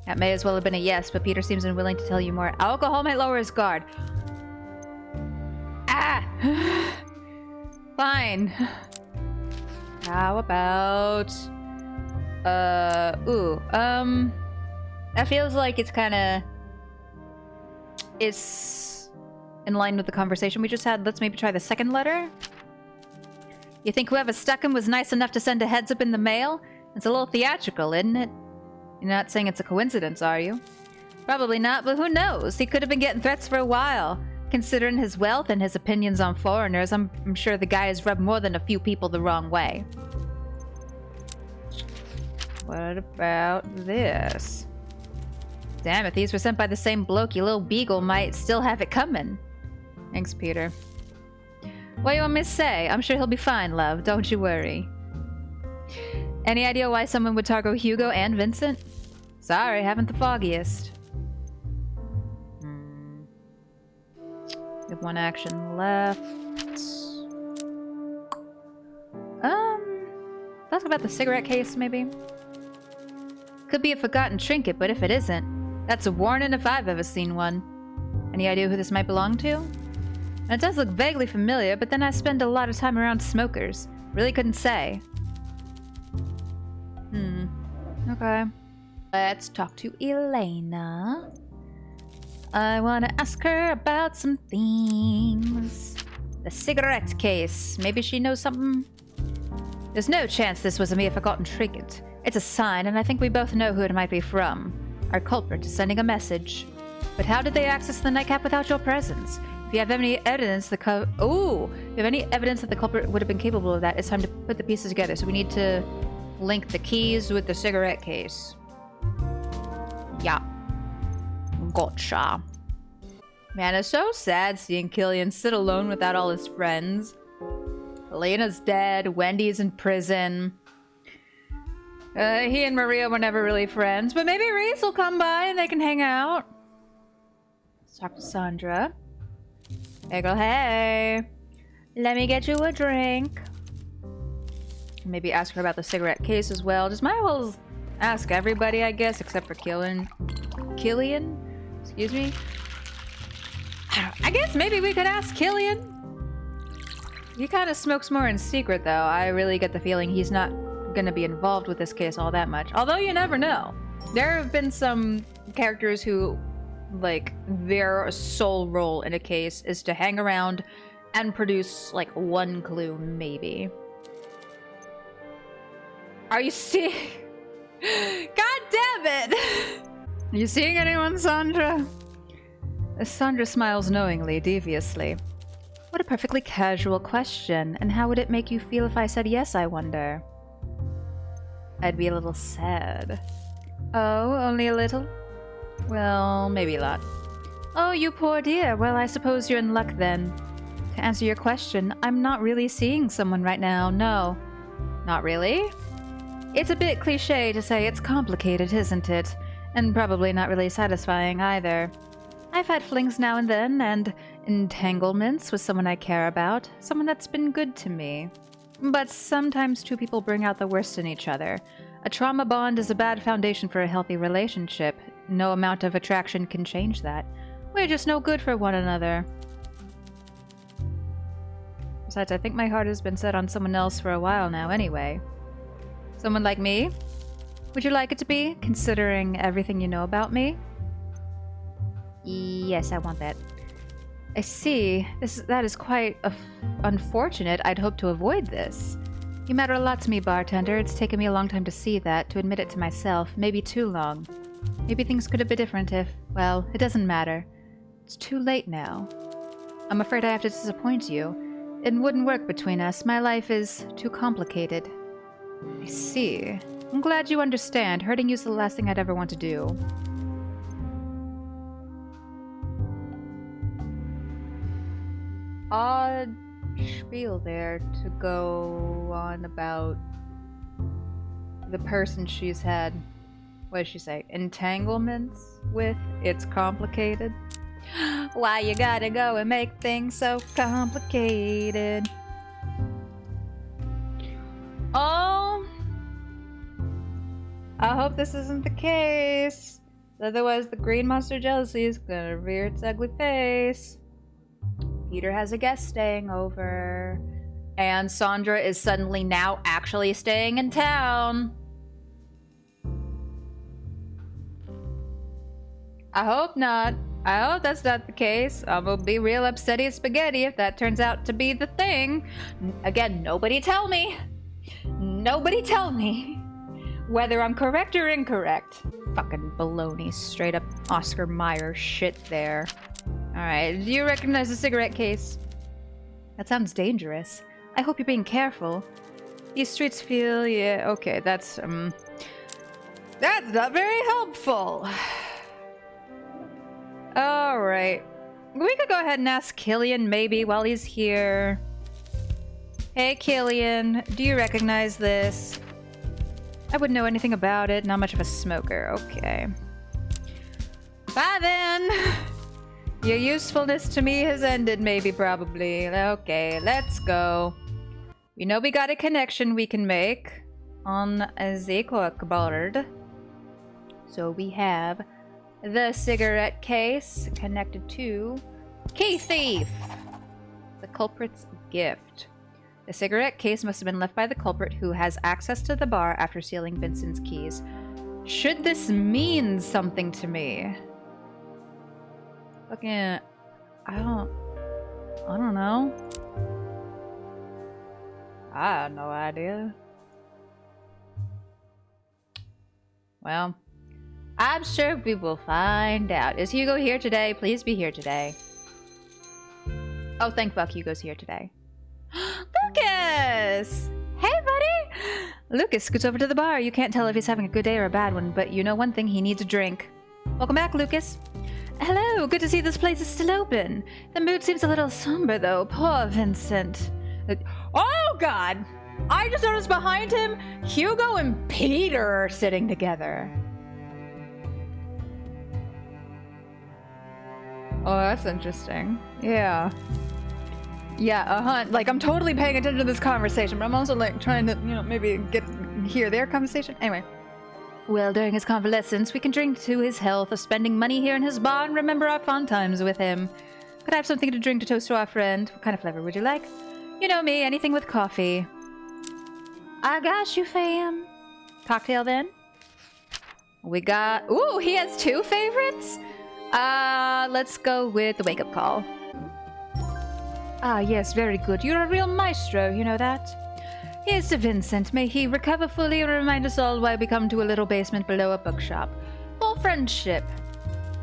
That may as well have been a yes, but Peter seems unwilling to tell you more. Alcohol might lower his guard. Ah! Fine. How about... That feels like it's kinda... It's in line with the conversation we just had. Let's maybe try the second letter. You think whoever stuck him was nice enough to send a heads up in the mail? It's a little theatrical, isn't it? You're not saying it's a coincidence, are you? Probably not, but who knows? He could have been getting threats for a while. Considering his wealth and his opinions on foreigners, I'm sure the guy has rubbed more than a few people the wrong way. What about this? Damn, if these were sent by the same bloke, your little beagle might still have it coming. Thanks, Peter. What do you want me to say? I'm sure he'll be fine, love. Don't you worry. Any idea why someone would target Hugo and Vincent? Sorry, haven't the foggiest. We have one action left. Let's talk about the cigarette case, maybe? Could be a forgotten trinket, but if it isn't, that's a warning if I've ever seen one. Any idea who this might belong to? And it does look vaguely familiar, but then I spend a lot of time around smokers. Really couldn't say. Okay. Let's talk to Elena. I want to ask her about some things. The cigarette case. Maybe she knows something? There's no chance this was a mere forgotten trinket. It's a sign, and I think we both know who it might be from. Our culprit is sending a message. But how did they access the nightcap without your presence? If you have any evidence if you have any evidence that the culprit would have been capable of that, it's time to put the pieces together. So we need to link the keys with the cigarette case. Yeah. Gotcha. Man, it's so sad seeing Killian sit alone without all his friends. Elena's dead, Wendy's in prison. He and Maria were never really friends, but maybe Reese will come by and they can hang out. Let's talk to Sandra. Hey girl, hey. Let me get you a drink. Maybe ask her about the cigarette case as well. Just might as well ask everybody, I guess, except for Killian? Excuse me? I guess maybe we could ask Killian. He kind of smokes more in secret, though. I really get the feeling he's not gonna be involved with this case all that much. Although you never know. There have been some characters who, like, their sole role in a case is to hang around and produce, like, one clue, maybe. Are you seeing... God damn it! Are you seeing anyone, Sandra? Sandra smiles knowingly, deviously. What a perfectly casual question, and how would it make you feel if I said yes, I wonder? I'd be a little sad. Oh, only a little? Well, maybe a lot. Oh, you poor dear. Well, I suppose you're in luck then. To answer your question, I'm not really seeing someone right now, no. Not really? It's a bit cliché to say it's complicated, isn't it? And probably not really satisfying either. I've had flings now and then, and entanglements with someone I care about, someone that's been good to me. But sometimes two people bring out the worst in each other. A trauma bond is a bad foundation for a healthy relationship. No amount of attraction can change that. We're just no good for one another. Besides, I think my heart has been set on someone else for a while now anyway. Someone like me? Would you like it to be, considering everything you know about me? Yes, I want that. I see. That is quite unfortunate. I'd hoped to avoid this. You matter a lot to me, bartender. It's taken me a long time to see that, to admit it to myself. Maybe too long. Maybe things could have been different if... Well, it doesn't matter. It's too late now. I'm afraid I have to disappoint you. It wouldn't work between us. My life is too complicated. I see. I'm glad you understand. Hurting you's the last thing I'd ever want to do. odd spiel there to go on about the person she's had, what did she say, entanglements with. It's complicated. Why you gotta go and make things so complicated? Oh, I hope this isn't the case. Otherwise, the green monster jealousy is gonna rear its ugly face. Peter has a guest staying over. And Sandra is suddenly now actually staying in town. I hope not. I hope that's not the case. I'm gonna be real upsetty spaghetti if that turns out to be the thing. Again, nobody tell me. Nobody tell me whether I'm correct or incorrect. Fucking baloney. Straight up Oscar Mayer shit there. Alright, do you recognize the cigarette case? That sounds dangerous. I hope you're being careful. These streets feel... yeah, okay, that's not very helpful. Alright. We could go ahead and ask Killian, maybe, while he's here. Hey, Killian, do you recognize this? I wouldn't know anything about it. Not much of a smoker. Okay. Bye, then! Your usefulness to me has ended, maybe, probably. Okay, let's go. We know we got a connection we can make on the corkboard. So we have the cigarette case connected to Key Thief, the culprit's gift. The cigarette case must have been left by the culprit who has access to the bar after stealing Vincent's keys. Should this mean something to me? Fucking, I don't know. I have no idea. Well, I'm sure we will find out. Is Hugo here today? Please be here today. Oh, thank fuck Hugo's here today. Lucas! Hey, buddy! Lucas scoots over to the bar. You can't tell if he's having a good day or a bad one, but you know one thing, he needs a drink. Welcome back, Lucas. Hello, good to see this place is still open. The mood seems a little somber, though. Poor Vincent. Oh, God! I just noticed behind him, Hugo and Peter are sitting together. Oh, that's interesting. Yeah. Yeah, like, I'm totally paying attention to this conversation, but I'm also, like, trying to, you know, maybe hear their conversation. Anyway. Well, during his convalescence, we can drink to his health of spending money here in his bar and remember our fond times with him. Could I have something to drink to toast to our friend? What kind of flavor would you like? You know me, anything with coffee. I got you, fam. Cocktail, then? We got... Ooh, he has two favorites? Let's go with the wake-up call. Ah, yes, very good. You're a real maestro, you know that? Here's to Vincent. May he recover fully and remind us all why we come to a little basement below a bookshop. For friendship.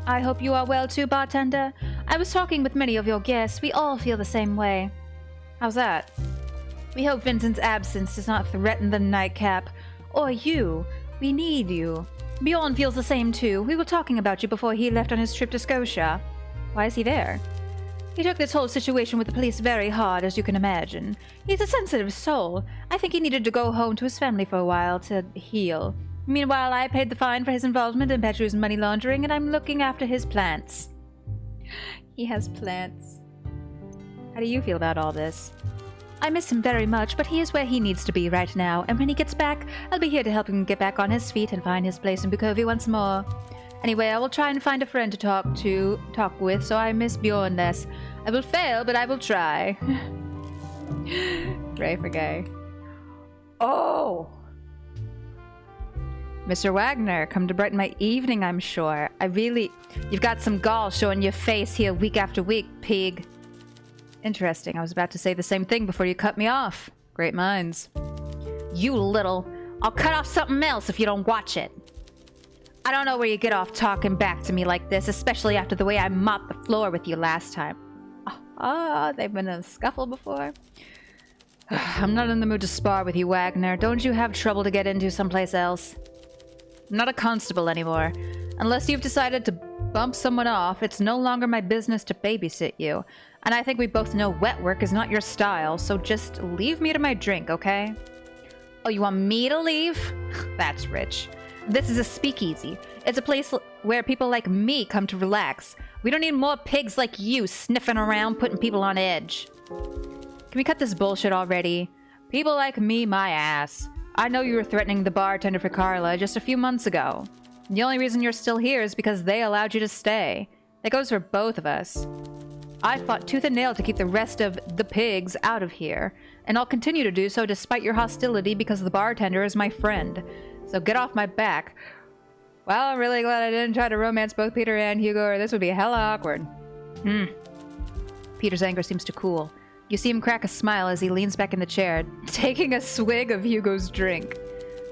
I hope you are well too, bartender. I was talking with many of your guests. We all feel the same way. How's that? We hope Vincent's absence does not threaten the nightcap. Or you. We need you. Bjorn feels the same too. We were talking about you before he left on his trip to Scotia. Why is he there? He took this whole situation with the police very hard, as you can imagine. He's a sensitive soul. I think he needed to go home to his family for a while to heal. Meanwhile, I paid the fine for his involvement in Petru's money laundering, and I'm looking after his plants. He has plants. How do you feel about all this? I miss him very much, but he is where he needs to be right now, and when he gets back, I'll be here to help him get back on his feet and find his place in Bukovy once more. Anyway, I will try and find a friend to talk with, so I miss Bjorn less. I will fail, but I will try. Pray for gay. Oh! Mr. Wagner, come to brighten my evening, I'm sure. You've got some gall showing your face here week after week, pig. Interesting, I was about to say the same thing before you cut me off. Great minds. You little... I'll cut off something else if you don't watch it. I don't know where you get off talking back to me like this, especially after the way I mopped the floor with you last time. They've been in a scuffle before. I'm not in the mood to spar with you, Wagner. Don't you have trouble to get into someplace else? I'm not a constable anymore. Unless you've decided to bump someone off, it's no longer my business to babysit you. And I think we both know wet work is not your style, so just leave me to my drink, okay? Oh, you want me to leave? That's rich. This is a speakeasy. It's a place where people like me come to relax. We don't need more pigs like you sniffing around, putting people on edge. Can we cut this bullshit already? People like me, my ass. I know you were threatening the bartender for Carla just a few months ago. The only reason you're still here is because they allowed you to stay. That goes for both of us. I fought tooth and nail to keep the rest of the pigs out of here, and I'll continue to do so despite your hostility because the bartender is my friend. So get off my back. Well, I'm really glad I didn't try to romance both Peter and Hugo, or this would be hella awkward. Peter's anger seems to cool. You see him crack a smile as he leans back in the chair, taking a swig of Hugo's drink.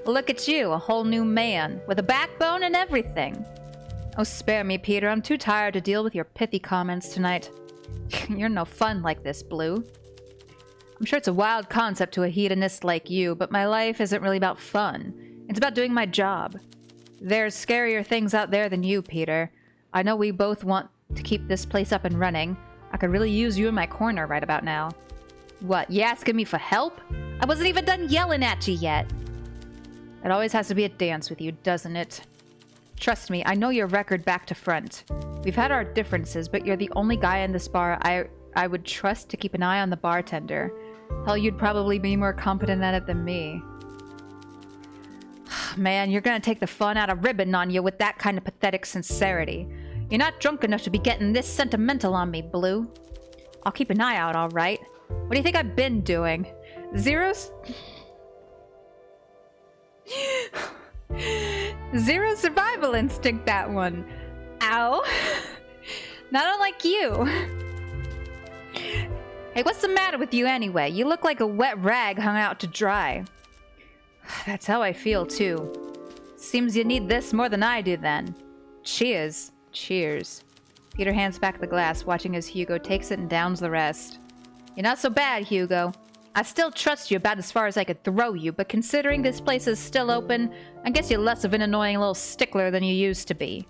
Look at you, a whole new man, with a backbone and everything. Oh, spare me, Peter. I'm too tired to deal with your pithy comments tonight. You're no fun like this, Blue. I'm sure it's a wild concept to a hedonist like you, but my life isn't really about fun. It's about doing my job. There's scarier things out there than you, Peter. I know we both want to keep this place up and running. I could really use you in my corner right about now. What, you asking me for help? I wasn't even done yelling at you yet. It always has to be a dance with you, doesn't it? Trust me, I know your record back to front. We've had our differences, but you're the only guy in this bar I would trust to keep an eye on the bartender. Hell, you'd probably be more competent at it than me. Man, you're gonna take the fun out of ribbing on you with that kind of pathetic sincerity. You're not drunk enough to be getting this sentimental on me, Blue. I'll keep an eye out, all right? What do you think I've been doing? Zero survival instinct, that one. Ow. Not unlike you. Hey, what's the matter with you anyway? You look like a wet rag hung out to dry. That's how I feel, too. Seems you need this more than I do, then. Cheers. Cheers. Peter hands back the glass, watching as Hugo takes it and downs the rest. You're not so bad, Hugo. I still trust you about as far as I could throw you, but considering this place is still open, I guess you're less of an annoying little stickler than you used to be.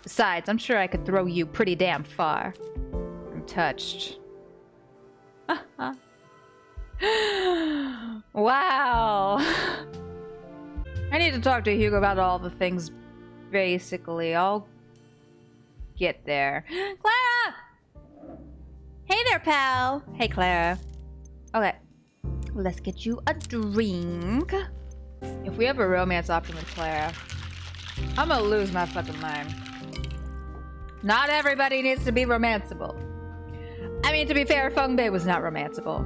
Besides, I'm sure I could throw you pretty damn far. I'm touched. Wow. I need to talk to Hugo about all the things, basically. I'll get there. Clara! Hey there, pal. Hey, Clara. Okay. Let's get you a drink. If we have a romance option with Clara, I'm gonna lose my fucking mind. Not everybody needs to be romanceable. I mean, to be fair, Feng Bei was not romanceable.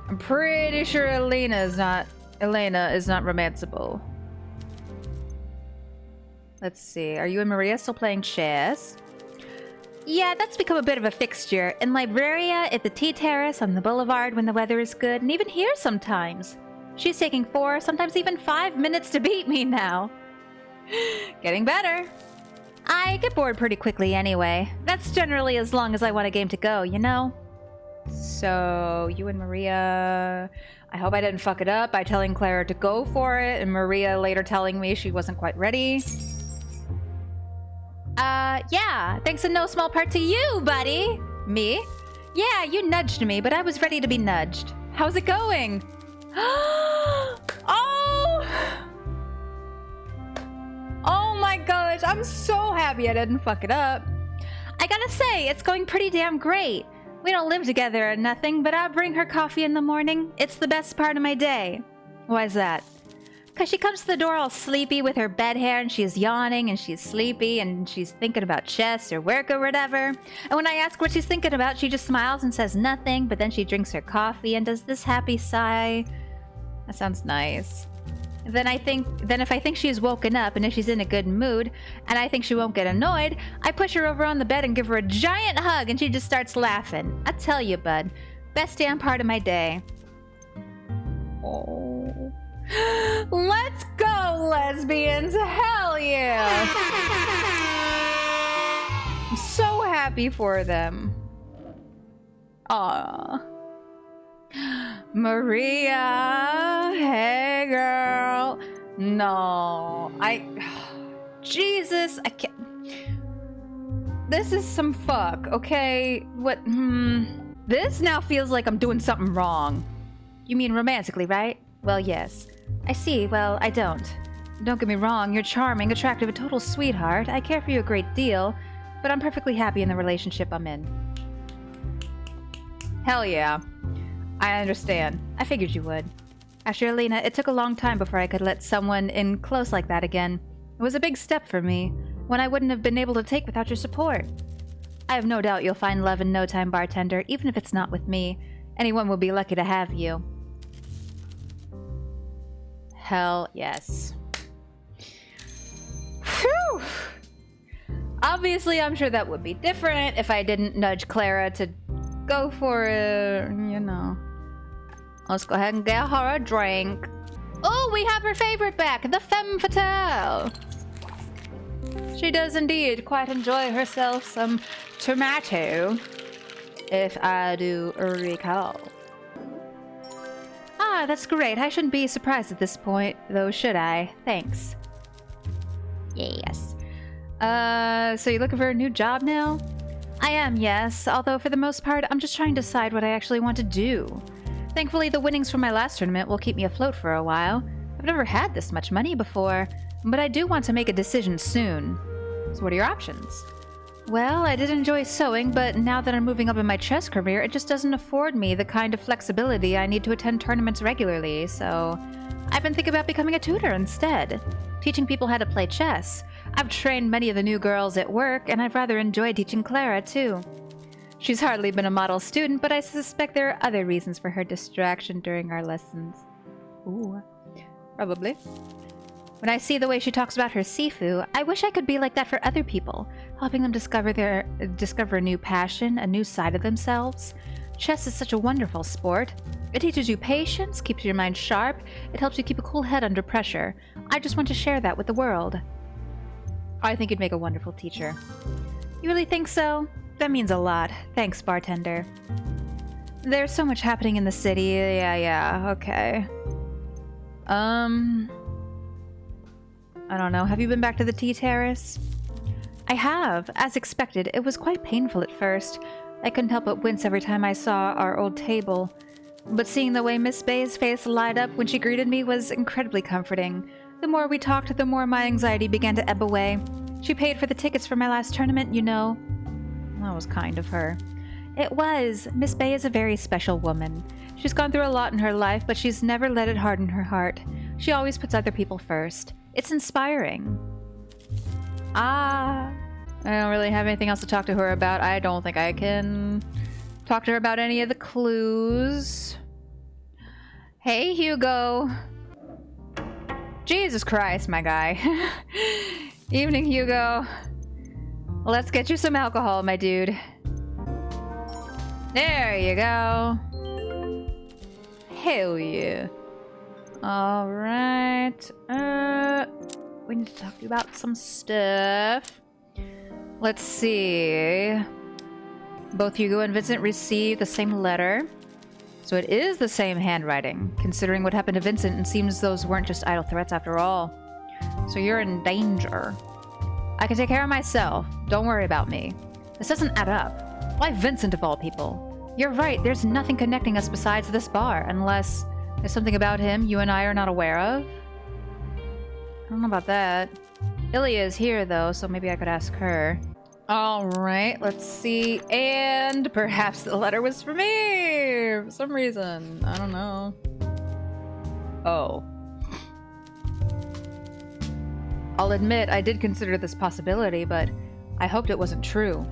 I'm pretty sure Elena is not romanceable. Let's see. Are you and Maria still playing chess? Yeah, that's become a bit of a fixture. In Libreria, at the tea terrace, on the boulevard when the weather is good, and even here sometimes. She's taking 4, sometimes even 5 minutes to beat me now. Getting better. I get bored pretty quickly anyway. That's generally as long as I want a game to go, you know? So, you and Maria... I hope I didn't fuck it up by telling Clara to go for it, and Maria later telling me she wasn't quite ready. Yeah, thanks in no small part to you, buddy. Me? Yeah, you nudged me, but I was ready to be nudged. How's it going? Oh! Oh my gosh, I'm so happy I didn't fuck it up. I gotta say, it's going pretty damn great. We don't live together or nothing, but I bring her coffee in the morning. It's the best part of my day. Why's that? Because she comes to the door all sleepy with her bed hair, and she's yawning, and she's sleepy, and she's thinking about chess or work or whatever. And when I ask what she's thinking about, she just smiles and says nothing, but then she drinks her coffee and does this happy sigh. That sounds nice. Then if I think she's woken up and if she's in a good mood, and I think she won't get annoyed, I push her over on the bed and give her a giant hug, and she just starts laughing. I tell you, bud, best damn part of my day. Oh. Let's go, lesbians! Hell yeah! I'm so happy for them. Aww. Maria, hey girl. No, Jesus, I can't. this is some fuck, okay? What, This now feels like I'm doing something wrong. You mean romantically, right? Well, yes. I see. Well, I don't. Don't get me wrong, you're charming, attractive, a total sweetheart. I care for you a great deal, but I'm perfectly happy in the relationship I'm in. Hell yeah. I understand. I figured you would. Actually, Alina, it took a long time before I could let someone in close like that again. It was a big step for me, one I wouldn't have been able to take without your support. I have no doubt you'll find love in no time, bartender, even if it's not with me. Anyone will be lucky to have you. Hell yes. Phew! Obviously, I'm sure that would be different if I didn't nudge Clara to go for it, you know. Let's go ahead and get her a drink. Oh, we have her favorite back, the femme fatale. She does indeed quite enjoy herself some tomato, if I do recall. Ah, that's great. I shouldn't be surprised at this point, though, should I? Thanks. Yes. So you're looking for a new job now? I am, yes. Although for the most part, I'm just trying to decide what I actually want to do. Thankfully, the winnings from my last tournament will keep me afloat for a while. I've never had this much money before, but I do want to make a decision soon. So what are your options? Well, I did enjoy sewing, but now that I'm moving up in my chess career, it just doesn't afford me the kind of flexibility I need to attend tournaments regularly, so I've been thinking about becoming a tutor instead, teaching people how to play chess. I've trained many of the new girls at work, and I've rather enjoyed teaching Clara, too. She's hardly been a model student, but I suspect there are other reasons for her distraction during our lessons. Ooh, probably. When I see the way she talks about her Sifu, I wish I could be like that for other people, helping them discover a new passion, a new side of themselves. Chess is such a wonderful sport. It teaches you patience, keeps your mind sharp, it helps you keep a cool head under pressure. I just want to share that with the world. I think you'd make a wonderful teacher. You really think so? That means a lot. Thanks, bartender. There's so much happening in the city. Yeah, okay. I don't know. Have you been back to the tea terrace? I have. As expected, it was quite painful at first. I couldn't help but wince every time I saw our old table. But seeing the way Miss Bay's face light up when she greeted me was incredibly comforting. The more we talked, the more my anxiety began to ebb away. She paid for the tickets for my last tournament, you know. That was kind of her. It was. Miss Bay is a very special woman. She's gone through a lot in her life, but she's never let it harden her heart. She always puts other people first. It's inspiring. I don't really have anything else to talk to her about. I don't think I can talk to her about any of the clues. Hey, Hugo. Jesus Christ, my guy. Evening, Hugo. Let's get you some alcohol, my dude. There you go. Hell yeah. Alright. We need to talk to you about some stuff. Let's see. Both Hugo and Vincent received the same letter. So it is the same handwriting. Considering what happened to Vincent, it seems those weren't just idle threats after all. So you're in danger. I can take care of myself. Don't worry about me. This doesn't add up. Why Vincent of all people? You're right, there's nothing connecting us besides this bar, unless there's something about him you and I are not aware of. I don't know about that. Ilya is here, though, so maybe I could ask her. Alright, let's see. And perhaps the letter was for me! For some reason. I don't know. Oh. I'll admit, I did consider this possibility, but I hoped it wasn't true.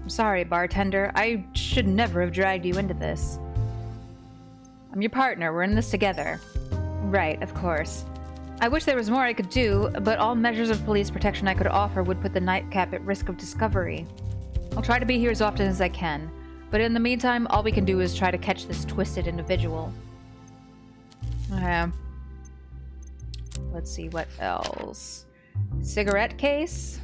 I'm sorry, bartender. I should never have dragged you into this. I'm your partner. We're in this together. Right, of course. I wish there was more I could do, but all measures of police protection I could offer would put the nightcap at risk of discovery. I'll try to be here as often as I can, but in the meantime, all we can do is try to catch this twisted individual. Let's see, what else? Cigarette case?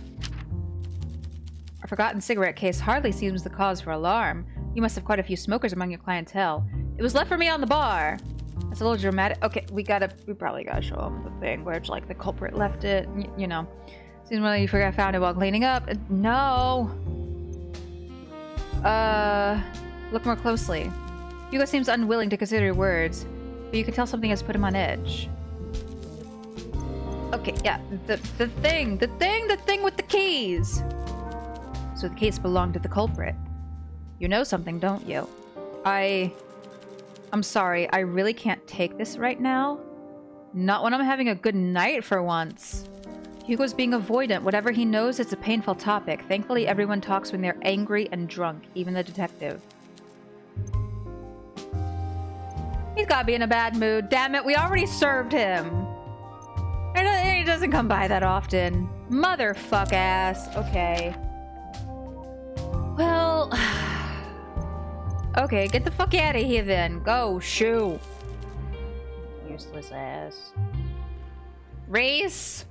A forgotten cigarette case hardly seems the cause for alarm. You must have quite a few smokers among your clientele. It was left for me on the bar. That's a little dramatic. Okay, we probably gotta show them the thing where it's like the culprit left it. You know. Seems like you found it while cleaning up. No. Look more closely. Hugo seems unwilling to consider your words, but you can tell something has put him on edge. Okay, yeah, the thing with the keys. So the keys belong to the culprit. You know something, don't you? I'm sorry, I really can't take this right now. Not when I'm having a good night for once. Hugo's being avoidant. Whatever he knows, it's a painful topic. Thankfully, everyone talks when they're angry and drunk, even the detective. He's gotta be in a bad mood. Damn it, we already served him. He doesn't come by that often. Motherfuck ass. Okay. Well... Okay, get the fuck out of here then. Go, shoo. Useless ass. Reese?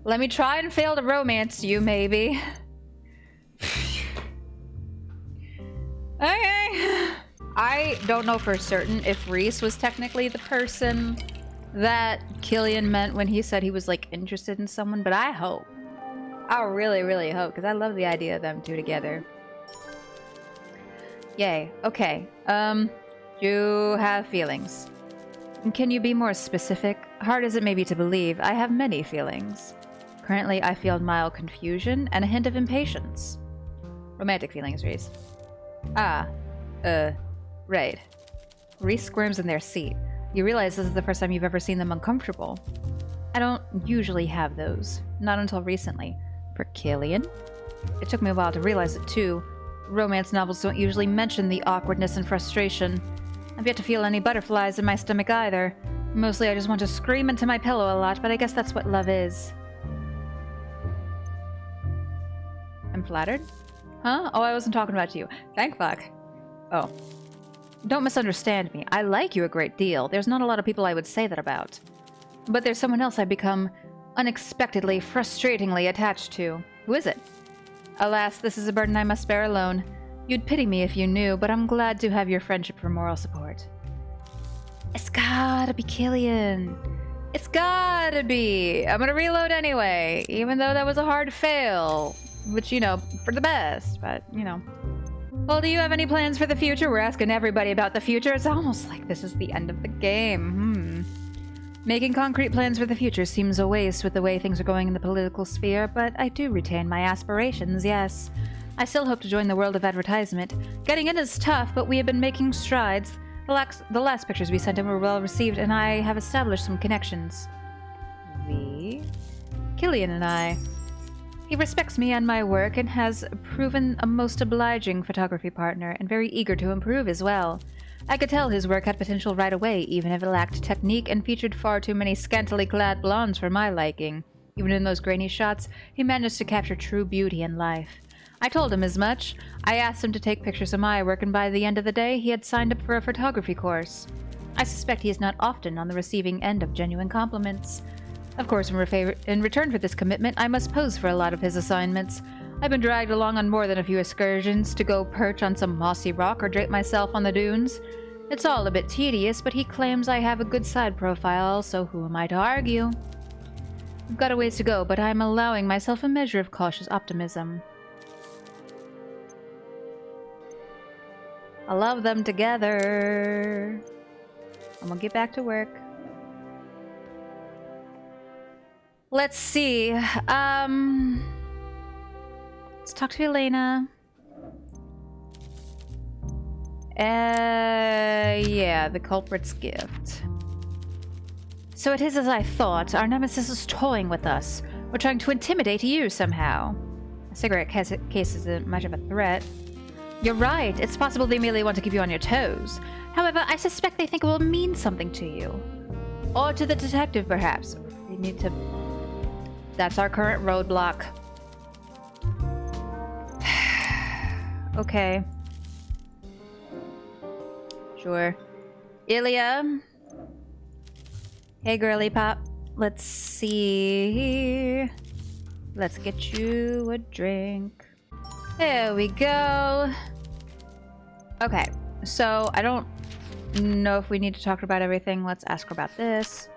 Let me try and fail to romance you, maybe. Okay. I don't know for certain if Reese was technically the person that Killian meant when he said he was, like, interested in someone, but I hope. I really, really hope, because I love the idea of them two together. Yay. Okay. You have feelings. Can you be more specific? Hard as it may be to believe, I have many feelings. Currently, I feel mild confusion and a hint of impatience. Romantic feelings, Reese. Right. Reese squirms in their seat. You realize this is the first time you've ever seen them uncomfortable. I don't usually have those. Not until recently. For Killian? It took me a while to realize it, too. Romance novels don't usually mention the awkwardness and frustration. I've yet to feel any butterflies in my stomach either. Mostly I just want to scream into my pillow a lot, but I guess that's what love is. I'm flattered? Huh? Oh, I wasn't talking about you. Thank fuck. Oh. Don't misunderstand me. I like you a great deal. There's not a lot of people I would say that about. But there's someone else I've become unexpectedly, frustratingly attached to. Who is it? Alas, this is a burden I must bear alone. You'd pity me if you knew, but I'm glad to have your friendship for moral support. It's gotta be Killian. It's gotta be. I'm gonna reload anyway, even though that was a hard fail. Which, you know, for the best, but, you know. Well, do you have any plans for the future? We're asking everybody about the future. It's almost like this is the end of the game. Making concrete plans for the future seems a waste with the way things are going in the political sphere, but I do retain my aspirations, yes. I still hope to join the world of advertisement. Getting in is tough, but we have been making strides. The last pictures we sent him were well received, and I have established some connections. We? Killian and I. He respects me and my work, and has proven a most obliging photography partner, and very eager to improve as well. I could tell his work had potential right away, even if it lacked technique and featured far too many scantily clad blondes for my liking. Even in those grainy shots, he managed to capture true beauty and life. I told him as much. I asked him to take pictures of my work, and by the end of the day, he had signed up for a photography course. I suspect he is not often on the receiving end of genuine compliments. Of course, in return for this commitment, I must pose for a lot of his assignments. I've been dragged along on more than a few excursions to go perch on some mossy rock or drape myself on the dunes. It's all a bit tedious, but he claims I have a good side profile, so who am I to argue? I've got a ways to go, but I'm allowing myself a measure of cautious optimism. I love them together. I'm gonna get back to work. Let's see. Let's talk to Elena. Yeah, the culprit's gift. So it is as I thought. Our nemesis is toying with us. We're trying to intimidate you somehow. A cigarette case isn't much of a threat. You're right. It's possible they merely want to keep you on your toes. However, I suspect they think it will mean something to you. Or to the detective, perhaps. We need to... That's our current roadblock. Okay. Sure. Ilya? Hey, girly pop. Let's see. Let's get you a drink. There we go. Okay, so I don't know if we need to talk about everything. Let's ask her about this.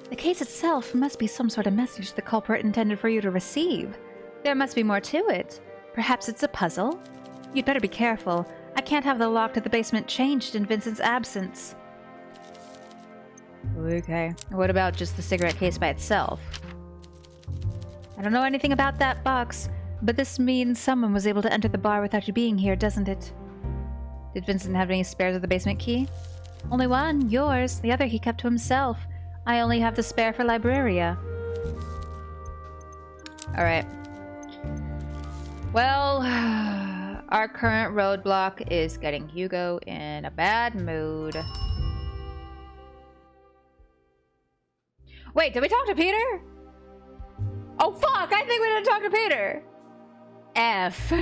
The case itself must be some sort of message the culprit intended for you to receive. There must be more to it. Perhaps it's a puzzle? You'd better be careful. I can't have the lock to the basement changed in Vincent's absence. Okay. What about just the cigarette case by itself? I don't know anything about that box, but this means someone was able to enter the bar without you being here, doesn't it? Did Vincent have any spares of the basement key? Only one, yours. The other he kept to himself. I only have the spare for Libraria. Alright. Well, our current roadblock is getting Hugo in a bad mood. Wait, did we talk to Peter? Oh fuck, I think we didn't talk to Peter! F.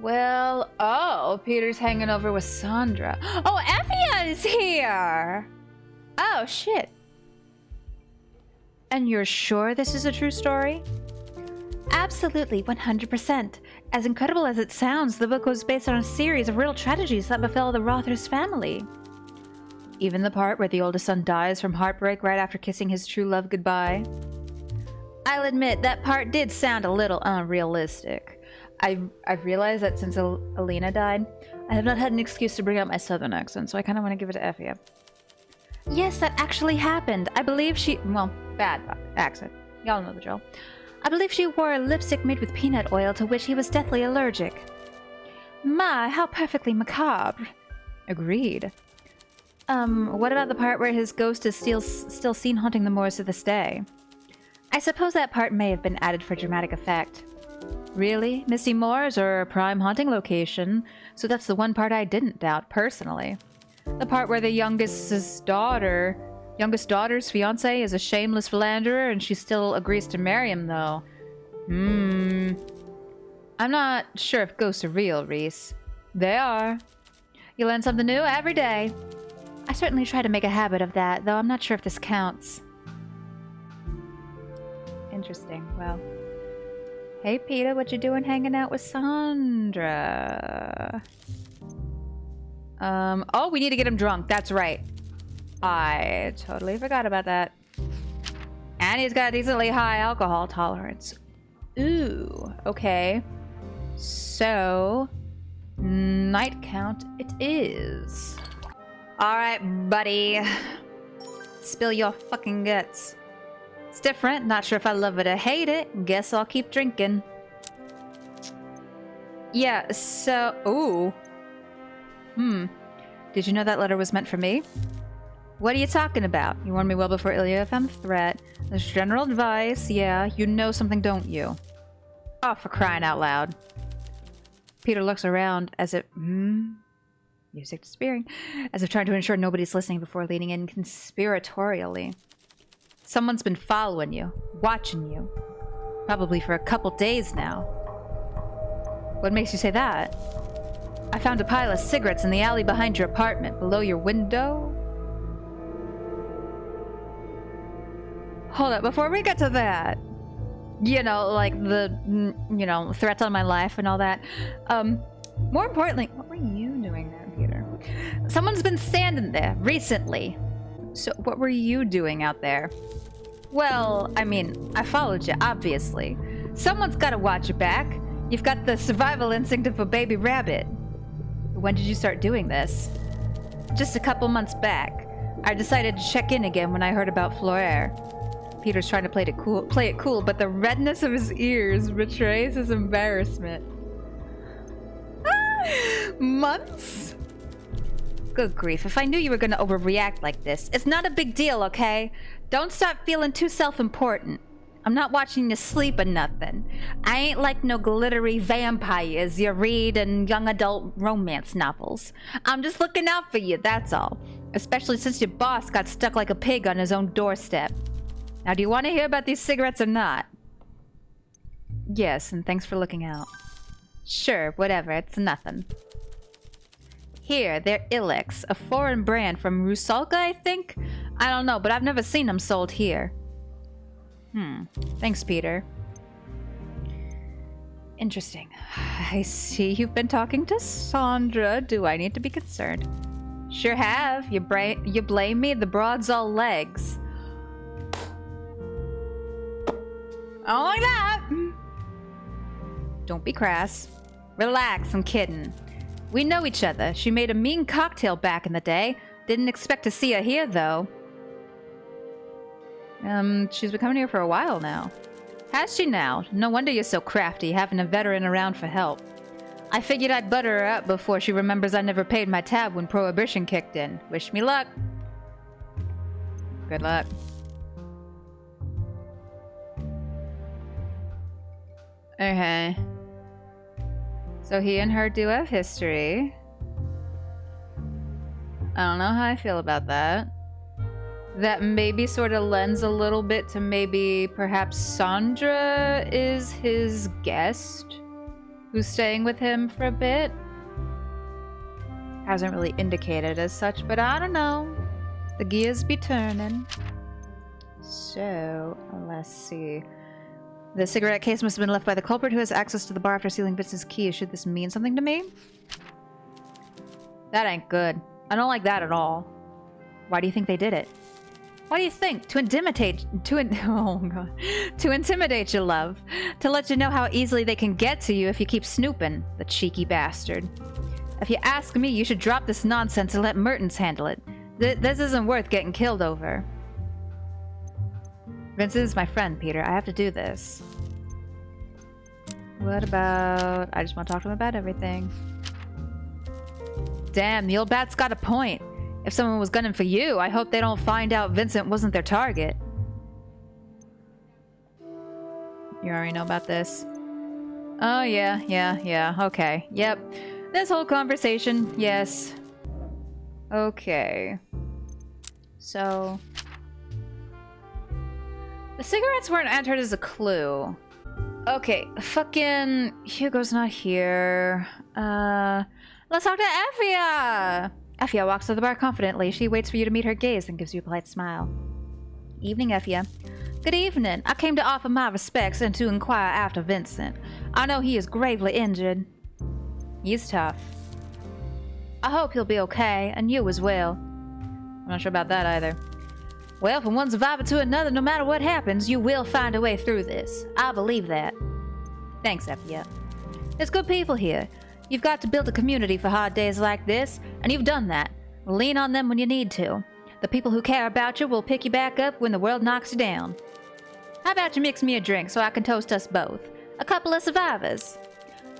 Well, oh, Peter's hanging over with Sandra. Oh, Effia is here! Oh, shit. And you're sure this is a true story? Absolutely, 100%. As incredible as it sounds, the book was based on a series of real tragedies that befell the Rothers family. Even the part where the oldest son dies from heartbreak right after kissing his true love goodbye? I'll admit, that part did sound a little unrealistic. I've realized that since Alina died, I have not had an excuse to bring out my southern accent, so I kind of want to give it to Effia. Yes, that actually happened. I believe she... Well, bad accent. Y'all know the drill. I believe she wore a lipstick made with peanut oil to which he was deathly allergic. My, how perfectly macabre. Agreed. What about the part where his ghost is still seen haunting the moors to this day? I suppose that part may have been added for dramatic effect. Really? Misty Moors are a prime haunting location, so that's the one part I didn't doubt, personally. The part where the youngest daughter's fiance is a shameless philanderer and she still agrees to marry him, though. I'm not sure if ghosts are real, Reese. They are. You learn something new every day. I certainly try to make a habit of that, though I'm not sure if this counts. Interesting. Well. Hey, Peter, what you doing hanging out with Sandra? Oh, we need to get him drunk. That's right. I totally forgot about that. And he's got a decently high alcohol tolerance. Ooh, okay. So, night count it is. Alright, buddy. Spill your fucking guts. It's different. Not sure if I love it or hate it. Guess I'll keep drinking. Yeah, so... Ooh. Did you know that letter was meant for me? What are you talking about? You warned me well before Ilya found the threat. There's general advice. Yeah, you know something, don't you? Oh, for crying out loud. Peter looks around as if... Music disappearing. As if trying to ensure nobody's listening before leaning in conspiratorially. Someone's been following you, watching you. Probably for a couple days now. What makes you say that? I found a pile of cigarettes in the alley behind your apartment, below your window. Hold up, before we get to that, you know, like the, you know, threats on my life and all that, more importantly, what were you doing there, Peter? Someone's been standing there recently. So what were you doing out there? Well, I mean, I followed you, obviously. Someone's gotta watch your back. You've got the survival instinct of a baby rabbit. When did you start doing this? Just a couple months back. I decided to check in again when I heard about Floer. Peter's trying to play it cool, but the redness of his ears betrays his embarrassment. Months? Good grief, if I knew you were gonna overreact like this. It's not a big deal, okay? Don't start feeling too self-important. I'm not watching you sleep or nothing. I ain't like no glittery vampires you read in young adult romance novels. I'm just looking out for you, that's all. Especially since your boss got stuck like a pig on his own doorstep. Now, do you want to hear about these cigarettes or not? Yes, and thanks for looking out. Sure, whatever, it's nothing. Here, they're Ilex, a foreign brand from Rusalka, I think? I don't know, but I've never seen them sold here. Thanks, Peter. Interesting. I see you've been talking to Sandra. Do I need to be concerned? Sure have. You blame me? The broad's all legs. I don't like that. Don't be crass. Relax, I'm kidding. We know each other. She made a mean cocktail back in the day. Didn't expect to see her here, though. She's been coming here for a while now. Has she now? No wonder you're so crafty, having a veteran around for help. I figured I'd butter her up before she remembers I never paid my tab when Prohibition kicked in. Wish me luck. Good luck. Okay. So he and her do have history. I don't know how I feel about that. That maybe sort of lends a little bit to maybe perhaps Sandra is his guest who's staying with him for a bit. Hasn't really indicated as such, but I don't know. The gears be turning. So, let's see. The cigarette case must have been left by the culprit who has access to the bar after stealing Vince's keys. Should this mean something to me? That ain't good. I don't like that at all. Why do you think they did it? Why do you think? To intimidate you, love. To let you know how easily they can get to you if you keep snooping. The cheeky bastard. If you ask me, you should drop this nonsense and let Mertens handle it. This isn't worth getting killed over. Vincent is my friend, Peter. I have to do this. What about... I just want to talk to him about everything. Damn, the old bat's got a point. If someone was gunning for you, I hope they don't find out Vincent wasn't their target. You already know about this? Oh, yeah, okay. Yep. This whole conversation, yes. Okay. So... the cigarettes weren't entered as a clue. Okay, fucking... Hugo's not here. Let's talk to Effia! Effia walks to the bar confidently. She waits for you to meet her gaze and gives you a polite smile. Evening, Effia. Good evening. I came to offer my respects and to inquire after Vincent. I know he is gravely injured. He's tough. I hope he'll be okay, and you as well. I'm not sure about that either. Well, from one survivor to another, no matter what happens, you will find a way through this. I believe that. Thanks, Effia. There's good people here. You've got to build a community for hard days like this, and you've done that. Lean on them when you need to. The people who care about you will pick you back up when the world knocks you down. How about you mix me a drink so I can toast us both? A couple of survivors.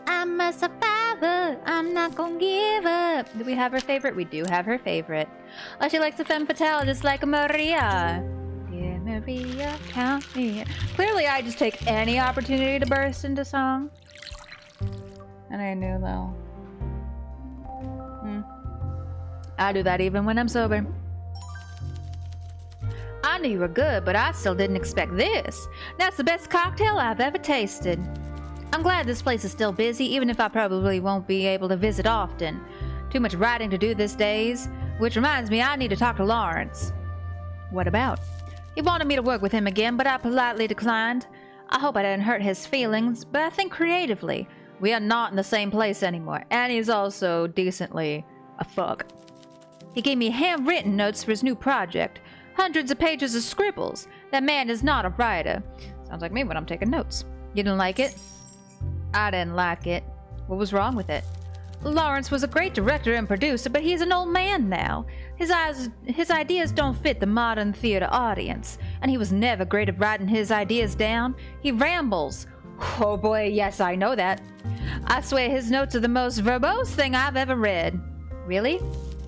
I'm a survivor. I'm not gonna give up. Do we have her favorite? We do have her favorite. Oh, she likes a femme fatale just like a Maria. Dear Maria, count me in. Clearly, I just take any opportunity to burst into song. And I knew, though. I do that even when I'm sober. I knew you were good, but I still didn't expect this. That's the best cocktail I've ever tasted. I'm glad this place is still busy, even if I probably won't be able to visit often. Too much writing to do these days. Which reminds me, I need to talk to Lawrence. What about? He wanted me to work with him again, but I politely declined. I hope I didn't hurt his feelings, but I think creatively. We are not in the same place anymore, and he's also decently a fuck. He gave me handwritten notes for his new project. Hundreds of pages of scribbles. That man is not a writer. Sounds like me when I'm taking notes. You didn't like it? I didn't like it. What was wrong with it? Lawrence was a great director and producer, but he's an old man now. His ideas don't fit the modern theater audience, and he was never great at writing his ideas down. He rambles. Oh boy, yes, I know that. I swear his notes are the most verbose thing I've ever read. Really?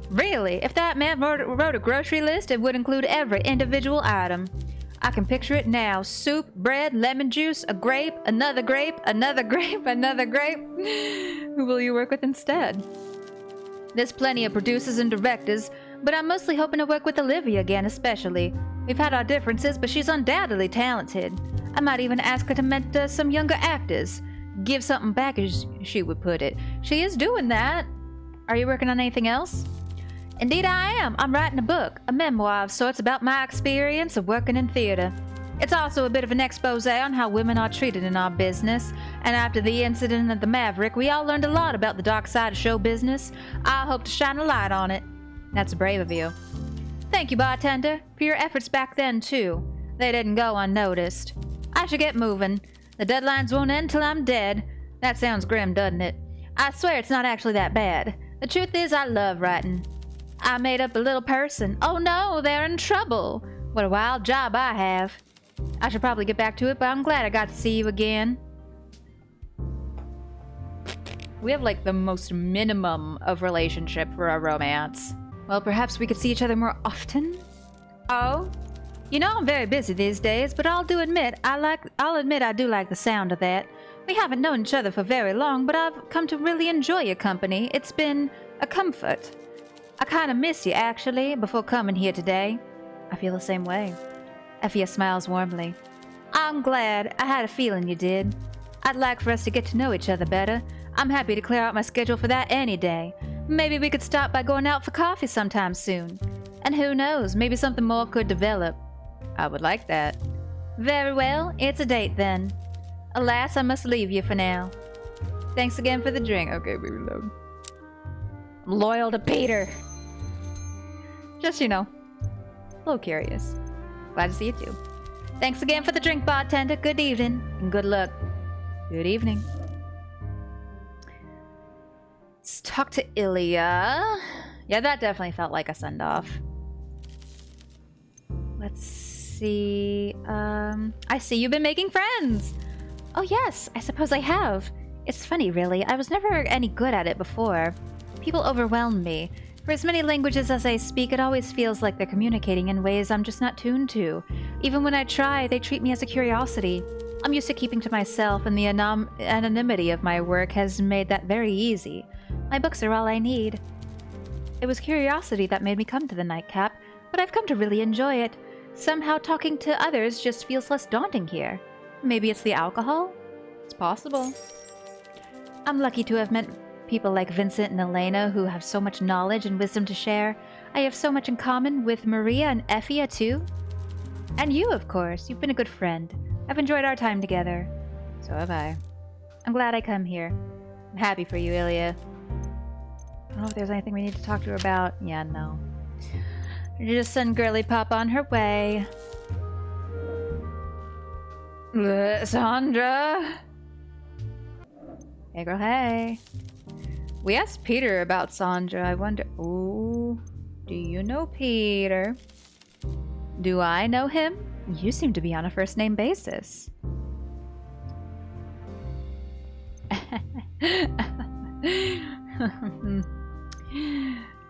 Really, if that man wrote a grocery list, it would include every individual item. I can picture it now. Soup, bread, lemon juice, a grape, another grape, another grape, another grape. Who will you work with instead? There's plenty of producers and directors, but I'm mostly hoping to work with Olivia again especially. We've had our differences, but she's undoubtedly talented. I might even ask her to mentor some younger actors. Give something back, as she would put it. She is doing that. Are you working on anything else? Indeed I am. I'm writing a book, a memoir of sorts about my experience of working in theater. It's also a bit of an expose on how women are treated in our business, and after the incident at the Maverick, we all learned a lot about the dark side of show business. I hope to shine a light on it. That's brave of you. Thank you, bartender, for your efforts back then, too. They didn't go unnoticed. I should get moving. The deadlines won't end till I'm dead. That sounds grim, doesn't it? I swear it's not actually that bad. The truth is, I love writing. I made up a little person. Oh no, they're in trouble. What a wild job I have. I should probably get back to it, but I'm glad I got to see you again. We have like the most minimum of relationship for a romance. Well, perhaps we could see each other more often? Oh? You know I'm very busy these days, but I'll admit I do like the sound of that. We haven't known each other for very long, but I've come to really enjoy your company. It's been a comfort. I kind of miss you, actually, before coming here today. I feel the same way. Effia smiles warmly. I'm glad. I had a feeling you did. I'd like for us to get to know each other better. I'm happy to clear out my schedule for that any day. Maybe we could stop by going out for coffee sometime soon. And who knows, maybe something more could develop. I would like that. Very well, it's a date then. Alas, I must leave you for now. Thanks again for the drink. Okay, baby love. Loyal to Peter. Just, you know, a little curious. Glad to see you too. Thanks again for the drink, bartender. Good evening, and good luck. Good evening. Let's talk to Ilya. Yeah, that definitely felt like a send-off. Let's see. I see you've been making friends. Oh yes, I suppose I have. It's funny, really. I was never any good at it before. People overwhelm me. For as many languages as I speak, it always feels like they're communicating in ways I'm just not tuned to. Even when I try, they treat me as a curiosity. I'm used to keeping to myself, and the anonymity of my work has made that very easy. My books are all I need. It was curiosity that made me come to the Nightcap, but I've come to really enjoy it. Somehow talking to others just feels less daunting here. Maybe it's the alcohol? It's possible. I'm lucky to have met people like Vincent and Elena who have so much knowledge and wisdom to share. I have so much in common with Maria and Effia too. And you, of course. You've been a good friend. I've enjoyed our time together. So have I. I'm glad I come here. I'm happy for you, Ilya. I don't know if there's anything we need to talk to her about. Yeah, no. Just send Girly Pop on her way. Sandra! Hey girl, hey. We asked Peter about Sandra. I wonder... Ooh. Do you know Peter? Do I know him? You seem to be on a first-name basis.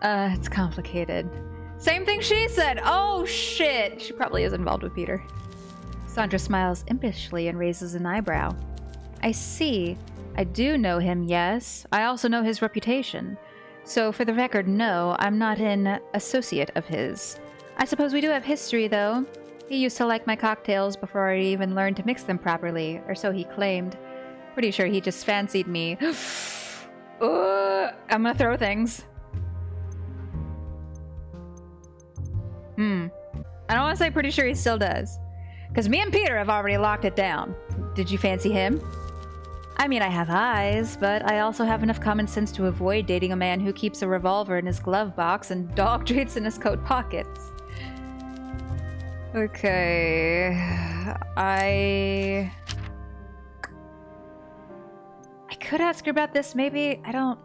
It's complicated. Same thing she said! Oh, shit! She probably is involved with Peter. Sandra smiles impishly and raises an eyebrow. I see. I do know him, yes. I also know his reputation. So, for the record, no, I'm not an associate of his. I suppose we do have history, though. He used to like my cocktails before I even learned to mix them properly, or so he claimed. Pretty sure he just fancied me. I'm gonna throw things. I don't want to say pretty sure he still does. Because me and Peter have already locked it down. Did you fancy him? I mean, I have eyes, but I also have enough common sense to avoid dating a man who keeps a revolver in his glove box and dog treats in his coat pockets. Okay... I could ask her about this, maybe. I don't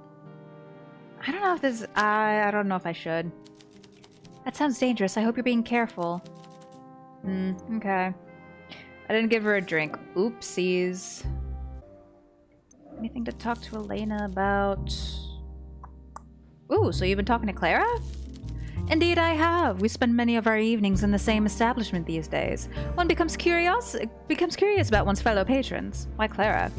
know if this... I don't know if I should. That sounds dangerous. I hope you're being careful. Okay. I didn't give her a drink. Oopsies. Anything to talk to Elena about? Ooh, so you've been talking to Clara? Indeed I have. We spend many of our evenings in the same establishment these days. One becomes curious about one's fellow patrons. Why Clara?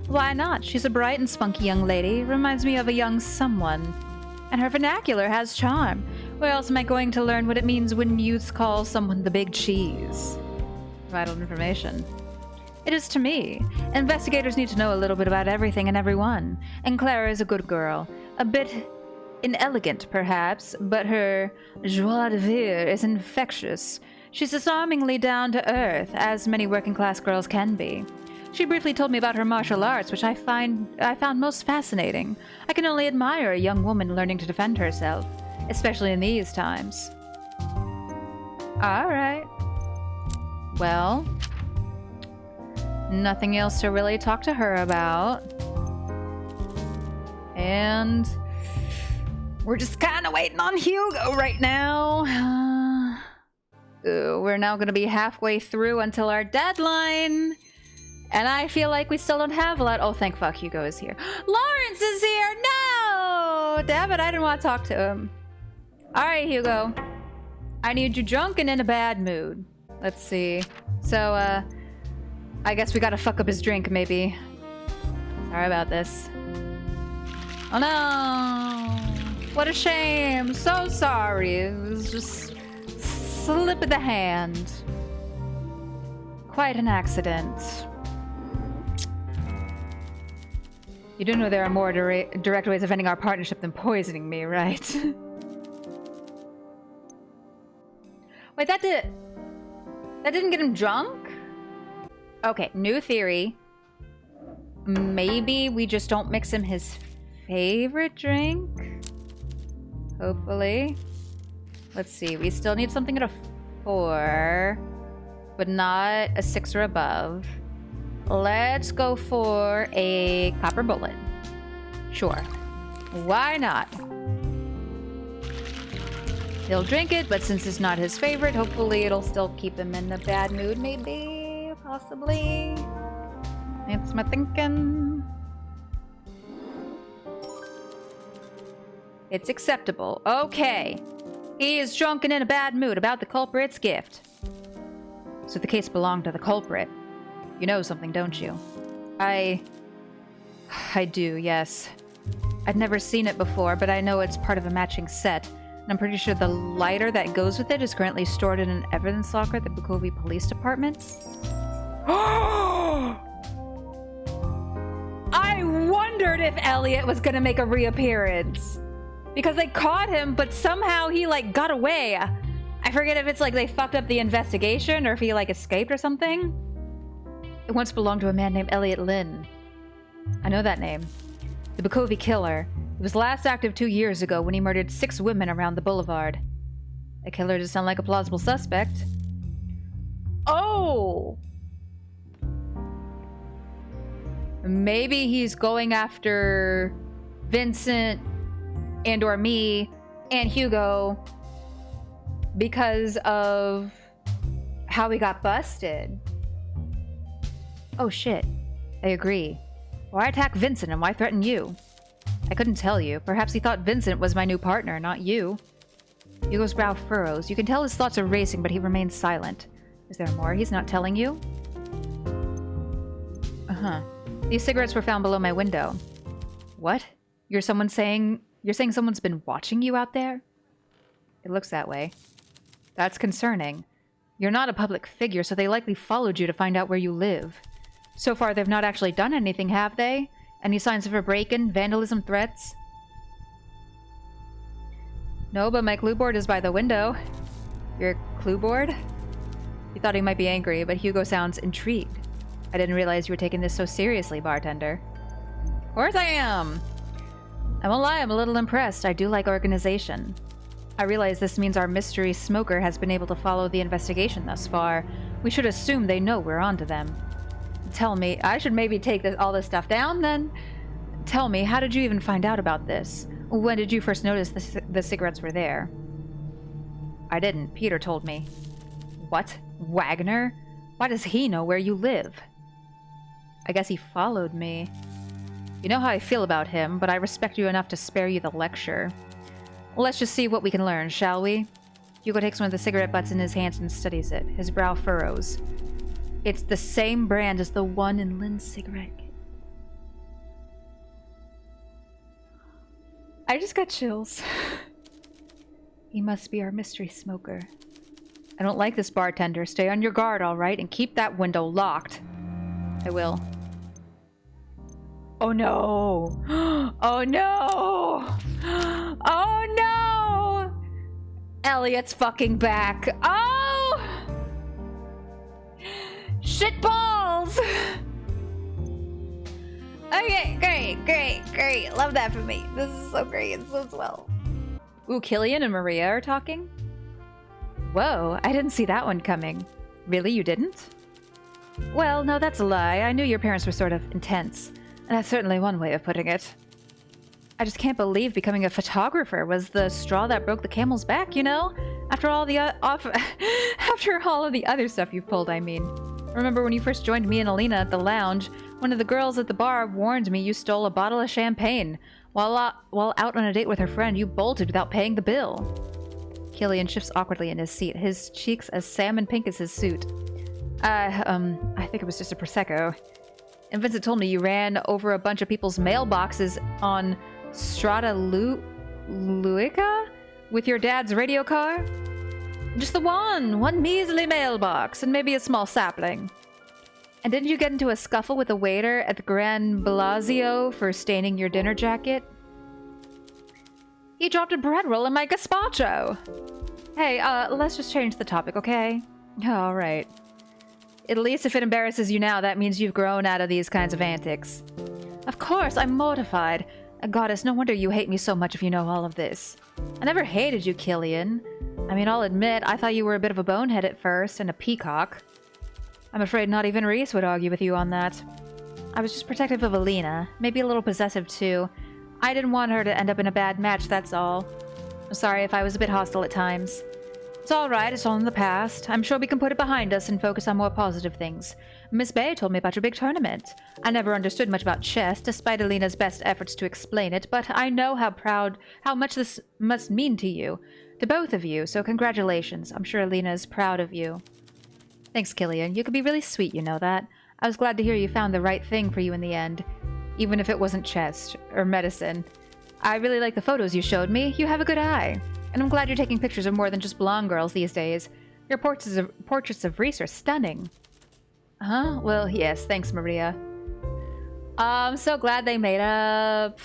Why not? She's a bright and spunky young lady. Reminds me of a young someone. And her vernacular has charm. Where else am I going to learn what it means when youths call someone the big cheese? Vital information. It is to me. Investigators need to know a little bit about everything and everyone. And Clara is a good girl. A bit inelegant, perhaps, but her joie de vivre is infectious. She's disarmingly down to earth, as many working-class girls can be. She briefly told me about her martial arts, which I found most fascinating. I can only admire a young woman learning to defend herself, especially in these times. Alright. Well, nothing else to really talk to her about. And we're just kind of waiting on Hugo right now. We're now going to be halfway through until our deadline. And I feel like we still don't have a lot. Oh, thank fuck, Hugo is here. Lawrence is here! No! Damn it, I didn't want to talk to him. Alright, Hugo. I need you drunk and in a bad mood. Let's see. So, I guess we gotta fuck up his drink, maybe. Sorry about this. Oh no! What a shame. So sorry. It was just slip of the hand. Quite an accident. You do know there are more direct ways of ending our partnership than poisoning me, right? Wait, that didn't get him drunk? Okay, new theory. Maybe we just don't mix him his favorite drink? Hopefully. Let's see, we still need something at a 4, but not a 6 or above. Let's go for a copper bullet. Sure. Why not? He'll drink it, but since it's not his favorite, hopefully it'll still keep him in a bad mood, maybe? Possibly? That's my thinking. It's acceptable. Okay. He is drunk and in a bad mood about the culprit's gift. So the case belonged to the culprit. You know something, don't you? I do, yes. I'd never seen it before, but I know it's part of a matching set. And I'm pretty sure the lighter that goes with it is currently stored in an evidence locker at the Bukovi Police Department. I wondered if Elliot was gonna make a reappearance. Because they caught him, but somehow he, like, got away. I forget if it's like they fucked up the investigation or if he, like, escaped or something. It once belonged to a man named Elliot Lynn. I know that name. The Bukovi killer. He was last active 2 years ago when he murdered 6 women around the boulevard. A killer does sound like a plausible suspect. Oh! Maybe he's going after Vincent and or me and Hugo because of how we got busted. Oh shit. I agree. Why attack Vincent and why threaten you? I couldn't tell you. Perhaps he thought Vincent was my new partner, not you. Hugo's brow furrows. You can tell his thoughts are racing, but he remains silent. Is there more he's not telling you? Uh-huh. These cigarettes were found below my window. What? You're saying someone's been watching you out there? It looks that way. That's concerning. You're not a public figure, so they likely followed you to find out where you live. So far, they've not actually done anything, have they? Any signs of a break-in, vandalism, threats? No, but my clue board is by the window. Your clue board? You thought he might be angry, but Hugo sounds intrigued. I didn't realize you were taking this so seriously, bartender. Of course I am! I won't lie, I'm a little impressed. I do like organization. I realize this means our mystery smoker has been able to follow the investigation thus far. We should assume they know we're onto them. Tell me, I should maybe take all this stuff down then? Tell me, how did you even find out about this? When did you first notice the cigarettes were there? I didn't. Peter told me. What? Wagner? Why does he know where you live? I guess he followed me. You know how I feel about him, but I respect you enough to spare you the lecture. Let's just see what we can learn, shall we? Hugo takes one of the cigarette butts in his hands and studies it. His brow furrows. It's the same brand as the one in Lynn's cigarette case. I just got chills. He must be our mystery smoker. I don't like this, bartender. Stay on your guard, all right? And keep that window locked. I will. Oh no! Oh no! Oh no! Elliot's fucking back. Oh! Shit balls! Okay, great. Love that for me. This is so great. It's so swell. Ooh, Killian and Maria are talking? Whoa, I didn't see that one coming. Really, you didn't? Well, no, that's a lie. I knew your parents were sort of intense. And that's certainly one way of putting it. I just can't believe becoming a photographer was the straw that broke the camel's back, you know? After all after all of the other stuff you've pulled, I mean. Remember when you first joined me and Alina at the lounge, one of the girls at the bar warned me you stole a bottle of champagne. While out on a date with her friend, you bolted without paying the bill. Killian shifts awkwardly in his seat, his cheeks as salmon pink as his suit. I think it was just a Prosecco. And Vincent told me you ran over a bunch of people's mailboxes on Strada Luica with your dad's radio car? Just the one measly mailbox, and maybe a small sapling. And didn't you get into a scuffle with a waiter at the Grand Bellagio for staining your dinner jacket? He dropped a bread roll in my gazpacho! Hey, let's just change the topic, okay? All right. At least if it embarrasses you now, that means you've grown out of these kinds of antics. Of course, I'm mortified. Goddess, no wonder you hate me so much if you know all of this. I never hated you, Killian. I mean, I'll admit, I thought you were a bit of a bonehead at first, and a peacock. I'm afraid not even Reese would argue with you on that. I was just protective of Alina, maybe a little possessive too. I didn't want her to end up in a bad match, that's all. I'm sorry if I was a bit hostile at times. It's alright, it's all in the past. I'm sure we can put it behind us and focus on more positive things. Miss Bay told me about your big tournament. I never understood much about chess, despite Alina's best efforts to explain it, but I know how much this must mean to you. To both of you, so congratulations. I'm sure Alina is proud of you. Thanks, Killian. You could be really sweet, you know that. I was glad to hear you found the right thing for you in the end. Even if it wasn't chess, or medicine. I really like the photos you showed me. You have a good eye. And I'm glad you're taking pictures of more than just blonde girls these days. Your portraits of Reese are stunning. Huh? Well, yes, thanks, Maria. I'm so glad they made up.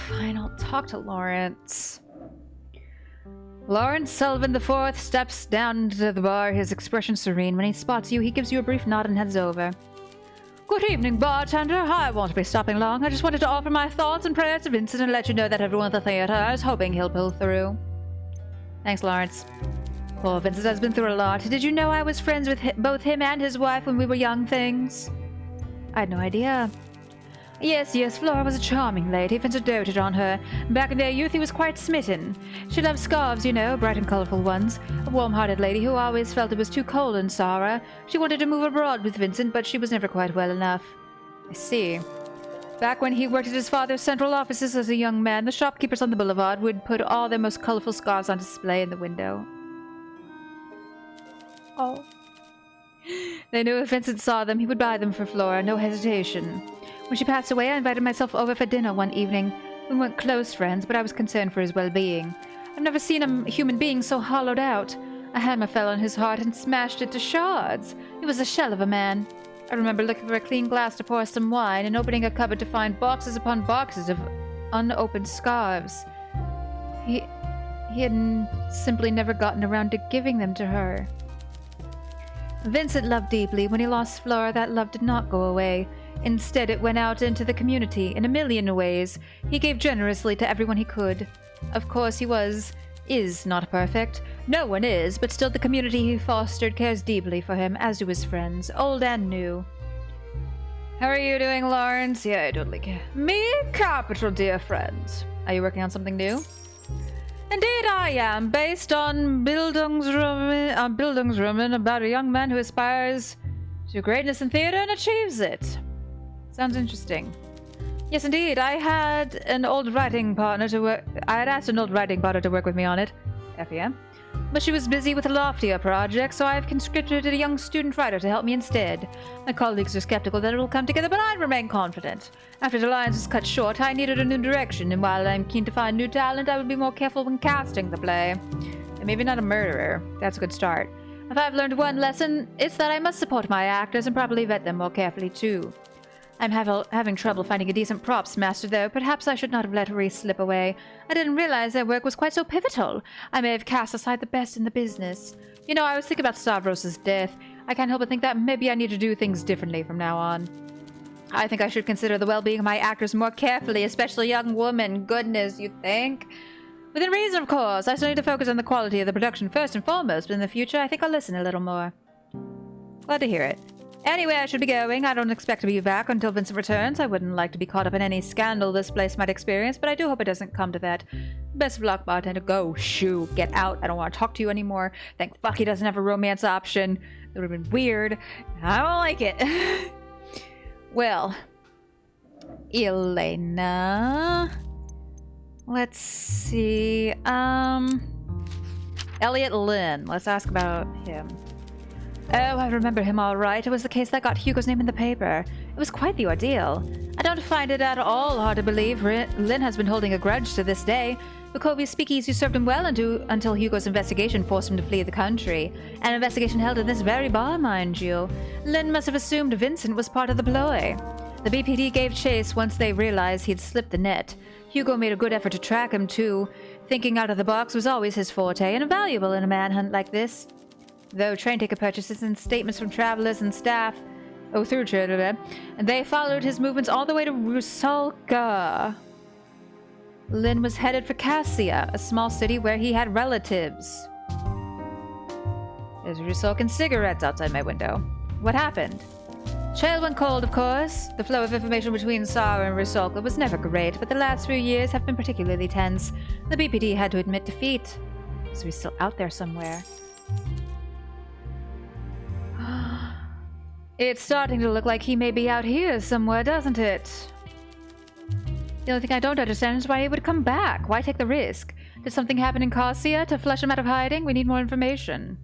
Fine, I'll talk to Lawrence. Lawrence Sullivan IV steps down to the bar, his expression serene. When he spots you, he gives you a brief nod and heads over. Good evening, bartender. I won't be stopping long. I just wanted to offer my thoughts and prayers to Vincent and let you know that everyone at the theater is hoping he'll pull through. Thanks, Lawrence. Poor Vincent has been through a lot. Did you know I was friends with both him and his wife when we were young things? I had no idea. Yes, Flora was a charming lady. Vincent doted on her. Back in their youth, he was quite smitten. She loved scarves, you know, bright and colorful ones. A warm-hearted lady who always felt it was too cold in Sara. She wanted to move abroad with Vincent, but she was never quite well enough. I see. Back when he worked at his father's central offices as a young man, the shopkeepers on the boulevard would put all their most colorful scarves on display in the window. Oh. They knew if Vincent saw them, he would buy them for Flora, no hesitation. When she passed away, I invited myself over for dinner one evening. We weren't close friends, but I was concerned for his well-being. I've never seen a human being so hollowed out. A hammer fell on his heart and smashed it to shards. He was a shell of a man. I remember looking for a clean glass to pour some wine and opening a cupboard to find boxes upon boxes of unopened scarves. He had simply never gotten around to giving them to her. Vincent loved deeply. When he lost Flora, that love did not go away. Instead, it went out into the community in a million ways. He gave generously to everyone he could. Of course, he is not perfect. No one is, but still the community he fostered cares deeply for him, as do his friends, old and new. How are you doing, Lawrence? Yeah, I totally care. Me? Capital, dear friends. Are you working on something new? Indeed I am, based on Bildungsroman about a young man who aspires to greatness in theater and achieves it. Sounds interesting. Yes, indeed. I had asked an old writing partner to work with me on it. FEM. But she was busy with a loftier project, so I've conscripted a young student writer to help me instead. My colleagues are skeptical that it will come together, but I remain confident. After the lines was cut short, I needed a new direction, and while I'm keen to find new talent, I would be more careful when casting the play. And maybe not a murderer. That's a good start. If I've learned one lesson, it's that I must support my actors and properly vet them more carefully, too. I'm having trouble finding a decent props master, though. Perhaps I should not have let Reese slip away. I didn't realize their work was quite so pivotal. I may have cast aside the best in the business. You know, I was thinking about Stavros' death. I can't help but think that maybe I need to do things differently from now on. I think I should consider the well-being of my actors more carefully, especially young women. Goodness, you think? Within reason, of course. I still need to focus on the quality of the production first and foremost, but in the future, I think I'll listen a little more. Glad to hear it. Anyway, I should be going. I don't expect to be back until Vincent returns. I wouldn't like to be caught up in any scandal this place might experience, but I do hope it doesn't come to that. Best of luck, bartender. Go, shoo, get out. I don't want to talk to you anymore. Thank fuck he doesn't have a romance option. That would have been weird. I don't like it. Well, Elena. Let's see. Elliot Lynn. Let's ask about him. Oh, I remember him all right. It was the case that got Hugo's name in the paper. It was quite the ordeal. I don't find it at all hard to believe Lynn has been holding a grudge to this day. Bukovia's speakeasy served him well until Hugo's investigation forced him to flee the country. An investigation held in this very bar, mind you. Lynn must have assumed Vincent was part of the ploy. The BPD gave chase once they realized he'd slipped the net. Hugo made a good effort to track him, too. Thinking out of the box was always his forte, and invaluable in a manhunt like this. Though train ticket purchases and statements from travelers and staff, they followed his movements all the way to Rusalka. Lynn was headed for Cassia, a small city where he had relatives. There's Rusalkan cigarettes outside my window. What happened? Trail went cold, of course. The flow of information between Sara and Rusalka was never great, but the last few years have been particularly tense. The BPD had to admit defeat. So he's still out there somewhere. It's starting to look like he may be out here somewhere, doesn't it? The only thing I don't understand is why he would come back. Why take the risk? Did something happen in Cassia to flush him out of hiding? We need more information.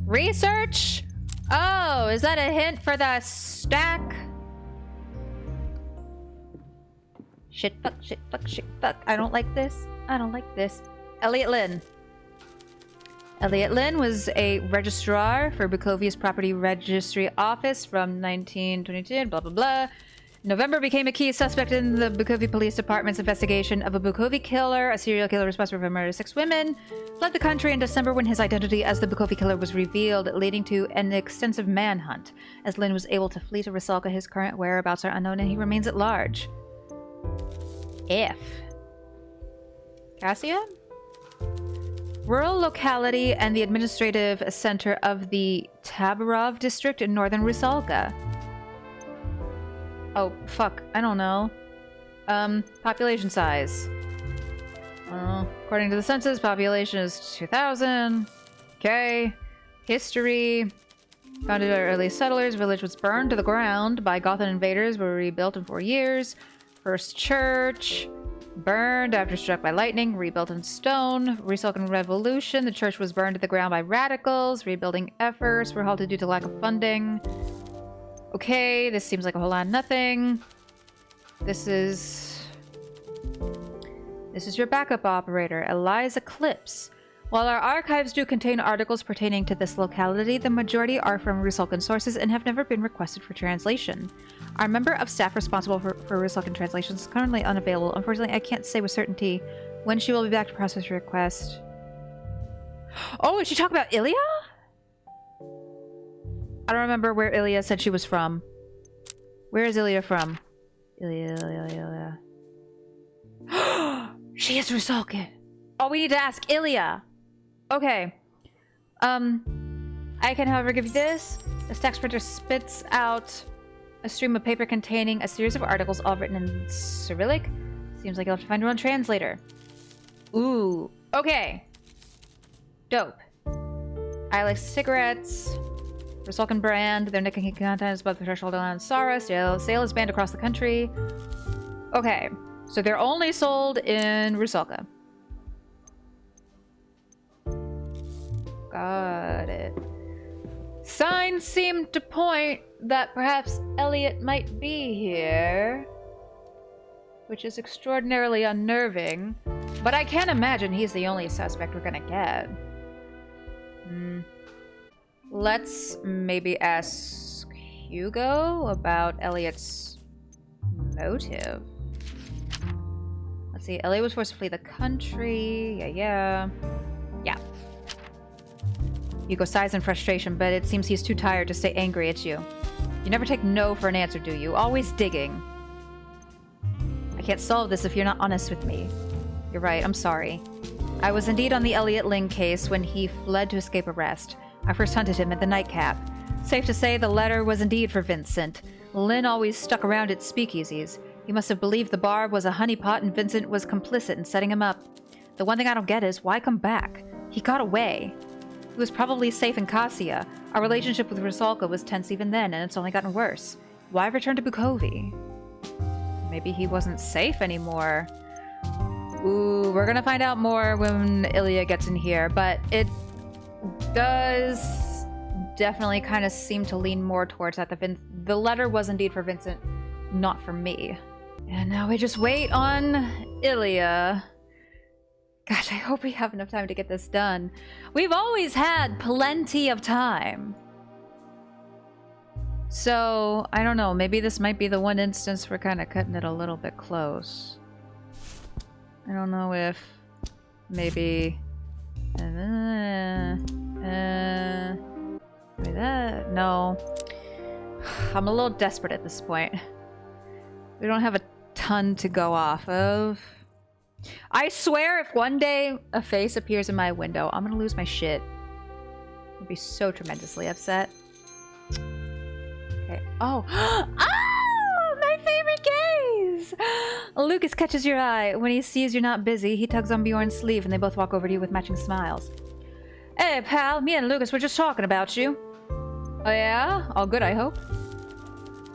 Research? Oh, is that a hint for the stack? Shit, fuck, shit, fuck, shit, fuck. I don't like this. I don't like this. Elliot Lynn. Elliot Lynn was a registrar for Bukovia's Property Registry Office from 1922, blah, blah, blah. November became a key suspect in the Bukovia Police Department's investigation of a Bukovia killer, a serial killer responsible for murder of 6 women. Fled the country in December when his identity as the Bukovia killer was revealed, leading to an extensive manhunt. As Lynn was able to flee to Rusalka, his current whereabouts are unknown and he remains at large. If. Cassia? Rural locality and the administrative center of the Tabarov district in northern Rusalka. Oh, fuck. I don't know. Population size. According to the census, population is 2,000. Okay. History. Founded by early settlers, village was burned to the ground by Gothan invaders, were rebuilt in 4 years. First church. Burned after struck by lightning, rebuilt in stone. Rusalkan Revolution, the church was burned to the ground by radicals. Rebuilding efforts were halted due to lack of funding. Okay, this seems like a whole lot of nothing. This is your backup operator, Eliza Clips. While our archives do contain articles pertaining to this locality, the majority are from Rusalkan sources and have never been requested for translation. Our member of staff responsible for Rusalkan translations is currently unavailable. Unfortunately, I can't say with certainty when she will be back to process your request. Oh, did she talk about Ilya? I don't remember where Ilya said she was from. Where is Ilya from? Ilya. She is Rusalkan. Oh, we need to ask Ilya. Okay. I can, however, give you this. The Stax printer spits out a stream of paper containing a series of articles all written in Cyrillic. Seems like you'll have to find your own translator. Ooh. Okay. Dope. I like cigarettes. Rusalkan brand. Their nicotine content is above the threshold on Sara. Sale is banned across the country. Okay. So they're only sold in Rusalka. Got it. Signs seem to point that perhaps Elliot might be here, which is extraordinarily unnerving, but I can't imagine he's the only suspect we're gonna get. Let's maybe ask Hugo about Elliot's motive. Let's see, Elliot was forced to flee the country. Yeah. Hugo sighs in frustration, but it seems he's too tired to stay angry at you. You never take no for an answer, do you? Always digging. I can't solve this if you're not honest with me. You're right, I'm sorry. I was indeed on the Elliot Ling case when he fled to escape arrest. I first hunted him at the Nightcap. Safe to say the letter was indeed for Vincent. Lynn always stuck around at speakeasies. He must have believed the bar was a honeypot and Vincent was complicit in setting him up. The one thing I don't get is, why come back? He got away. He was probably safe in Cassia. Our relationship with Rusalka was tense even then, and it's only gotten worse. Why return to Bukovi? Maybe he wasn't safe anymore. Ooh, we're gonna find out more when Ilya gets in here, but it does definitely kind of seem to lean more towards that. The letter was indeed for Vincent, not for me. And now we just wait on Ilya. Gosh, I hope we have enough time to get this done. We've always had plenty of time. So, I don't know, maybe this might be the one instance we're kind of cutting it a little bit close. I don't know if maybe that, no. I'm a little desperate at this point. We don't have a ton to go off of. I swear if one day a face appears in my window, I'm gonna lose my shit. I'd be so tremendously upset. Okay. Oh. Oh! My favorite gaze! Lucas catches your eye. When he sees you're not busy, he tugs on Bjorn's sleeve and they both walk over to you with matching smiles. Hey, pal. Me and Lucas were just talking about you. Oh, yeah? All good, I hope.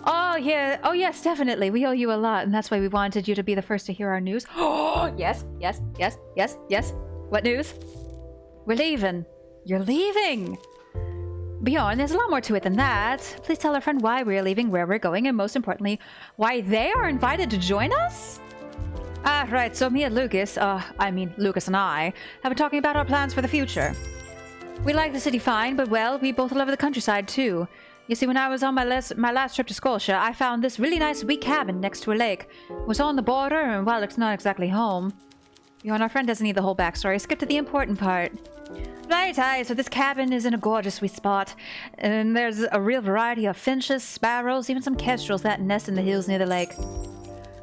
Oh, yeah. Oh, yes, definitely. We owe you a lot, and that's why we wanted you to be the first to hear our news. Oh, yes, yes, yes, yes, yes. What news? We're leaving. You're leaving! Bjorn, there's a lot more to it than that. Please tell our friend why we're leaving, where we're going, and most importantly, why they are invited to join us? Ah, right, so me and Lucas, Lucas and I, have been talking about our plans for the future. We like the city fine, but well, we both love the countryside too. You see, when I was on my last trip to Scotia, I found this really nice wee cabin next to a lake. It was on the border, and well, it's not exactly home. Bjorn, our friend doesn't need the whole backstory. Skip to the important part. Right, aye, so this cabin is in a gorgeous wee spot. And there's a real variety of finches, sparrows, even some kestrels that nest in the hills near the lake.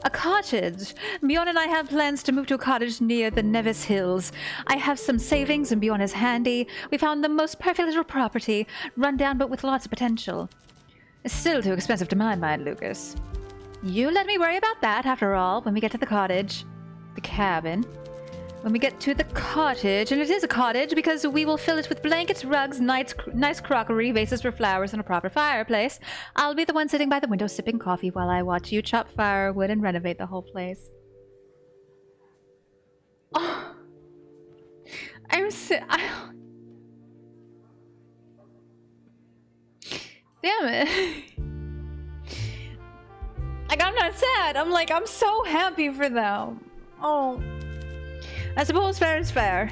A cottage! Bjorn and I have plans to move to a cottage near the Nevis Hills. I have some savings and Bjorn is handy. We found the most perfect little property, run down but with lots of potential. It's still too expensive to my mind, Lucas. You let me worry about that, after all, when we get to the cottage. The cabin. When we get to the cottage, and it is a cottage because we will fill it with blankets, rugs, nice crockery, vases for flowers, and a proper fireplace. I'll be the one sitting by the window sipping coffee while I watch you chop firewood and renovate the whole place. Oh, damn it. Like, I'm not sad. I'm so happy for them. Oh. I suppose fair is fair.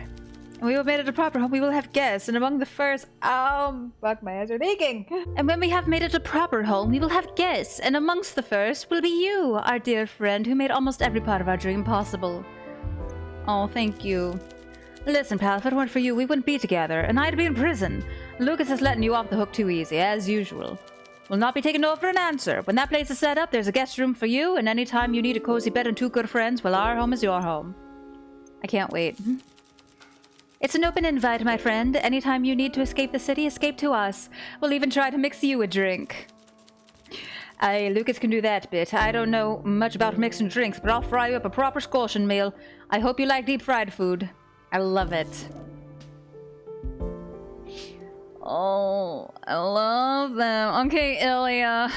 We have made it a proper home. We will have guests, and among the first... fuck, my eyes are aching. And when we have made it a proper home, we will have guests, and amongst the first will be you, our dear friend, who made almost every part of our dream possible. Oh, thank you. Listen, pal, if it weren't for you, we wouldn't be together, and I'd be in prison. Lucas is letting you off the hook too easy, as usual. Will not be taking no for an answer. When that place is set up, there's a guest room for you, and anytime you need a cozy bed and two good friends, well, our home is your home. I can't wait. It's an open invite, my friend. Anytime you need to escape the city, escape to us. We'll even try to mix you a drink. Lucas can do that bit. I don't know much about mixing drinks, but I'll fry you up a proper Scotian meal. I hope you like deep fried food. I love it. Oh, I love them. Okay, Ilya.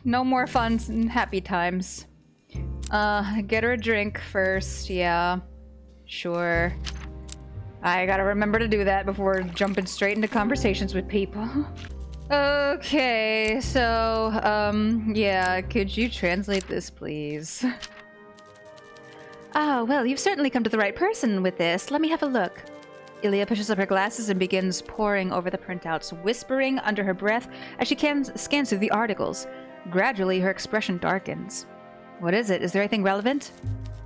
No more fun and happy times. Get her a drink first, yeah. Sure. I gotta remember to do that before jumping straight into conversations with people. Okay, so, yeah, could you translate this, please? Oh, well, you've certainly come to the right person with this. Let me have a look. Ilya pushes up her glasses and begins poring over the printouts, whispering under her breath as she scans through the articles. Gradually, her expression darkens. What is it? Is there anything relevant?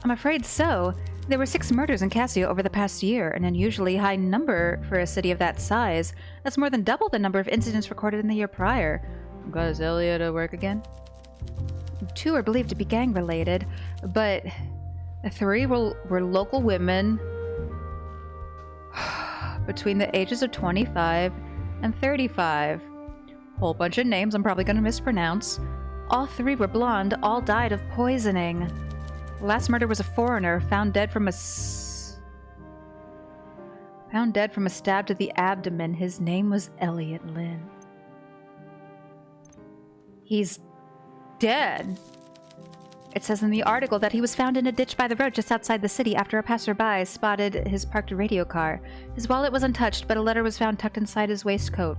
I'm afraid so. There were 6 murders in Cassia over the past year, an unusually high number for a city of that size. That's more than double the number of incidents recorded in the year prior. Is Ilya to work again? 2 are believed to be gang-related, but 3 were local women between the ages of 25 and 35. Whole bunch of names I'm probably gonna mispronounce. All 3 were blonde, all died of poisoning. The last murder was a foreigner, found dead from a stab to the abdomen. His name was Elliot Lynn. He's dead. It says in the article that he was found in a ditch by the road just outside the city after a passerby spotted his parked radio car. His wallet was untouched, but a letter was found tucked inside his waistcoat.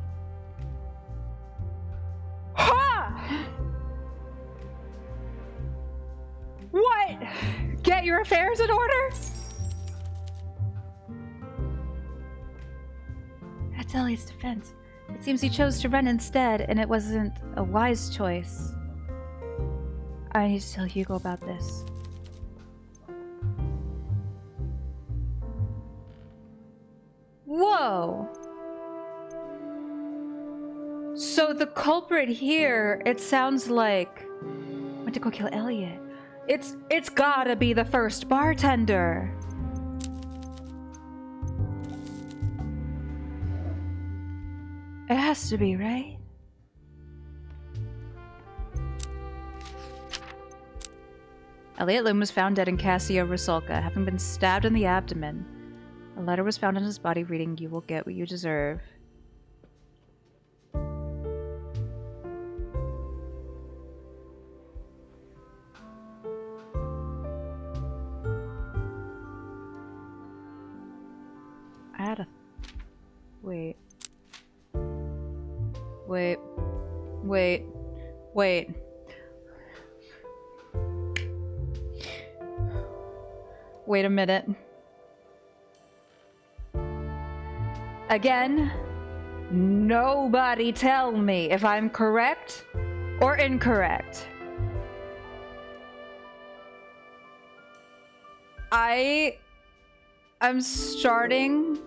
Ha! What? Get your affairs in order? That's Elliot's defense. It seems he chose to run instead, and it wasn't a wise choice. I need to tell Hugo about this. Whoa! So the culprit here, it sounds like, went to go kill Elliot. It's gotta be the first bartender. It has to be, right? Elliot Lynn was found dead in Casio Rusalka, having been stabbed in the abdomen. A letter was found on his body reading, "You will get what you deserve." I had a... Wait. Wait. Wait. Wait. Wait a minute. Again, nobody tell me if I'm correct or incorrect. I'm starting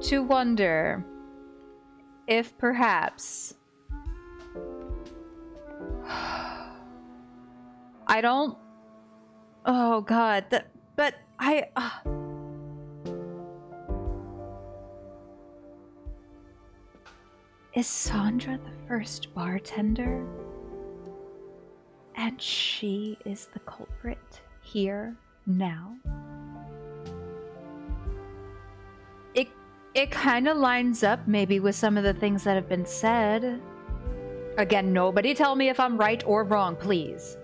to wonder if perhaps I don't... Oh god, but I... Is Sandra the first bartender? And she is the culprit here now? It kind of lines up maybe with some of the things that have been said. Again, nobody tell me if I'm right or wrong, please.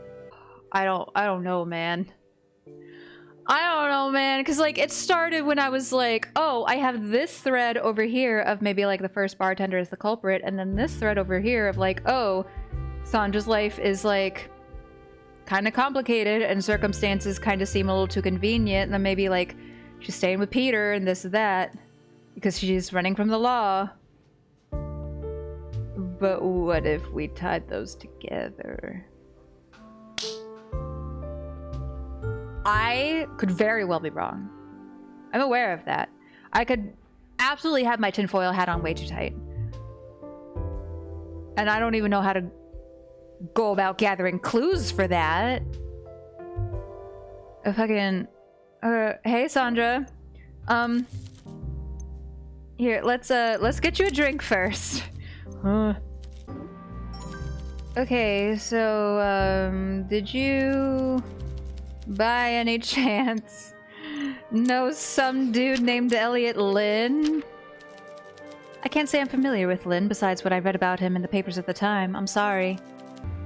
I don't know, man. I don't know, man, because, like, it started when I was like, oh, I have this thread over here of maybe, like, the first bartender is the culprit, and then this thread over here of, like, oh, Sandra's life is, like, kind of complicated, and circumstances kind of seem a little too convenient, and then maybe, like, she's staying with Peter, and this and that, because she's running from the law. But what if we tied those together? I could very well be wrong. I'm aware of that. I could absolutely have my tinfoil hat on way too tight. And I don't even know how to go about gathering clues for that. If I can... hey, Sandra. Here, let's get you a drink first. Okay, so, did you... by any chance know some dude named Elliot Lynn? I can't say I'm familiar with Lynn besides what I read about him in the papers at the time. I'm sorry.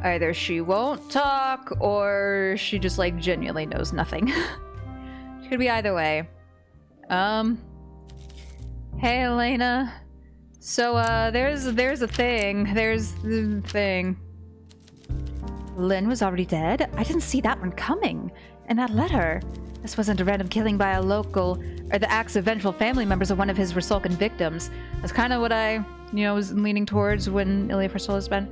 Either she won't talk or she just like genuinely knows nothing. It could be either way. Hey Elena. So there's a thing. There's the thing. Lynn was already dead? I didn't see that one coming. And that letter. This wasn't a random killing by a local, or the acts of vengeful family members of one of his Rusalkan victims. That's kind of what I, was leaning towards when Ilya first told us about.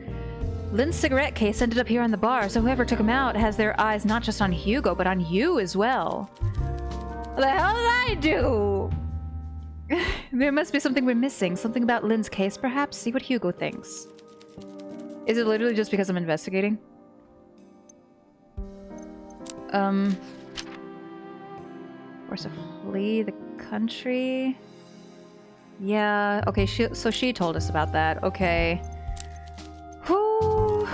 Lynn's cigarette case ended up here on the bar, so whoever took him out has their eyes not just on Hugo, but on you as well. What the hell did I do? There must be something we're missing. Something about Lynn's case, perhaps? See what Hugo thinks. Is it literally just because I'm investigating? Forced to flee the country. Yeah, okay, so she told us about that. Okay. Whoo.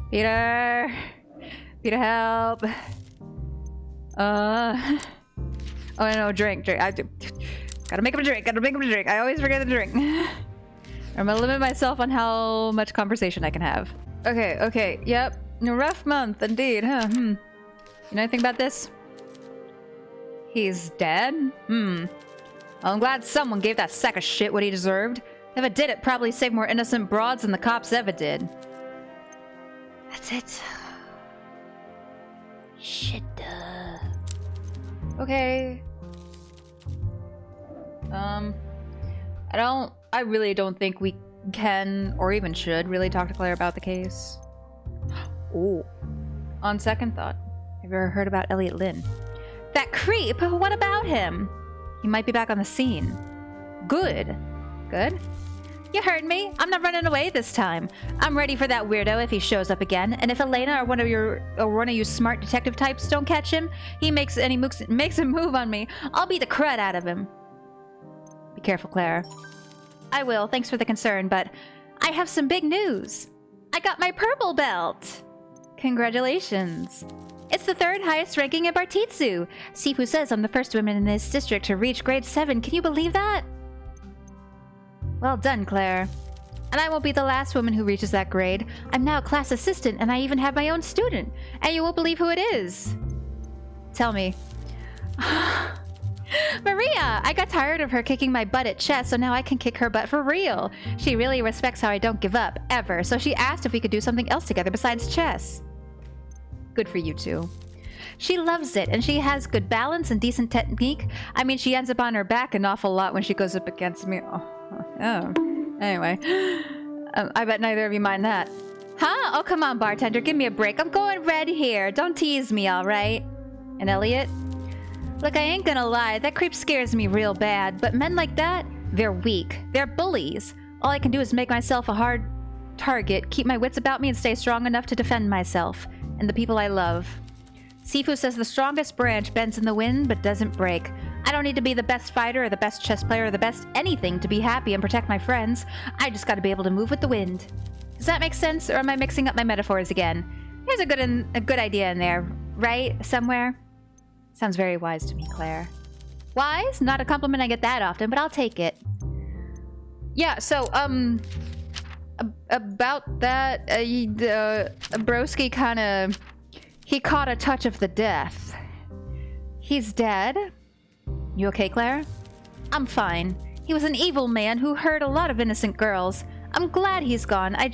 Peter! Peter, help! Oh no, drink. Gotta make him a drink. I always forget the drink. I'm gonna limit myself on how much conversation I can have. Okay, yep. A rough month, indeed, huh? You know anything about this? He's dead? Well, I'm glad someone gave that sack of shit what he deserved. Whoever did it probably saved more innocent broads than the cops ever did. That's it. Shit. Okay. I really don't think we can or even should really talk to Claire about the case. Oh. On second thought, have you ever heard about Elliot Lynn? That creep? What about him? He might be back on the scene. Good. Good? You heard me. I'm not running away this time. I'm ready for that weirdo if he shows up again. And if Elena or one of you smart detective types don't catch him, he makes a move on me, I'll beat the crud out of him. Be careful, Claire. I will. Thanks for the concern, but I have some big news. I got my purple belt. Congratulations. It's the 3rd highest ranking in Bartitsu. Sifu says I'm the first woman in this district to reach grade 7. Can you believe that? Well done, Claire. And I won't be the last woman who reaches that grade. I'm now a class assistant, and I even have my own student. And you won't believe who it is. Tell me. Maria! I got tired of her kicking my butt at chess, so now I can kick her butt for real. She really respects how I don't give up, ever, so she asked if we could do something else together besides chess. Good for you two. She loves it, and she has good balance and decent technique. I mean, she ends up on her back an awful lot when she goes up against me. Oh. Anyway. I bet neither of you mind that. Huh? Oh, come on, bartender. Give me a break. I'm going red here. Don't tease me, alright? And Elliot? Look, I ain't gonna lie. That creep scares me real bad. But men like that, they're weak. They're bullies. All I can do is make myself a hard target, keep my wits about me, and stay strong enough to defend myself and the people I love. Sifu says the strongest branch bends in the wind but doesn't break. I don't need to be the best fighter or the best chess player or the best anything to be happy and protect my friends. I just gotta be able to move with the wind. Does that make sense, or am I mixing up my metaphors again? There's a good idea in there, right? Somewhere? Sounds very wise to me, Claire. Wise? Not a compliment I get that often, but I'll take it. Yeah, so, about that, Broski kinda... He caught a touch of the death. He's dead? You okay, Claire? I'm fine. He was an evil man who hurt a lot of innocent girls. I'm glad he's gone. I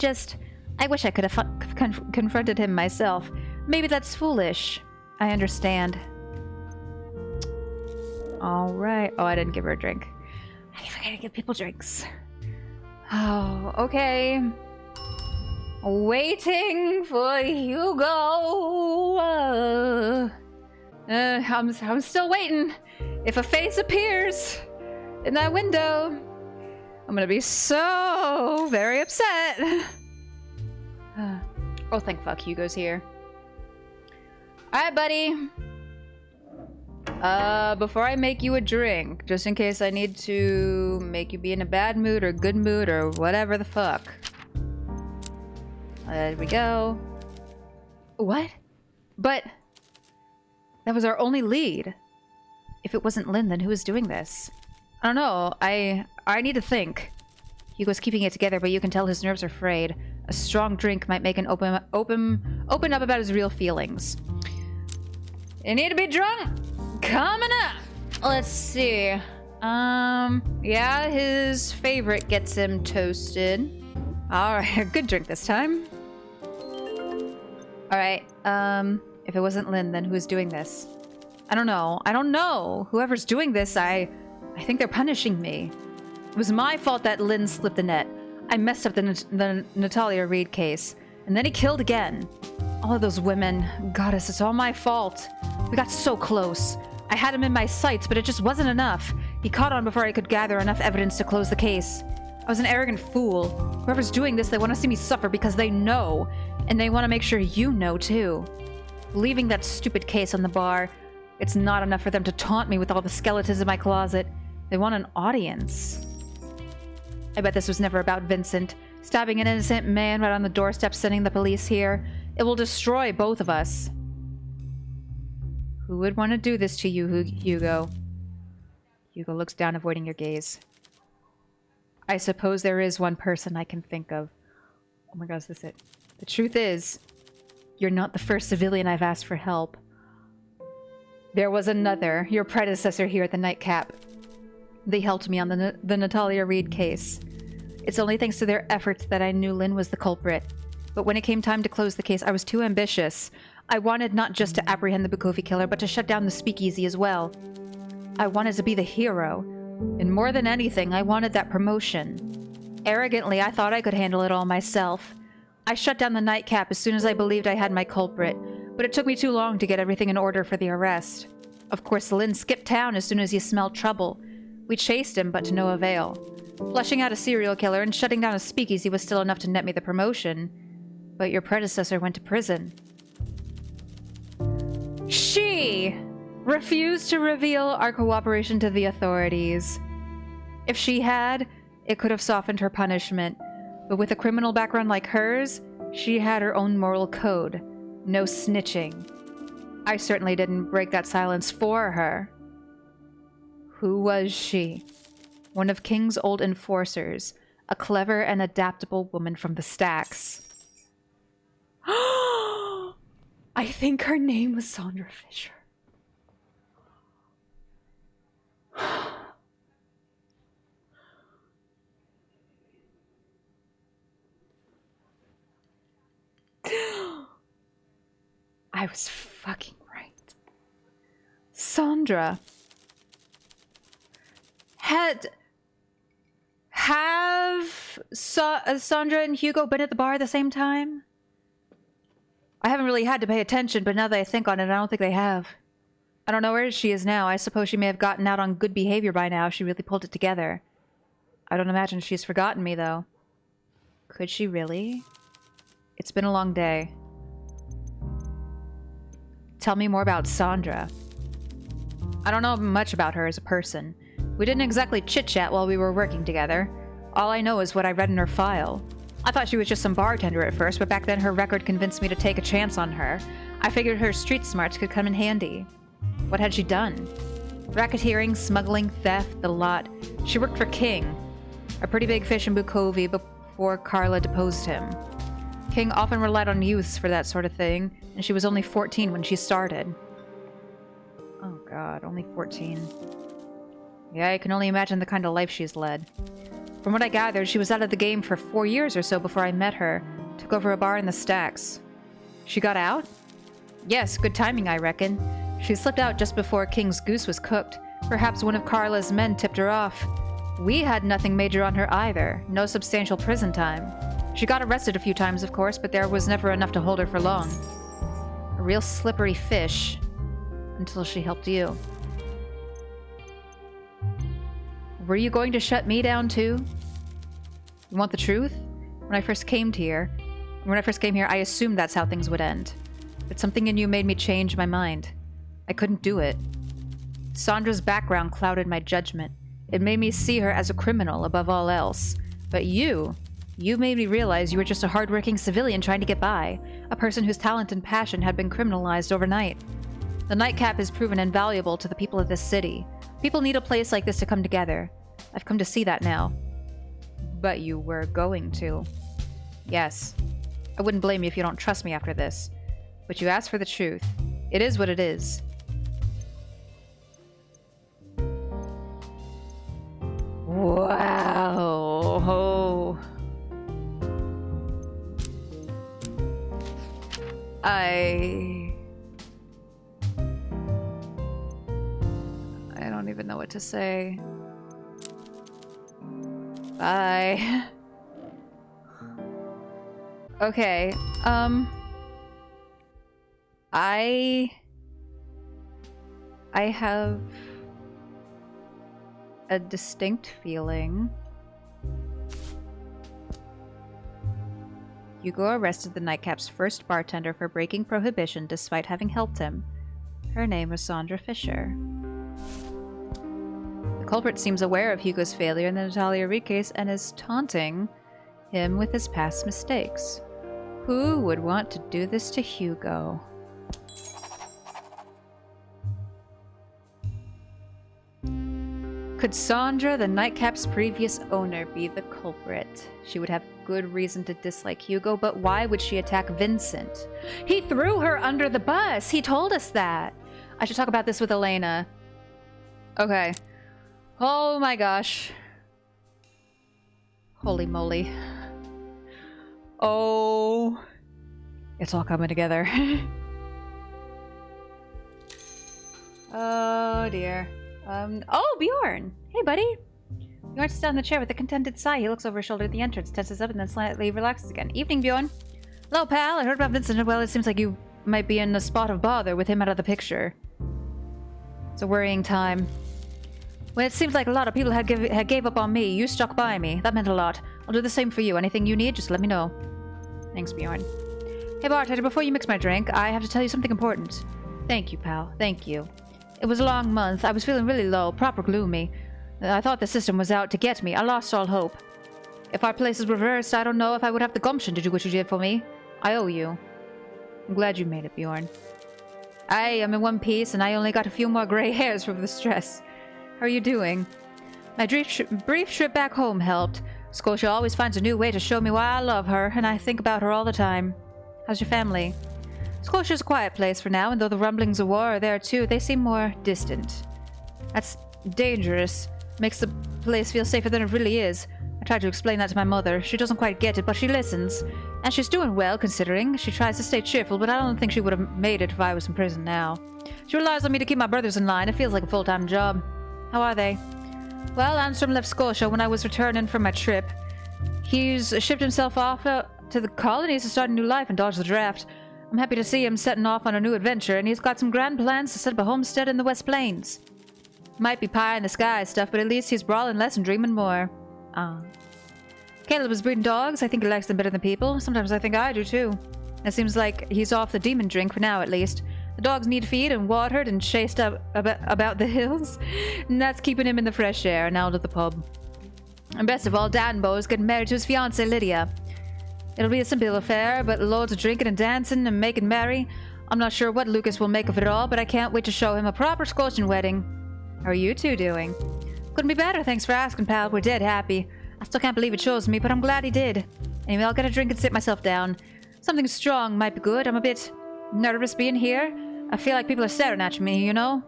wish I could have confronted him myself. Maybe that's foolish. I understand. Alright. Oh, I didn't give her a drink. I forget to give people drinks. Oh, okay. Waiting for Hugo. I'm still waiting. If a face appears in that window, I'm gonna be so very upset. Oh, thank fuck Hugo's here. Alright, buddy. Before I make you a drink, just in case I need to make you be in a bad mood or good mood or whatever the fuck. There we go. What? But that was our only lead. If it wasn't Lynn, then who was doing this? I don't know. I need to think. Hugo's keeping it together, but you can tell his nerves are frayed. A strong drink might make him open up about his real feelings. You need to be drunk? Coming up. Let's see. Yeah, his favorite gets him toasted. Alright, good drink this time. Alright, if it wasn't Lynn, then who's doing this? I don't know. Whoever's doing this, I think they're punishing me. It was my fault that Lynn slipped the net. I messed up the Natalia Reed case. And then he killed again. All of those women. Goddess, it's all my fault. We got so close. I had him in my sights, but it just wasn't enough. He caught on before I could gather enough evidence to close the case. I was an arrogant fool. Whoever's doing this, they want to see me suffer because they know. And they want to make sure you know, too. Leaving that stupid case on the bar, It's not enough for them to taunt me with all the skeletons in my closet. They want an audience. I bet this was never about Vincent. Stabbing an innocent man right on the doorstep, sending the police here. It will destroy both of us. Who would want to do this to you, Hugo? Hugo looks down, avoiding your gaze. I suppose there is one person I can think of. Oh my god, is this it? The truth is, you're not the first civilian I've asked for help. There was another, your predecessor here at the Nightcap. They helped me on the Natalia Reed case. It's only thanks to their efforts that I knew Lynn was the culprit. But when it came time to close the case, I was too ambitious. I wanted not just to apprehend the Bukovi killer, but to shut down the speakeasy as well. I wanted to be the hero. And more than anything, I wanted that promotion. Arrogantly, I thought I could handle it all myself. I shut down the Nightcap as soon as I believed I had my culprit, but it took me too long to get everything in order for the arrest. Of course, Lynn skipped town as soon as he smelled trouble. We chased him, but to no avail. Flushing out a serial killer and shutting down a speakeasy was still enough to net me the promotion. But your predecessor went to prison. She refused to reveal our cooperation to the authorities. If she had, it could have softened her punishment. But with a criminal background like hers, she had her own moral code. No snitching. I certainly didn't break that silence for her. Who was she? One of King's old enforcers, a clever and adaptable woman from the stacks. I think her name was Sandra Fisher. I was fucking right. Sandra. Have Sandra and Hugo been at the bar at the same time? I haven't really had to pay attention, but now that I think on it, I don't think they have. I don't know where she is now. I suppose she may have gotten out on good behavior by now if she really pulled it together. I don't imagine she's forgotten me, though. Could she really? It's been a long day. Tell me more about Sandra. I don't know much about her as a person. We didn't exactly chit-chat while we were working together. All I know is what I read in her file. I thought she was just some bartender at first, but back then her record convinced me to take a chance on her. I figured her street smarts could come in handy. What had she done? Racketeering, smuggling, theft, the lot. She worked for King, a pretty big fish in Bukovi before Carla deposed him. King often relied on youths for that sort of thing, and she was only 14 when she started. Oh god, only 14. Yeah, I can only imagine the kind of life she's led. From what I gathered, she was out of the game for 4 years or so before I met her. Took over a bar in the stacks. She got out? Yes, good timing, I reckon. She slipped out just before King's goose was cooked. Perhaps one of Carla's men tipped her off. We had nothing major on her either. No substantial prison time. She got arrested a few times, of course, but there was never enough to hold her for long. A real slippery fish. Until she helped you. Were you going to shut me down too? You want the truth? When I first came here, I assumed that's how things would end. But something in you made me change my mind. I couldn't do it. Sandra's background clouded my judgment. It made me see her as a criminal above all else. But you made me realize you were just a hardworking civilian trying to get by, a person whose talent and passion had been criminalized overnight. The Nightcap has proven invaluable to the people of this city. People need a place like this to come together. I've come to see that now. But you were going to. Yes. I wouldn't blame you if you don't trust me after this. But you asked for the truth. It is what it is. Wow. I don't even know what to say. Bye. Okay, I have a distinct feeling. Hugo arrested the Nightcap's first bartender for breaking prohibition despite having helped him. Her name was Sandra Fisher. The culprit seems aware of Hugo's failure in the Natalia Reed case and is taunting him with his past mistakes. Who would want to do this to Hugo? Could Sandra, the nightcap's previous owner, be the culprit? She would have good reason to dislike Hugo, but why would she attack Vincent? He threw her under the bus! He told us that! I should talk about this with Elena. Okay. Oh my gosh. Holy moly. Oh. It's all coming together. Oh dear. Oh, Bjorn! Hey, buddy! Bjorn sits down in the chair with a contented sigh. He looks over his shoulder at the entrance, tenses up, and then slightly relaxes again. Evening, Bjorn. Hello, pal. I heard about Vincent. Well, it seems like you might be in a spot of bother with him out of the picture. It's a worrying time. Well, it seems like a lot of people had gave up on me. You stuck by me. That meant a lot. I'll do the same for you. Anything you need, just let me know. Thanks, Bjorn. Hey, bartender, before you mix my drink, I have to tell you something important. Thank you, pal. Thank you. It was a long month. I was feeling really low, proper gloomy. I thought the system was out to get me. I lost all hope. If our places were reversed, I don't know if I would have the gumption to do what you did for me. I owe you. I'm glad you made it, Bjorn. I am in one piece, and I only got a few more gray hairs from the stress. How are you doing? My brief trip back home helped. Scotia always finds a new way to show me why I love her, and I think about her all the time. How's your family? Scotia's a quiet place for now, and though the rumblings of war are there too, they seem more distant. That's dangerous. Makes the place feel safer than it really is. I tried to explain that to my mother. She doesn't quite get it, but she listens. And she's doing well, considering. She tries to stay cheerful, but I don't think she would have made it if I was in prison now. She relies on me to keep my brothers in line. It feels like a full-time job. How are they? Well, Anstrom left Scotia when I was returning from my trip. He's shipped himself off to the colonies to start a new life and dodge the draft. I'm happy to see him setting off on a new adventure, and he's got some grand plans to set up a homestead in the West Plains. Might be pie in the sky stuff, but at least he's brawling less and dreaming more. Caleb is breeding dogs. I think he likes them better than people. Sometimes I think I do too. It seems like he's off the demon drink for now, at least. The dogs need feed and watered and chased up about the hills, and that's keeping him in the fresh air and out of the pub. And best of all, Danbo is getting married to his fiancée, Lydia. It'll be a simple affair, but loads of drinking and dancing and making merry. I'm not sure what Lucas will make of it all, but I can't wait to show him a proper Scotian wedding. How are you two doing? Couldn't be better, thanks for asking, pal. We're dead happy. I still can't believe it chose me, but I'm glad he did. Anyway, I'll get a drink and sit myself down. Something strong might be good. I'm a bit nervous being here. I feel like people are staring at me, you know?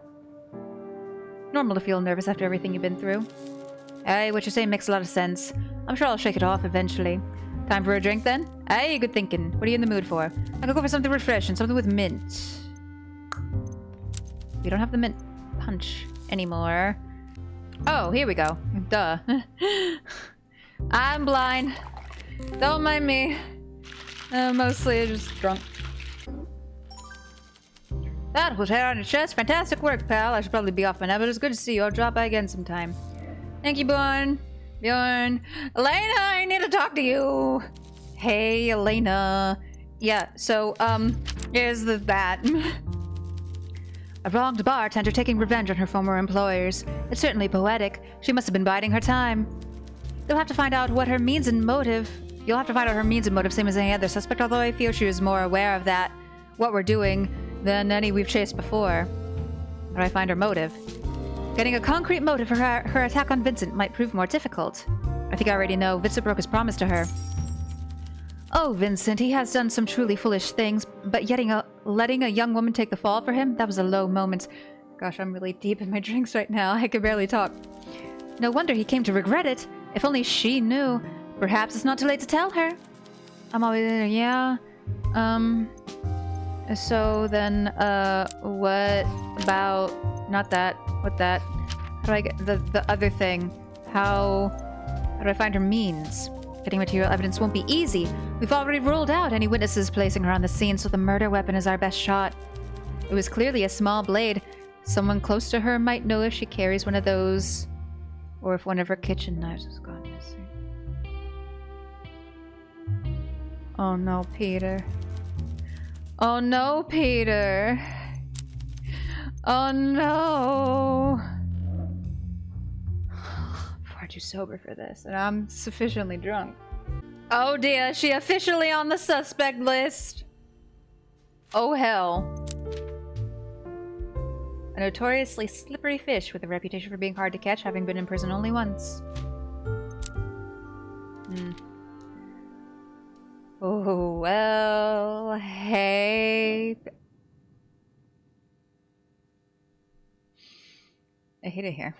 Normal to feel nervous after everything you've been through. Aye, what you're saying makes a lot of sense. I'm sure I'll shake it off eventually. Time for a drink, then? Aye, good thinking. What are you in the mood for? I could go for something refreshing, something with mint. We don't have the mint punch anymore. Oh, here we go. Duh. I'm blind. Don't mind me. Mostly just drunk. That was hair on your chest. Fantastic work, pal. I should probably be off by now, but it's good to see you. I'll drop by again sometime. Thank you, Bjorn. Bjorn. Elena, I need to talk to you. Hey, Elena. Yeah, so, here's that. A wronged bartender taking revenge on her former employers. It's certainly poetic. She must have been biding her time. You'll have to find out what her means and motive. You'll have to find out her means and motive, same as any other suspect, although I feel she was more aware of that, what we're doing, than any we've chased before. How do I find her motive? Getting a concrete motive for her attack on Vincent might prove more difficult. I think I already know. Vincent broke his promise to her. Oh, Vincent, he has done some truly foolish things, but letting a young woman take the fall for him, that was a low moment. Gosh, I'm really deep in my drinks right now. I can barely talk. No wonder he came to regret it. If only she knew. Perhaps it's not too late to tell her. I'm always there, yeah. So then, what about... Not that. What that? How do I get... The other thing. How do I find her means? Getting material evidence won't be easy. We've already ruled out any witnesses placing her on the scene, so the murder weapon is our best shot. It was clearly a small blade. Someone close to her might know if she carries one of those, or if one of her kitchen knives has gone missing. Oh no, Peter. Oh no, Peter. Oh no! Far too sober for this, and I'm sufficiently drunk. Oh dear, she officially on the suspect list! Oh hell. A notoriously slippery fish with a reputation for being hard to catch, having been in prison only once. Oh, well, hey. I hate it here.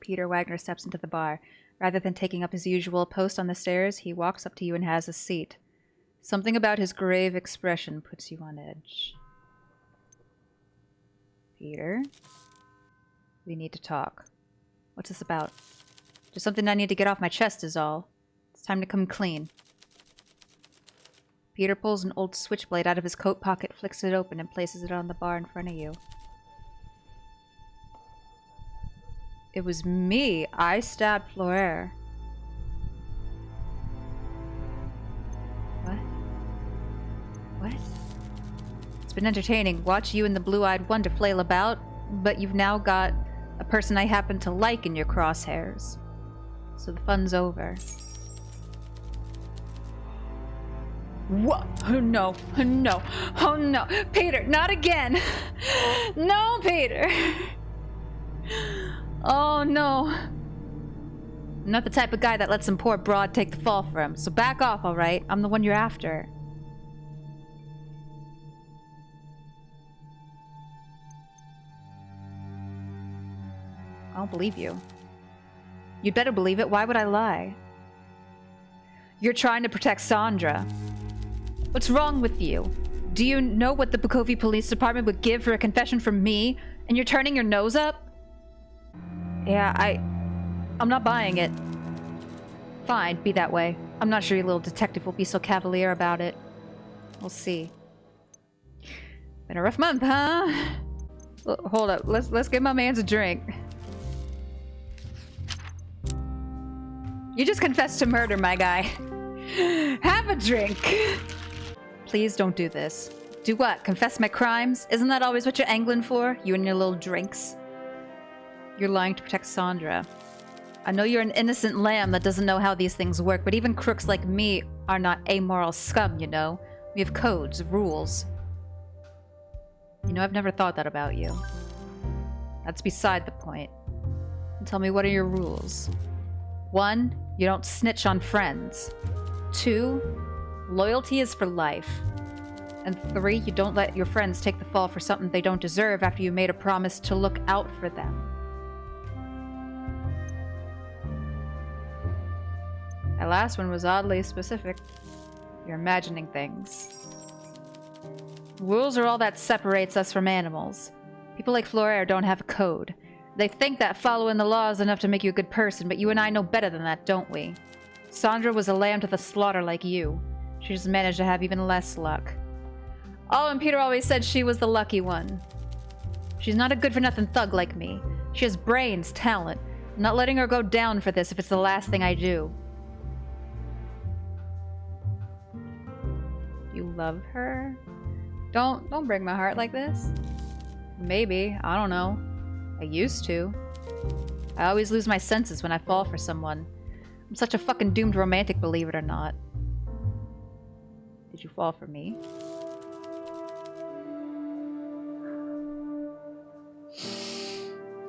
Peter Wagner steps into the bar. Rather than taking up his usual post on the stairs, he walks up to you and has a seat. Something about his grave expression puts you on edge. Peter? We need to talk. What's this about? Just something I need to get off my chest is all. It's time to come clean. Peter pulls an old switchblade out of his coat pocket, flicks it open, and places it on the bar in front of you. It was me. I stabbed Florer. What? What? It's been entertaining. Watch you and the blue-eyed wonder flail about, but you've now got a person I happen to like in your crosshairs. So the fun's over. What? Oh no. Oh no. Oh no. Peter, not again. No, Peter. Oh no. I'm not the type of guy that lets some poor broad take the fall for him, so back off, alright? I'm the one you're after. I don't believe you. You'd better believe it. Why would I lie? You're trying to protect Sandra. What's wrong with you? Do you know what the Bukovi Police Department would give for a confession from me, and you're turning your nose up? Yeah, I'm not buying it. Fine, be that way. I'm not sure your little detective will be so cavalier about it. We'll see. Been a rough month, huh? Hold up, let's give my man a drink. You just confessed to murder, my guy. Have a drink. Please don't do this. Do what? Confess my crimes? Isn't that always what you're angling for? You and your little drinks? You're lying to protect Sandra. I know you're an innocent lamb that doesn't know how these things work, but even crooks like me are not amoral scum, you know? We have codes, rules. You know, I've never thought that about you. That's beside the point. Tell me, what are your rules? 1, you don't snitch on friends. 2, loyalty is for life. And 3, you don't let your friends take the fall for something they don't deserve after you made a promise to look out for them. That last one was oddly specific. You're imagining things. Rules are all that separates us from animals. People like Florer don't have a code. They think that following the law is enough to make you a good person, but you and I know better than that, don't we? Sandra was a lamb to the slaughter like you. She just managed to have even less luck. Oh, and Peter always said she was the lucky one. She's not a good-for-nothing thug like me. She has brains, talent. I'm not letting her go down for this if it's the last thing I do. You love her? Don't break my heart like this. Maybe, I don't know. I used to. I always lose my senses when I fall for someone. I'm such a fucking doomed romantic, believe it or not. Did you fall for me?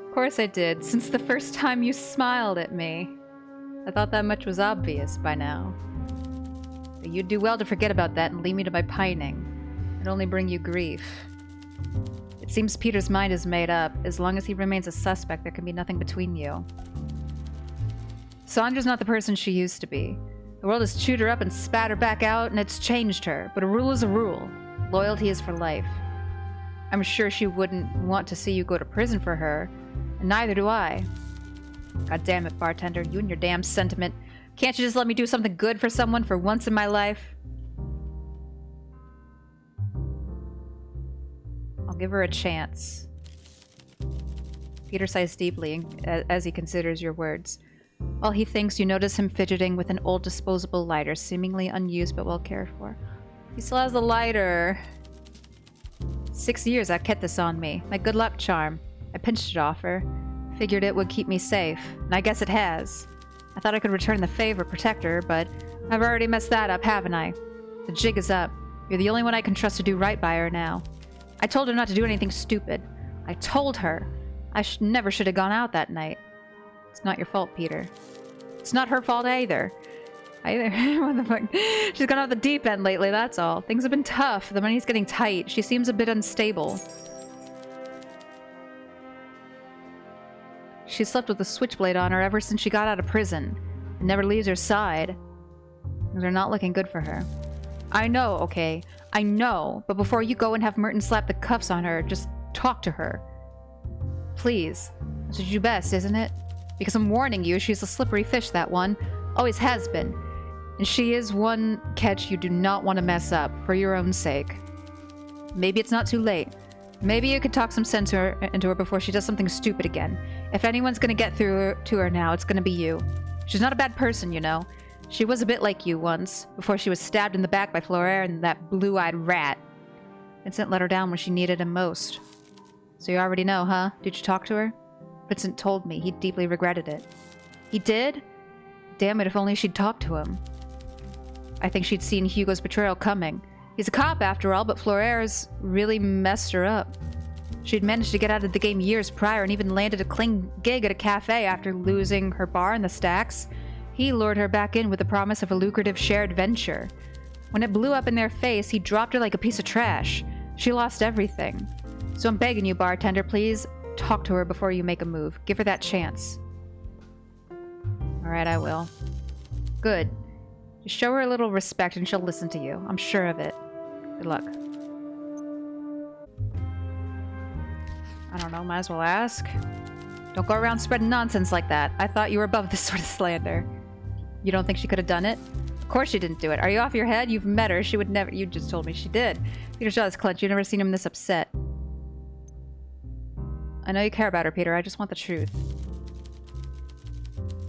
Of course I did, since the first time you smiled at me. I thought that much was obvious by now. But you'd do well to forget about that and leave me to my pining. It'd only bring you grief. It seems Peter's mind is made up. As long as he remains a suspect, there can be nothing between you. Sandra's not the person she used to be. The world has chewed her up and spat her back out, and it's changed her. But a rule is a rule. Loyalty is for life. I'm sure she wouldn't want to see you go to prison for her, and neither do I. God damn it, bartender, you and your damn sentiment. Can't you just let me do something good for someone for once in my life? I'll give her a chance. Peter sighs deeply as he considers your words. While he thinks, you notice him fidgeting with an old disposable lighter, seemingly unused but well cared for. He still has the lighter. 6 years I kept this on me. My good luck charm. I pinched it off her. Figured it would keep me safe. And I guess it has. I thought I could return the favor, protect her, but I've already messed that up, haven't I? The jig is up. You're the only one I can trust to do right by her now. I told her not to do anything stupid. I told her. I never should have gone out that night. It's not your fault, Peter. It's not her fault either. What the fuck? She's gone off the deep end lately, that's all. Things have been tough. The money's getting tight. She seems a bit unstable. She slept with a switchblade on her ever since she got out of prison. It never leaves her side. Things are not looking good for her. I know, okay. I know. But before you go and have Merton slap the cuffs on her, just talk to her. Please. That's what you do best, isn't it? Because I'm warning you, she's a slippery fish, that one. Always has been. And she is one catch you do not want to mess up, for your own sake. Maybe it's not too late. Maybe you could talk some sense into her before she does something stupid again. If anyone's gonna get through to her now, it's gonna be you. She's not a bad person, you know. She was a bit like you once, before she was stabbed in the back by Florer and that blue-eyed rat. Vincent let her down when she needed him most. So you already know, huh? Did you talk to her? Vincent told me he deeply regretted it. He did? Damn it, if only she'd talked to him. I think she'd seen Hugo's betrayal coming. He's a cop after all, but Florer's really messed her up. She'd managed to get out of the game years prior and even landed a clean gig at a cafe after losing her bar in the stacks. He lured her back in with the promise of a lucrative shared venture. When it blew up in their face, he dropped her like a piece of trash. She lost everything. So I'm begging you, bartender, please talk to her before you make a move. Give her that chance. Alright, I will. Good. Just show her a little respect and she'll listen to you. I'm sure of it. Good luck. I don't know, might as well ask. Don't go around spreading nonsense like that. I thought you were above this sort of slander. You don't think she could have done it? Of course she didn't do it. Are you off your head? You've met her. She would never— You just told me she did. Peter's jaw is clenched. You've never seen him this upset. I know you care about her, Peter. I just want the truth.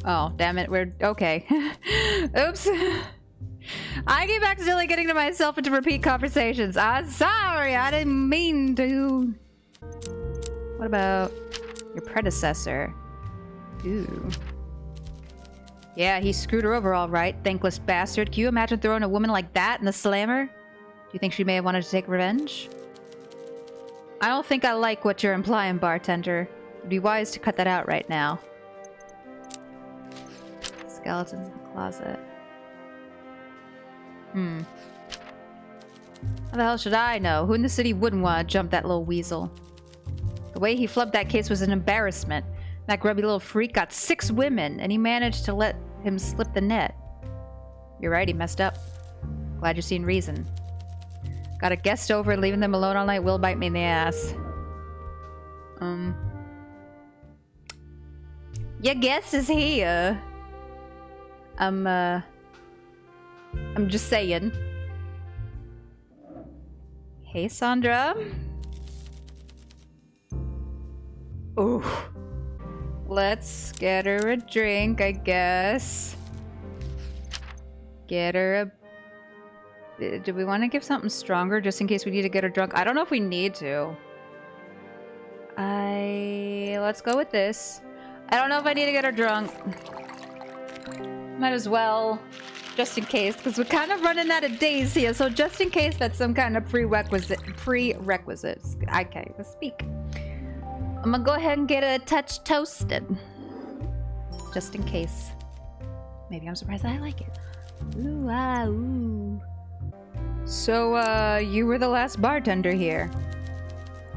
Oh, damn it. We're— okay. Oops. I keep accidentally getting to myself into repeat conversations. I'm sorry. I didn't mean to. What about your predecessor? Ooh. Yeah, he screwed her over all right. Thankless bastard. Can you imagine throwing a woman like that in the slammer? Do you think she may have wanted to take revenge? I don't think I like what you're implying, bartender. It'd be wise to cut that out right now. Skeletons in the closet. How the hell should I know? Who in the city wouldn't want to jump that little weasel? The way he flubbed that case was an embarrassment. That grubby little freak got 6 women, and he managed to let him slip the net. You're right, he messed up. Glad you're seeing reason. Got a guest over, leaving them alone all night will bite me in the ass. Your guest is here. I'm just saying. Hey, Sandra. Ooh. Let's get her a drink, I guess. Get her a... Do we want to give something stronger just in case we need to get her drunk? I don't know if we need to. Let's go with this. I don't know if I need to get her drunk. Might as well, just in case, because we're kind of running out of days here. So just in case that's some kind of prerequisites. I can't even speak. I'm gonna go ahead and get a touch toasted. Just in case. Maybe I'm surprised that I like it. Ooh, ah, ooh. So, you were the last bartender here.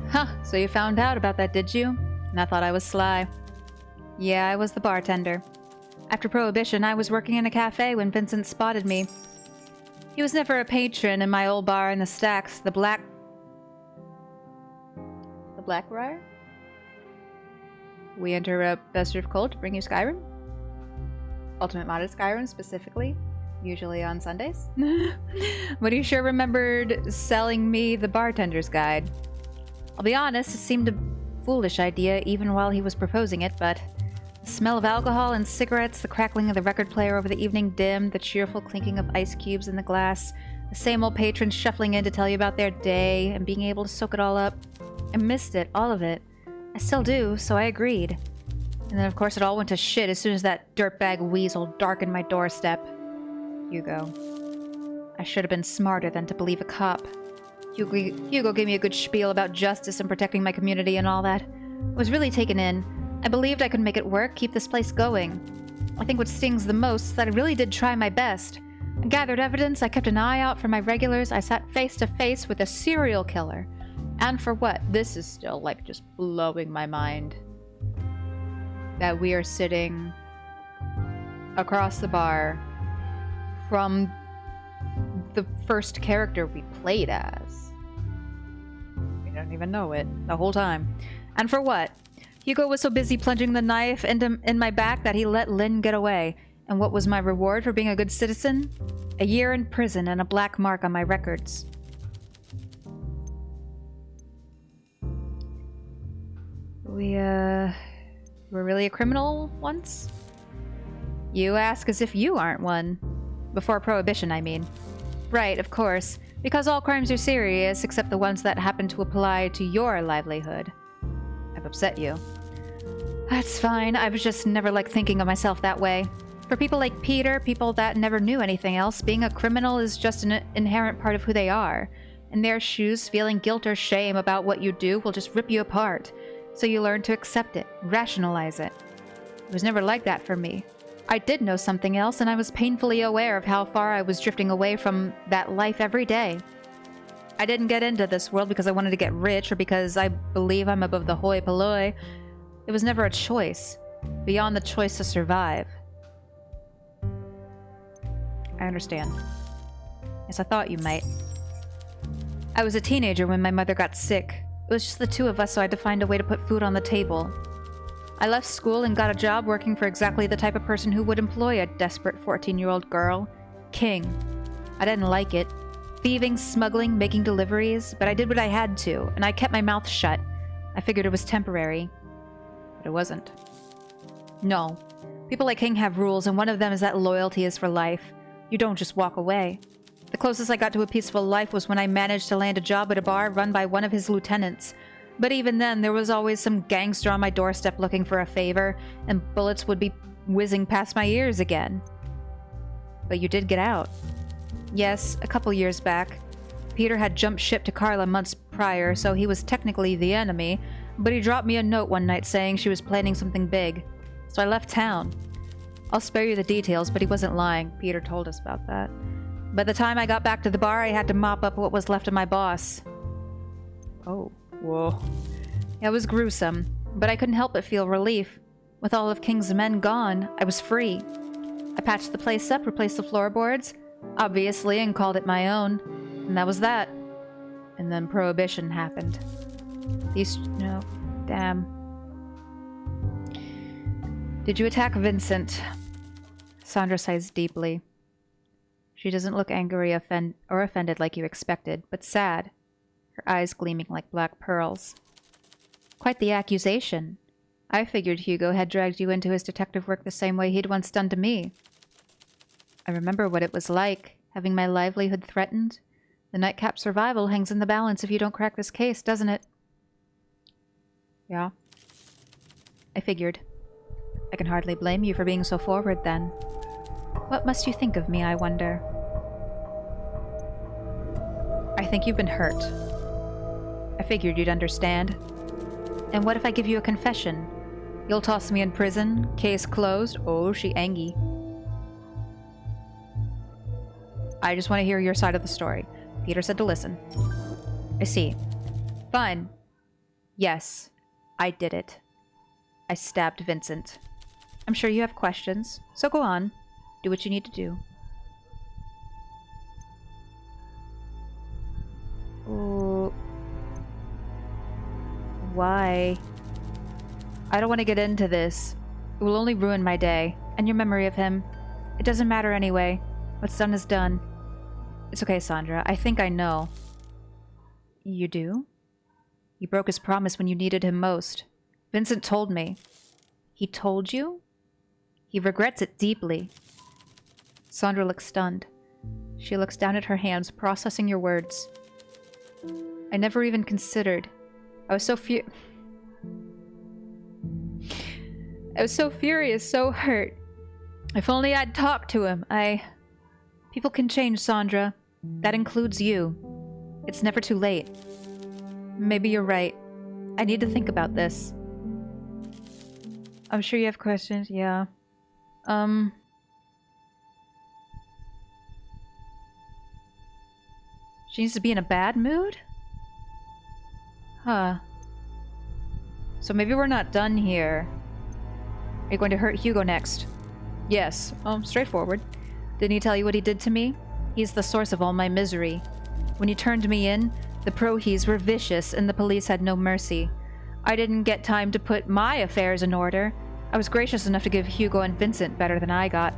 Huh, so you found out about that, did you? And I thought I was sly. Yeah, I was the bartender. After Prohibition, I was working in a cafe when Vincent spotted me. He was never a patron in my old bar in the stacks, the Blackbriar? We interrupt Best of Cold to bring you Skyrim? Ultimate modded Skyrim, specifically. Usually on Sundays. But he sure remembered selling me the bartender's guide. I'll be honest, it seemed a foolish idea even while he was proposing it, but the smell of alcohol and cigarettes, the crackling of the record player over the evening dim, the cheerful clinking of ice cubes in the glass, The same old patrons shuffling in to tell you about their day and being able to soak it all up. I missed it, all of it. I still do, so I agreed. And then, of course, it all went to shit as soon as that dirtbag weasel darkened my doorstep. Hugo. I should have been smarter than to believe a cop. Hugo gave me a good spiel about justice and protecting my community and all that. I was really taken in. I believed I could make it work, keep this place going. I think what stings the most is that I really did try my best. I gathered evidence, I kept an eye out for my regulars, I sat face to face with a serial killer. And for what? This is still, like, just blowing my mind. That we are sitting across the bar from the first character we played as. We don't even know it the whole time. And for what? Hugo was so busy plunging the knife in my back that he let Lynn get away. And what was my reward for being a good citizen? A year in prison and a black mark on my records. We were really a criminal once? You ask as if you aren't one. Before Prohibition, I mean. Right, of course. Because all crimes are serious, except the ones that happen to apply to your livelihood. I've upset you. That's fine. I've just never liked thinking of myself that way. For people like Peter, people that never knew anything else, being a criminal is just an inherent part of who they are. In their shoes, feeling guilt or shame about what you do will just rip you apart. So you learn to accept it, rationalize it. It was never like that for me. I did know something else, and I was painfully aware of how far I was drifting away from that life every day. I didn't get into this world because I wanted to get rich or because I believe I'm above the hoi polloi. It was never a choice, beyond the choice to survive. I understand. Yes, I thought you might. I was a teenager when my mother got sick. It was just the two of us, so I had to find a way to put food on the table. I left school and got a job working for exactly the type of person who would employ a desperate 14-year-old girl. King. I didn't like it. Thieving, smuggling, making deliveries, but I did what I had to, and I kept my mouth shut. I figured it was temporary. But it wasn't. No. People like King have rules, and one of them is that loyalty is for life. You don't just walk away. The closest I got to a peaceful life was when I managed to land a job at a bar run by one of his lieutenants. But even then, there was always some gangster on my doorstep looking for a favor, and bullets would be whizzing past my ears again. But you did get out. Yes, a couple years back. Peter had jumped ship to Carla months prior, so he was technically the enemy, but he dropped me a note one night saying she was planning something big. So I left town. I'll spare you the details, but he wasn't lying. Peter told us about that. By the time I got back to the bar, I had to mop up what was left of my boss. Oh, whoa. It was gruesome, but I couldn't help but feel relief. With all of King's men gone, I was free. I patched the place up, replaced the floorboards, obviously, and called it my own. And that was that. And then Prohibition happened. No, damn. Did you attack Vincent? Sandra sighs deeply. She doesn't look angry or offended like you expected, but sad, her eyes gleaming like black pearls. Quite the accusation. I figured Hugo had dragged you into his detective work the same way he'd once done to me. I remember what it was like, having my livelihood threatened. The nightcap survival hangs in the balance if you don't crack this case, doesn't it? Yeah. I figured. I can hardly blame you for being so forward, then. What must you think of me, I wonder? I think you've been hurt. I figured you'd understand. And what if I give you a confession? You'll toss me in prison, case closed. Oh, she angy. I just want to hear your side of the story. Peter said to listen. I see. Fine. Yes, I did it. I stabbed Vincent. I'm sure you have questions, so go on. Do what you need to do. Oh. Why? I don't want to get into this. It will only ruin my day, and your memory of him. It doesn't matter anyway. What's done is done. It's okay, Sandra. I think I know. You do? He broke his promise when you needed him most. Vincent told me. He told you? He regrets it deeply. Sandra looked stunned. She looks down at her hands, processing your words. I never even considered. I was so furious, so hurt. If only I'd talked to him. People can change, Sandra. That includes you. It's never too late. Maybe you're right. I need to think about this. I'm sure you have questions, yeah. She needs to be in a bad mood? Huh. So maybe we're not done here. Are you going to hurt Hugo next? Yes. Straightforward. Didn't he tell you what he did to me? He's the source of all my misery. When you turned me in, the Prohees were vicious and the police had no mercy. I didn't get time to put my affairs in order. I was gracious enough to give Hugo and Vincent better than I got.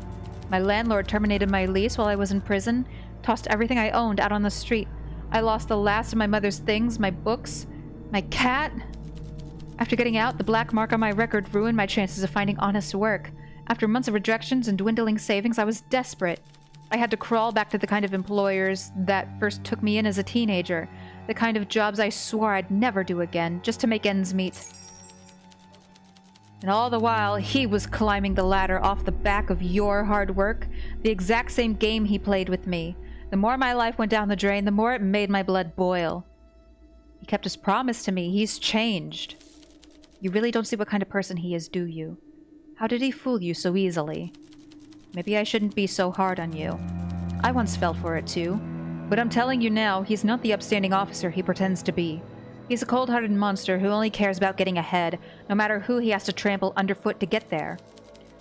My landlord terminated my lease while I was in prison, tossed everything I owned out on the street. I lost the last of my mother's things, my books, my cat. After getting out, the black mark on my record ruined my chances of finding honest work. After months of rejections and dwindling savings, I was desperate. I had to crawl back to the kind of employers that first took me in as a teenager, the kind of jobs I swore I'd never do again, just to make ends meet. And all the while, he was climbing the ladder off the back of your hard work, the exact same game he played with me. The more my life went down the drain, the more it made my blood boil. He kept his promise to me. He's changed. You really don't see what kind of person he is, do you? How did he fool you so easily? Maybe I shouldn't be so hard on you. I once fell for it too. But I'm telling you now, he's not the upstanding officer he pretends to be. He's a cold-hearted monster who only cares about getting ahead, no matter who he has to trample underfoot to get there.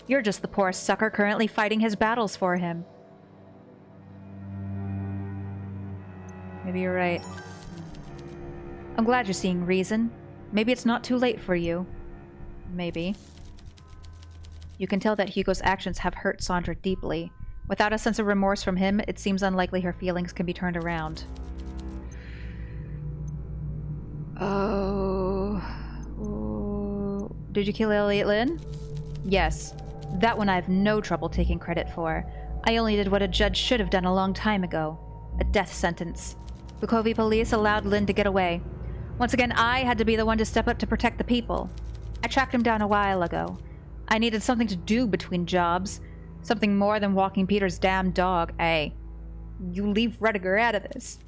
You're just the poor sucker currently fighting his battles for him. Maybe you're right. I'm glad you're seeing reason. Maybe it's not too late for you. Maybe. You can tell that Hugo's actions have hurt Sandra deeply. Without a sense of remorse from him, it seems unlikely her feelings can be turned around. Oh. Did you kill Elliot Lynn? Yes. That one I have no trouble taking credit for. I only did what a judge should have done a long time ago. A death sentence. Bukovi police allowed Lynn to get away. Once again, I had to be the one to step up to protect the people. I tracked him down a while ago. I needed something to do between jobs. Something more than walking Peter's damn dog. Hey, you leave Rediger out of this.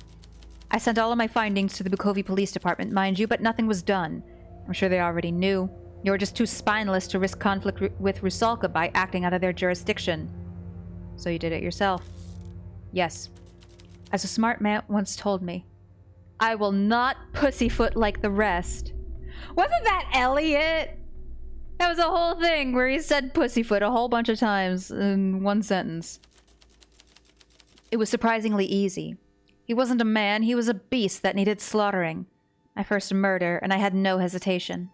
I sent all of my findings to the Bukovi Police Department, mind you, but nothing was done. I'm sure they already knew. You were just too spineless to risk conflict with Rusalka by acting out of their jurisdiction. So you did it yourself. Yes. As a smart man once told me, I will not pussyfoot like the rest. Wasn't that Elliot? That was a whole thing where he said pussyfoot a whole bunch of times in one sentence. It was surprisingly easy. He wasn't a man, he was a beast that needed slaughtering. My first murder, and I had no hesitation.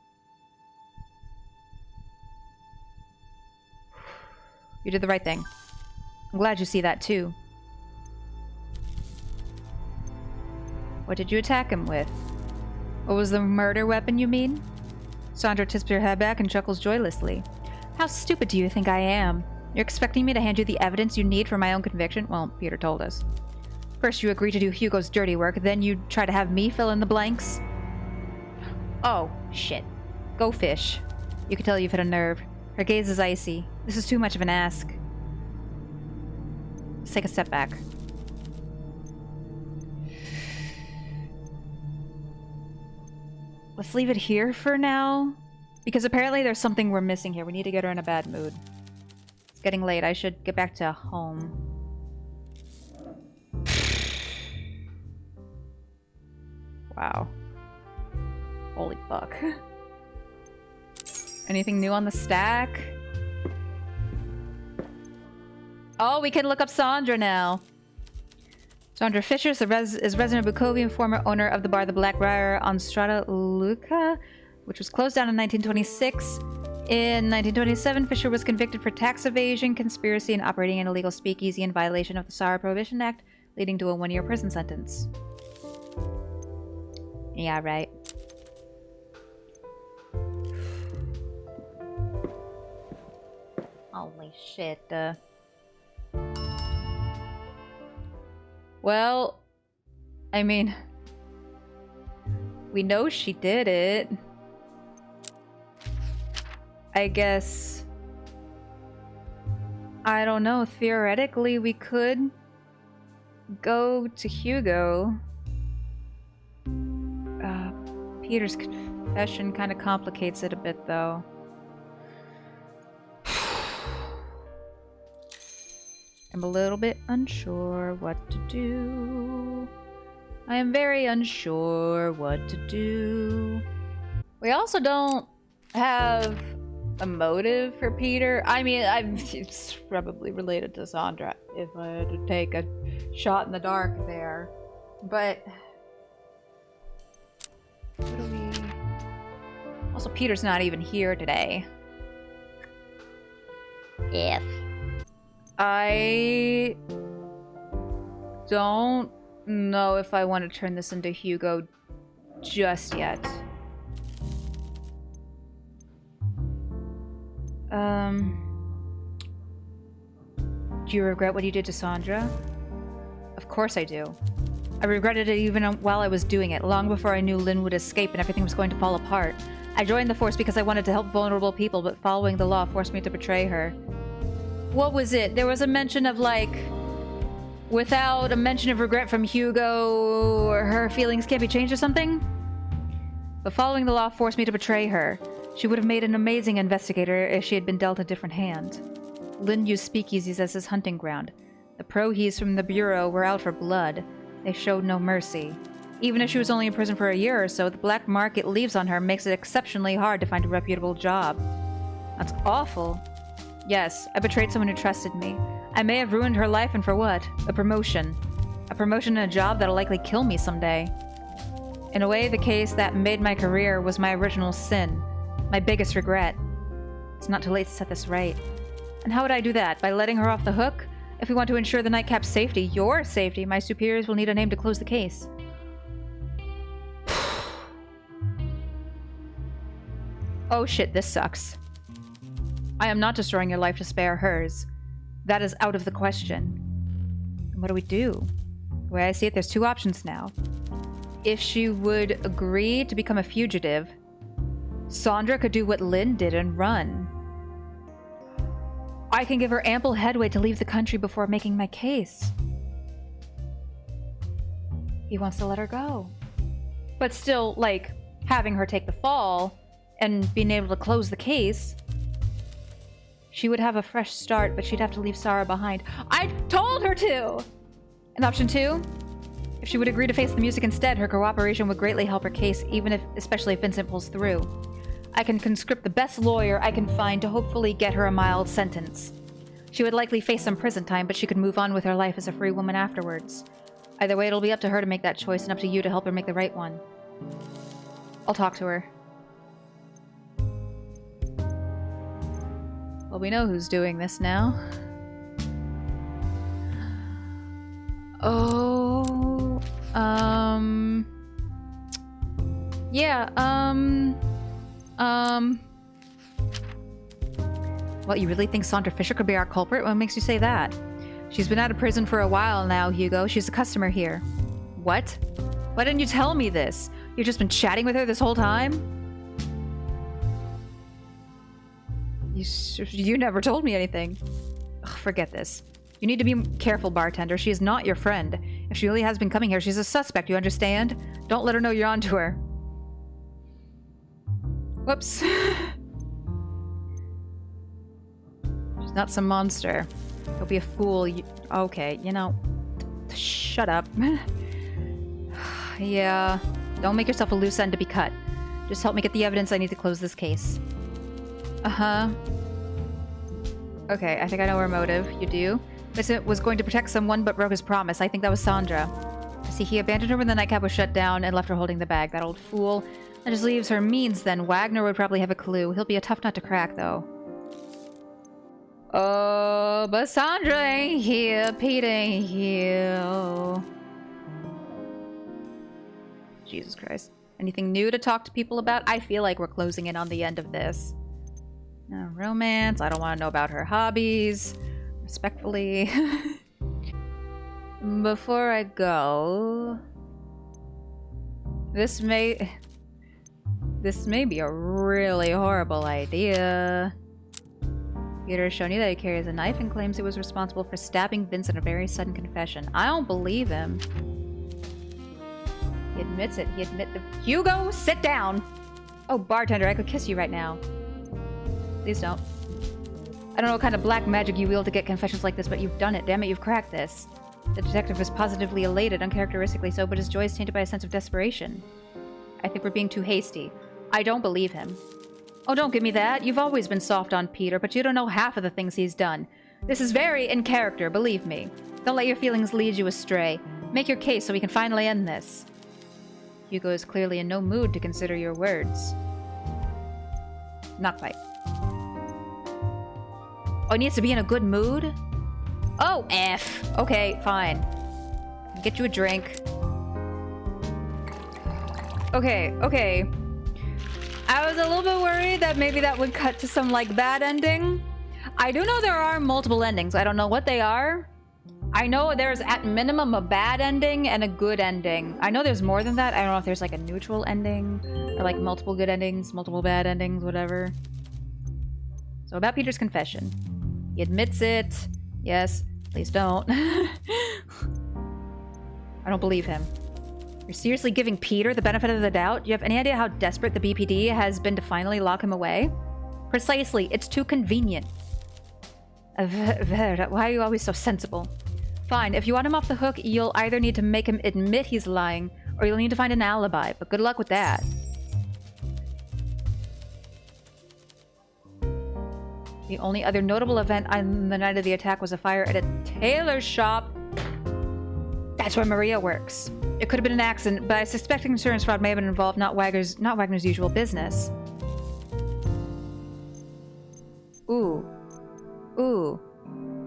You did the right thing. I'm glad you see that too. What did you attack him with? What was the murder weapon, you mean? Sandra tips her head back and chuckles joylessly. How stupid do you think I am? You're expecting me to hand you the evidence you need for my own conviction? Well, Peter told us. First you agree to do Hugo's dirty work, then you try to have me fill in the blanks? Oh, shit. Go fish. You can tell you've hit a nerve. Her gaze is icy. This is too much of an ask. Let's take a step back. Let's leave it here for now. Because apparently there's something we're missing here. We need to get her in a bad mood. It's getting late. I should get back to home. Wow. Holy fuck. Anything new on the stack? Oh, we can look up Sandra now. Sandra Fisher is resident of Bukovi and former owner of the bar The Black Briar on Strada Luca, which was closed down in 1926. In 1927, Fisher was convicted for tax evasion, conspiracy, and operating an illegal speakeasy in violation of the Sara Prohibition Act, leading to a 1-year prison sentence. Yeah, right. Holy shit. Well, I mean, we know she did it. I guess... I don't know, theoretically we could go to Hugo. Peter's confession kind of complicates it a bit, though. I'm a little bit unsure what to do. I am very unsure what to do. We also don't have a motive for Peter. I mean, it's probably related to Sandra if I had to take a shot in the dark there. But what do we... Also, Peter's not even here today. Yes. I don't know if I want to turn this into Hugo just yet. Do you regret what you did to Sandra? Of course I do. I regretted it even while I was doing it, long before I knew Lynn would escape and everything was going to fall apart. I joined the Force because I wanted to help vulnerable people, but following the law forced me to betray her. What was it? There was a mention of, like, without a mention of regret from Hugo, her feelings can't be changed or something? But following the law forced me to betray her. She would have made an amazing investigator if she had been dealt a different hand. Lynn used speakeasies as his hunting ground. The pro-hees from the Bureau were out for blood. They showed no mercy. Even if she was only in prison for a year or so, the black mark it leaves on her makes it exceptionally hard to find a reputable job. That's awful. Yes, I betrayed someone who trusted me. I may have ruined her life, and for what? A promotion. A promotion in a job that'll likely kill me someday. In a way, the case that made my career was my original sin. My biggest regret. It's not too late to set this right. And how would I do that? By letting her off the hook? If we want to ensure the Nightcap's safety, your safety, my superiors will need a name to close the case. Oh shit, this sucks. I am not destroying your life to spare hers. That is out of the question. What do we do? The way I see it, there's two options now. If she would agree to become a fugitive, Sandra could do what Lynn did and run. I can give her ample headway to leave the country before making my case. He wants to let her go. But still, like, having her take the fall and being able to close the case, she would have a fresh start, but she'd have to leave Sarah behind. I told her to! And option two? If she would agree to face the music instead, her cooperation would greatly help her case, especially if Vincent pulls through. I can conscript the best lawyer I can find to hopefully get her a mild sentence. She would likely face some prison time, but she could move on with her life as a free woman afterwards. Either way, it'll be up to her to make that choice and up to you to help her make the right one. I'll talk to her. Well, we know who's doing this now. Oh, yeah, What, you really think Sandra Fisher could be our culprit? What makes you say that? She's been out of prison for a while now, Hugo. She's a customer here. What? Why didn't you tell me this? You've just been chatting with her this whole time? You never told me anything. Ugh, forget this. You need to be careful, bartender. She is not your friend. If she really has been coming here, she's a suspect, you understand? Don't let her know you're onto her. Whoops. She's not some monster. Don't be a fool. Okay, you know... Shut up. Yeah. Don't make yourself a loose end to be cut. Just help me get the evidence I need to close this case. Uh-huh. Okay, I think I know her motive. You do? Vincent was going to protect someone but broke his promise. I think that was Sandra. See, he abandoned her when the nightcap was shut down and left her holding the bag. That old fool. That just leaves her means then. Wagner would probably have a clue. He'll be a tough nut to crack, though. Oh, but Sandra ain't here. Pete ain't here. Jesus Christ. Anything new to talk to people about? I feel like we're closing in on the end of this. No romance. I don't want to know about her hobbies. Respectfully. before I go, this may be a really horrible idea. Peter has shown you that he carries a knife and claims he was responsible for stabbing Vince in a very sudden confession. I don't believe him. He admits it. Hugo, sit down! Oh, bartender, I could kiss you right now. Please don't. I don't know what kind of black magic you wield to get confessions like this, but you've done it. Damn it, you've cracked this. The detective was positively elated, uncharacteristically so, but his joy is tainted by a sense of desperation. I think we're being too hasty. I don't believe him. Oh, don't give me that. You've always been soft on Peter, but you don't know half of the things he's done. This is very in character, believe me. Don't let your feelings lead you astray. Make your case so we can finally end this. Hugo is clearly in no mood to consider your words. Not quite. Oh, he needs to be in a good mood? Oh, F. Okay, fine. Get you a drink. Okay. I was a little bit worried that maybe that would cut to some, like, bad ending. I do know there are multiple endings. I don't know what they are. I know there's, at minimum, a bad ending and a good ending. I know there's more than that. I don't know if there's, like, a neutral ending or, like, multiple good endings, multiple bad endings, whatever. So, about Peter's confession. He admits it. Yes. Please don't. I don't believe him. You're seriously giving Peter the benefit of the doubt? Do you have any idea how desperate the BPD has been to finally lock him away? Precisely. It's too convenient. Why are you always so sensible? Fine. If you want him off the hook, you'll either need to make him admit he's lying, or you'll need to find an alibi. But good luck with that. The only other notable event on the night of the attack was a fire at a tailor's shop. That's where Maria works. It could have been an accident, but I suspect insurance fraud may have been involved, not Wagner's usual business. Ooh.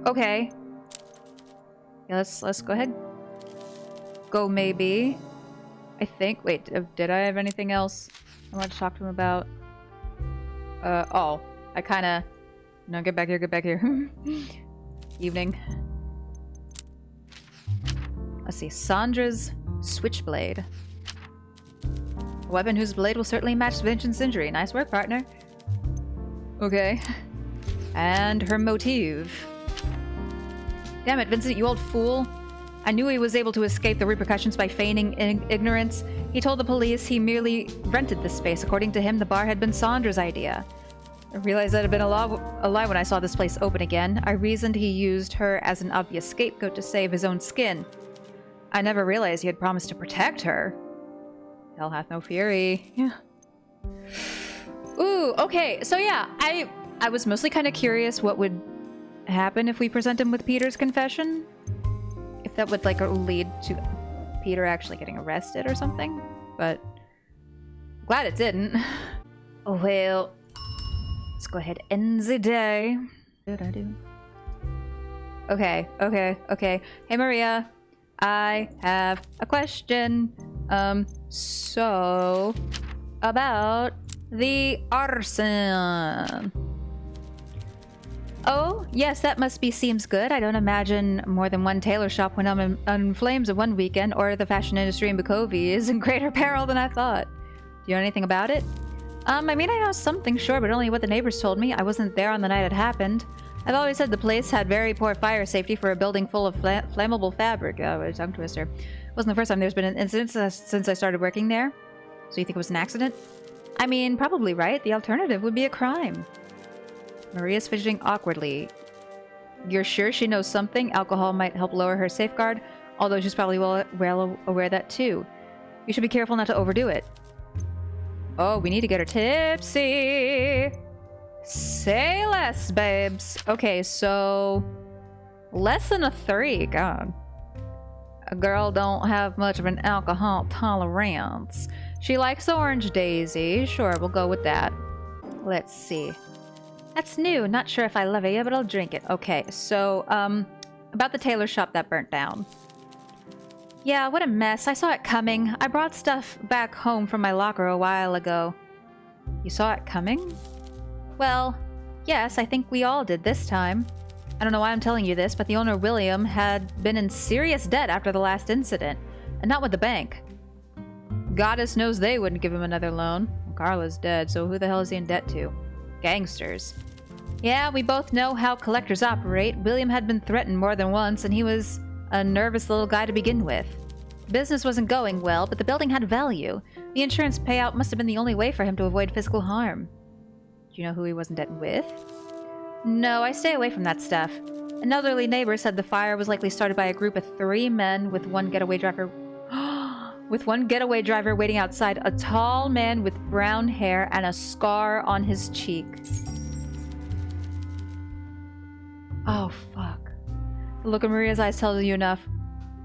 Okay. Yeah, let's go ahead. Go maybe. I think. Wait, did I have anything else I wanted to talk to him about? Oh. I kinda... No, get back here. Evening. Let's see. Sandra's switchblade. A weapon whose blade will certainly match Vincent's injury. Nice work, partner. Okay. And her motive. Damn it, Vincent, you old fool. I knew he was able to escape the repercussions by feigning ignorance. He told the police he merely rented the space. According to him, the bar had been Sandra's idea. I realized that had been a lie when I saw this place open again. I reasoned he used her as an obvious scapegoat to save his own skin. I never realized he had promised to protect her. Hell hath no fury. Yeah. Ooh, okay. So yeah, I was mostly kind of curious what would happen if we present him with Peter's confession. If that would, like, lead to Peter actually getting arrested or something. But glad it didn't. Oh, well. Let's go ahead and end the day. What did I do? Okay. Hey, Maria. I have a question. So about the arson. Oh, yes, that seems good. I don't imagine more than one tailor shop went on flames in one weekend, or the fashion industry in Bukovi is in greater peril than I thought. Do you know anything about it? I mean, I know something, sure, but only what the neighbors told me. I wasn't there on the night it happened. I've always said the place had very poor fire safety for a building full of flammable fabric. Oh, a tongue twister. It wasn't the first time there's been an incident since I started working there. So you think it was an accident? I mean, probably right. The alternative would be a crime. Maria's fidgeting awkwardly. You're sure she knows something? Alcohol might help lower her safeguard, although she's probably well aware of that too. You should be careful not to overdo it. Oh, we need to get her tipsy. Say less, babes. Okay, so less than a 3. God. A girl don't have much of an alcohol tolerance. She likes Orange Daisy. Sure, we'll go with that. Let's see. That's new. Not sure if I love it yet, but I'll drink it. Okay, so, about the tailor shop that burnt down. Yeah, what a mess. I saw it coming. I brought stuff back home from my locker a while ago. You saw it coming? Well, yes, I think we all did this time. I don't know why I'm telling you this, but the owner, William, had been in serious debt after the last incident. And not with the bank. Goddess knows they wouldn't give him another loan. Carla's dead, so who the hell is he in debt to? Gangsters. Yeah, we both know how collectors operate. William had been threatened more than once, and he was a nervous little guy to begin with. Business wasn't going well, but the building had value. The insurance payout must have been the only way for him to avoid physical harm. Do you know who he was in debt with? No, I stay away from that stuff. An elderly neighbor said the fire was likely started by a group of 3 men with one getaway driver waiting outside, a tall man with brown hair and a scar on his cheek. Oh, fuck. The look in Maria's eyes tells you enough.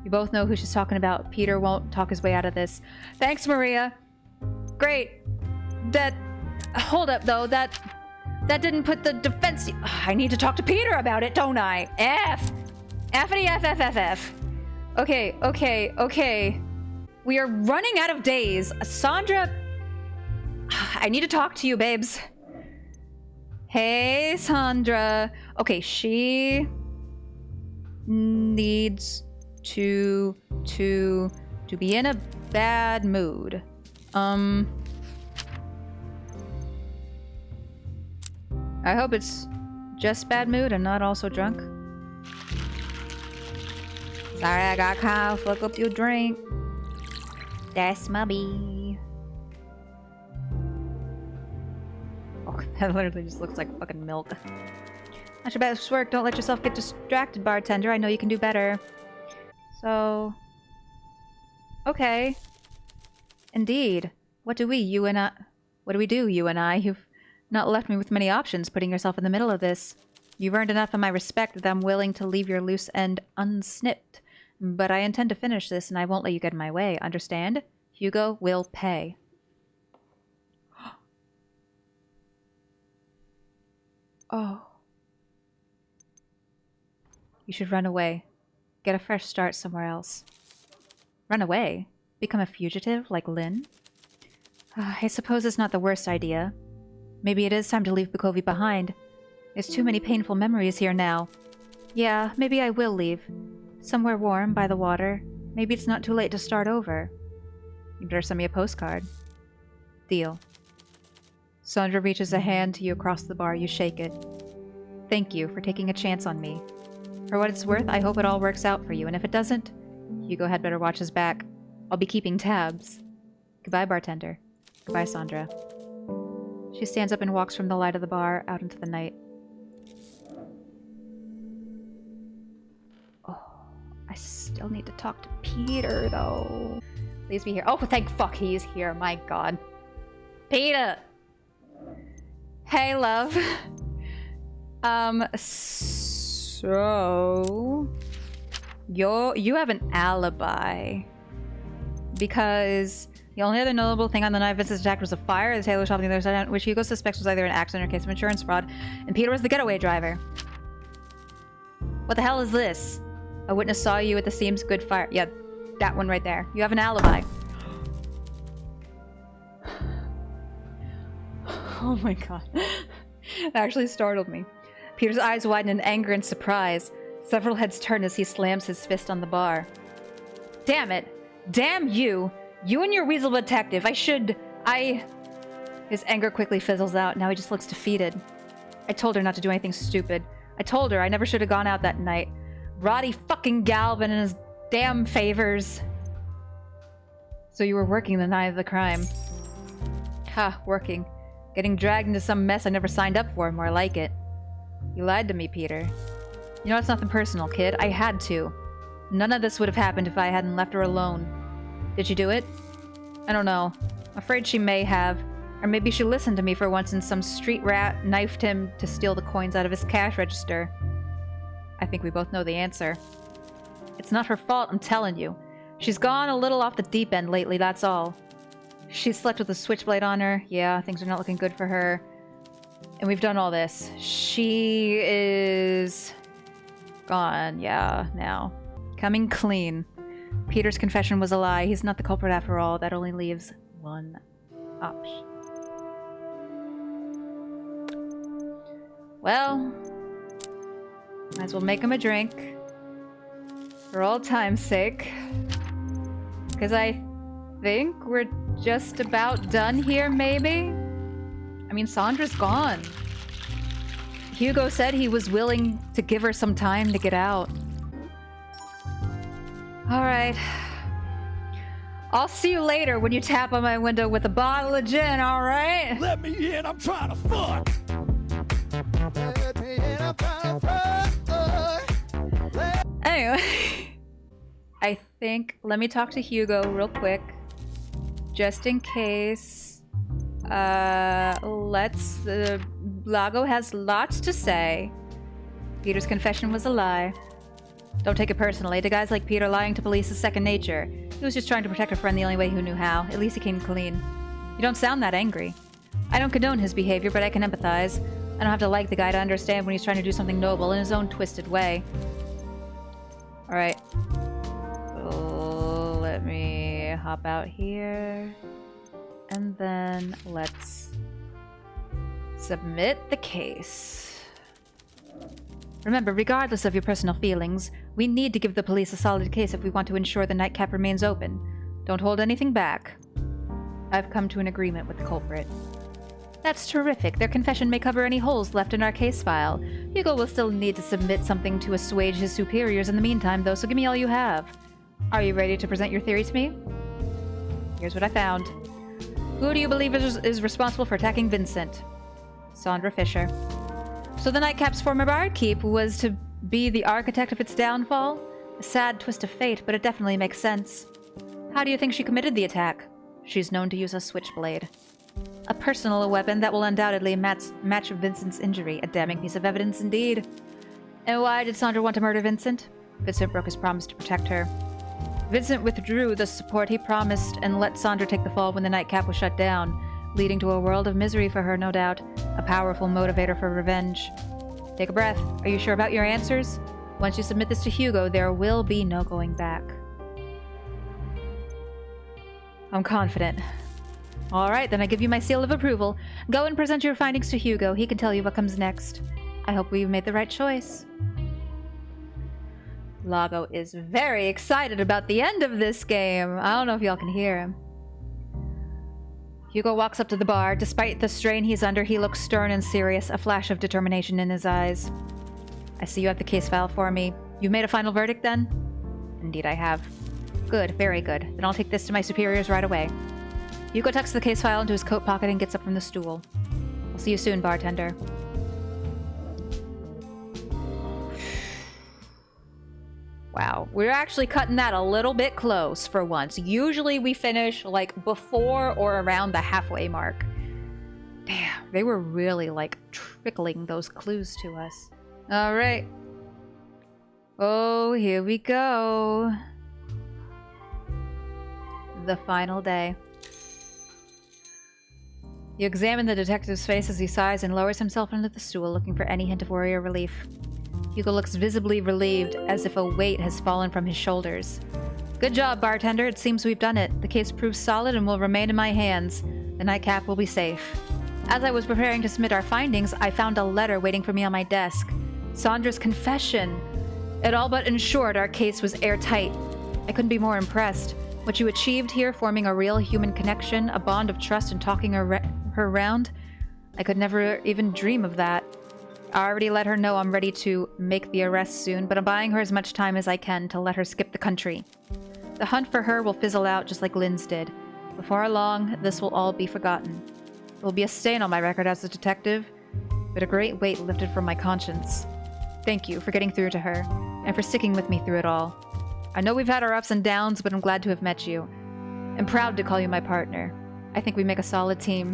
You both know who she's talking about. Peter won't talk his way out of this. Thanks, Maria. Great. Hold up, though. That didn't put the defense... I need to talk to Peter about it, don't I? F-ity F. Okay. We are running out of days. Sandra... I need to talk to you, babes. Hey, Sandra. Okay, she... needs to be in a bad mood. I hope it's just bad mood and not also drunk. Sorry, I got cough. Fuck up your drink. That's my bee. Oh, that literally just looks like fucking milk. Not your best work. Don't let yourself get distracted, bartender. I know you can do better. So... okay. Indeed. What do we do, you and I? You've not left me with many options, putting yourself in the middle of this. You've earned enough of my respect that I'm willing to leave your loose end unsnipped. But I intend to finish this, and I won't let you get in my way. Understand? Hugo will pay. Oh. You should run away. Get a fresh start somewhere else. Run away? Become a fugitive like Lynn? I suppose it's not the worst idea. Maybe it is time to leave Bukovi behind. There's too many painful memories here now. Yeah, maybe I will leave. Somewhere warm, by the water. Maybe it's not too late to start over. You better send me a postcard. Deal. Sandra reaches a hand to you across the bar. You shake it. Thank you for taking a chance on me. For what it's worth, I hope it all works out for you, and if it doesn't, Hugo had better watch his back. I'll be keeping tabs. Goodbye, bartender. Goodbye, Sandra. She stands up and walks from the light of the bar out into the night. Oh, I still need to talk to Peter, though. Please be here. Oh, thank fuck he's here. My god. Peter! Hey, love. So... You have an alibi. Because... the only other notable thing on the night of Vincent's attack was a fire at the tailor shop on the other side, which Hugo suspects was either an accident or a case of insurance fraud, and Peter was the getaway driver. What the hell is this? A witness saw you at the Seems Good fire. Yeah, that one right there. You have an alibi. Oh my god. That actually startled me. Peter's eyes widen in anger and surprise. Several heads turn as he slams his fist on the bar. Damn it! Damn you! You and your weasel detective, His anger quickly fizzles out, now he just looks defeated. I told her not to do anything stupid. I told her I never should have gone out that night. Roddy fucking Galvin and his damn favors. So you were working the night of the crime. Ha, working. Getting dragged into some mess I never signed up for, more like it. You lied to me, Peter. You know, it's nothing personal, kid. I had to. None of this would have happened if I hadn't left her alone. Did she do it? I don't know. I'm afraid she may have. Or maybe she listened to me for once and some street rat knifed him to steal the coins out of his cash register. I think we both know the answer. It's not her fault, I'm telling you. She's gone a little off the deep end lately, that's all. She slept with a switchblade on her. Yeah, things are not looking good for her. And we've done all this. She is... gone, yeah, now. Coming clean. Peter's confession was a lie. He's not the culprit after all. That only leaves one option. Well, Might as well make him a drink. For old time's sake. Because I think we're just about done here, maybe? I mean, Sandra's gone. Hugo said he was willing to give her some time to get out. Alright. I'll see you later when you tap on my window with a bottle of gin, alright? Let me in, I'm trying to fuck. Let me in, I'm trying to fuck. Anyway. I think, let me talk to Hugo real quick. Just in case. Lago has lots to say. Peter's confession was a lie. Don't take it personally. To guys like Peter, lying to police is second nature. He was just trying to protect a friend the only way he knew how. At least he came clean. You don't sound that angry. I don't condone his behavior, but I can empathize. I don't have to like the guy to understand when he's trying to do something noble in his own twisted way. Alright. Let me hop out here. And then let's submit the case. Remember, regardless of your personal feelings, we need to give the police a solid case if we want to ensure the nightcap remains open. Don't hold anything back. I've come to an agreement with the culprit. That's terrific. Their confession may cover any holes left in our case file. Hugo will still need to submit something to assuage his superiors in the meantime, though, so give me all you have. Are you ready to present your theory to me? Here's what I found. Who do you believe is responsible for attacking Vincent? Sandra Fisher. So the Nightcap's former barkeep was to be the architect of its downfall? A sad twist of fate, but it definitely makes sense. How do you think she committed the attack? She's known to use a switchblade. A personal weapon that will undoubtedly match Vincent's injury. A damning piece of evidence indeed. And why did Sandra want to murder Vincent? Vincent broke his promise to protect her. Vincent withdrew the support he promised and let Sandra take the fall when the Nightcap was shut down, leading to a world of misery for her, no doubt. A powerful motivator for revenge. Take a breath. Are you sure about your answers? Once you submit this to Hugo, there will be no going back. I'm confident. Alright, then I give you my seal of approval. Go and present your findings to Hugo. He can tell you what comes next. I hope we've made the right choice. Lago is very excited about the end of this game. I don't know if y'all can hear him. Hugo walks up to the bar. Despite the strain he's under, he looks stern and serious, a flash of determination in his eyes. I see you have the case file for me. You've made a final verdict, then? Indeed I have. Good, very good. Then I'll take this to my superiors right away. Hugo tucks the case file into his coat pocket and gets up from the stool. I'll see you soon, bartender. Wow, we're actually cutting that a little bit close for once. Usually we finish like before or around the halfway mark. Damn, they were really like trickling those clues to us. All right. Oh, here we go. The final day. You examine the detective's face as he sighs and lowers himself into the stool, looking for any hint of worry or relief. Hugo looks visibly relieved, as if a weight has fallen from his shoulders. Good job, bartender. It seems we've done it. The case proves solid and will remain in my hands. The Nightcap will be safe. As I was preparing to submit our findings, I found a letter waiting for me on my desk. Sandra's confession. It all but ensured our case was airtight. I couldn't be more impressed. What you achieved here, forming a real human connection, a bond of trust and talking her around, I could never even dream of that. I already let her know I'm ready to make the arrest soon, but I'm buying her as much time as I can to let her skip the country. The hunt for her will fizzle out just like Lynn's did. Before long, this will all be forgotten. It will be a stain on my record as a detective, but a great weight lifted from my conscience. Thank you for getting through to her, and for sticking with me through it all. I know we've had our ups and downs, but I'm glad to have met you. I'm proud to call you my partner. I think we make a solid team.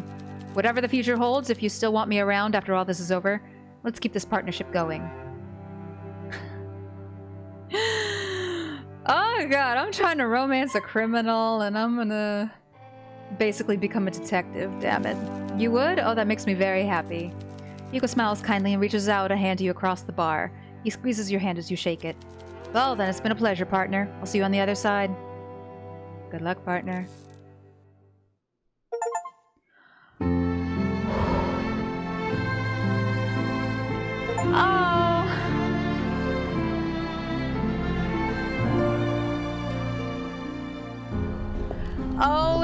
Whatever the future holds, if you still want me around after all this is over, let's keep this partnership going. Oh god, I'm trying to romance a criminal and I'm gonna basically become a detective, damn it. You would? Oh, that makes me very happy. Hugo smiles kindly and reaches out a hand to you across the bar. He squeezes your hand as you shake it. Well then, it's been a pleasure, partner. I'll see you on the other side. Good luck, partner. Oh,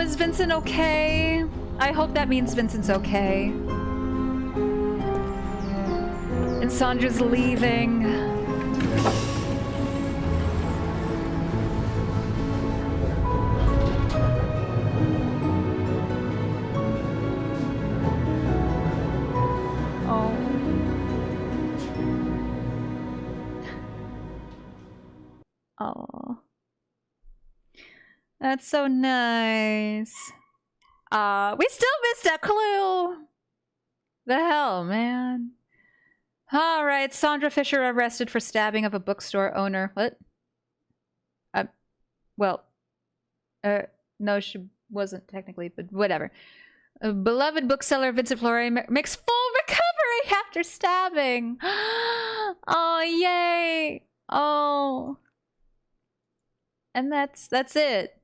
is Vincent okay? I hope that means Vincent's okay. And Sandra's leaving. Oh. Oh. That's so nice. We still missed a clue. The hell, man. All right, Sandra Fisher arrested for stabbing of a bookstore owner. What? No, she wasn't technically, but whatever. A beloved bookseller Vincent Flore makes full recovery after stabbing. Oh, yay. Oh. And that's it.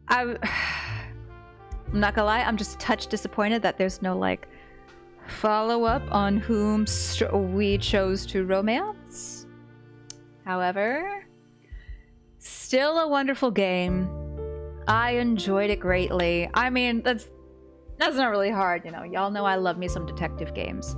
I'm not gonna lie, I'm just a touch disappointed that there's no, like, follow-up on whom we chose to romance. However, still a wonderful game. I enjoyed it greatly. I mean, that's not really hard, you know. Y'all know I love me some detective games.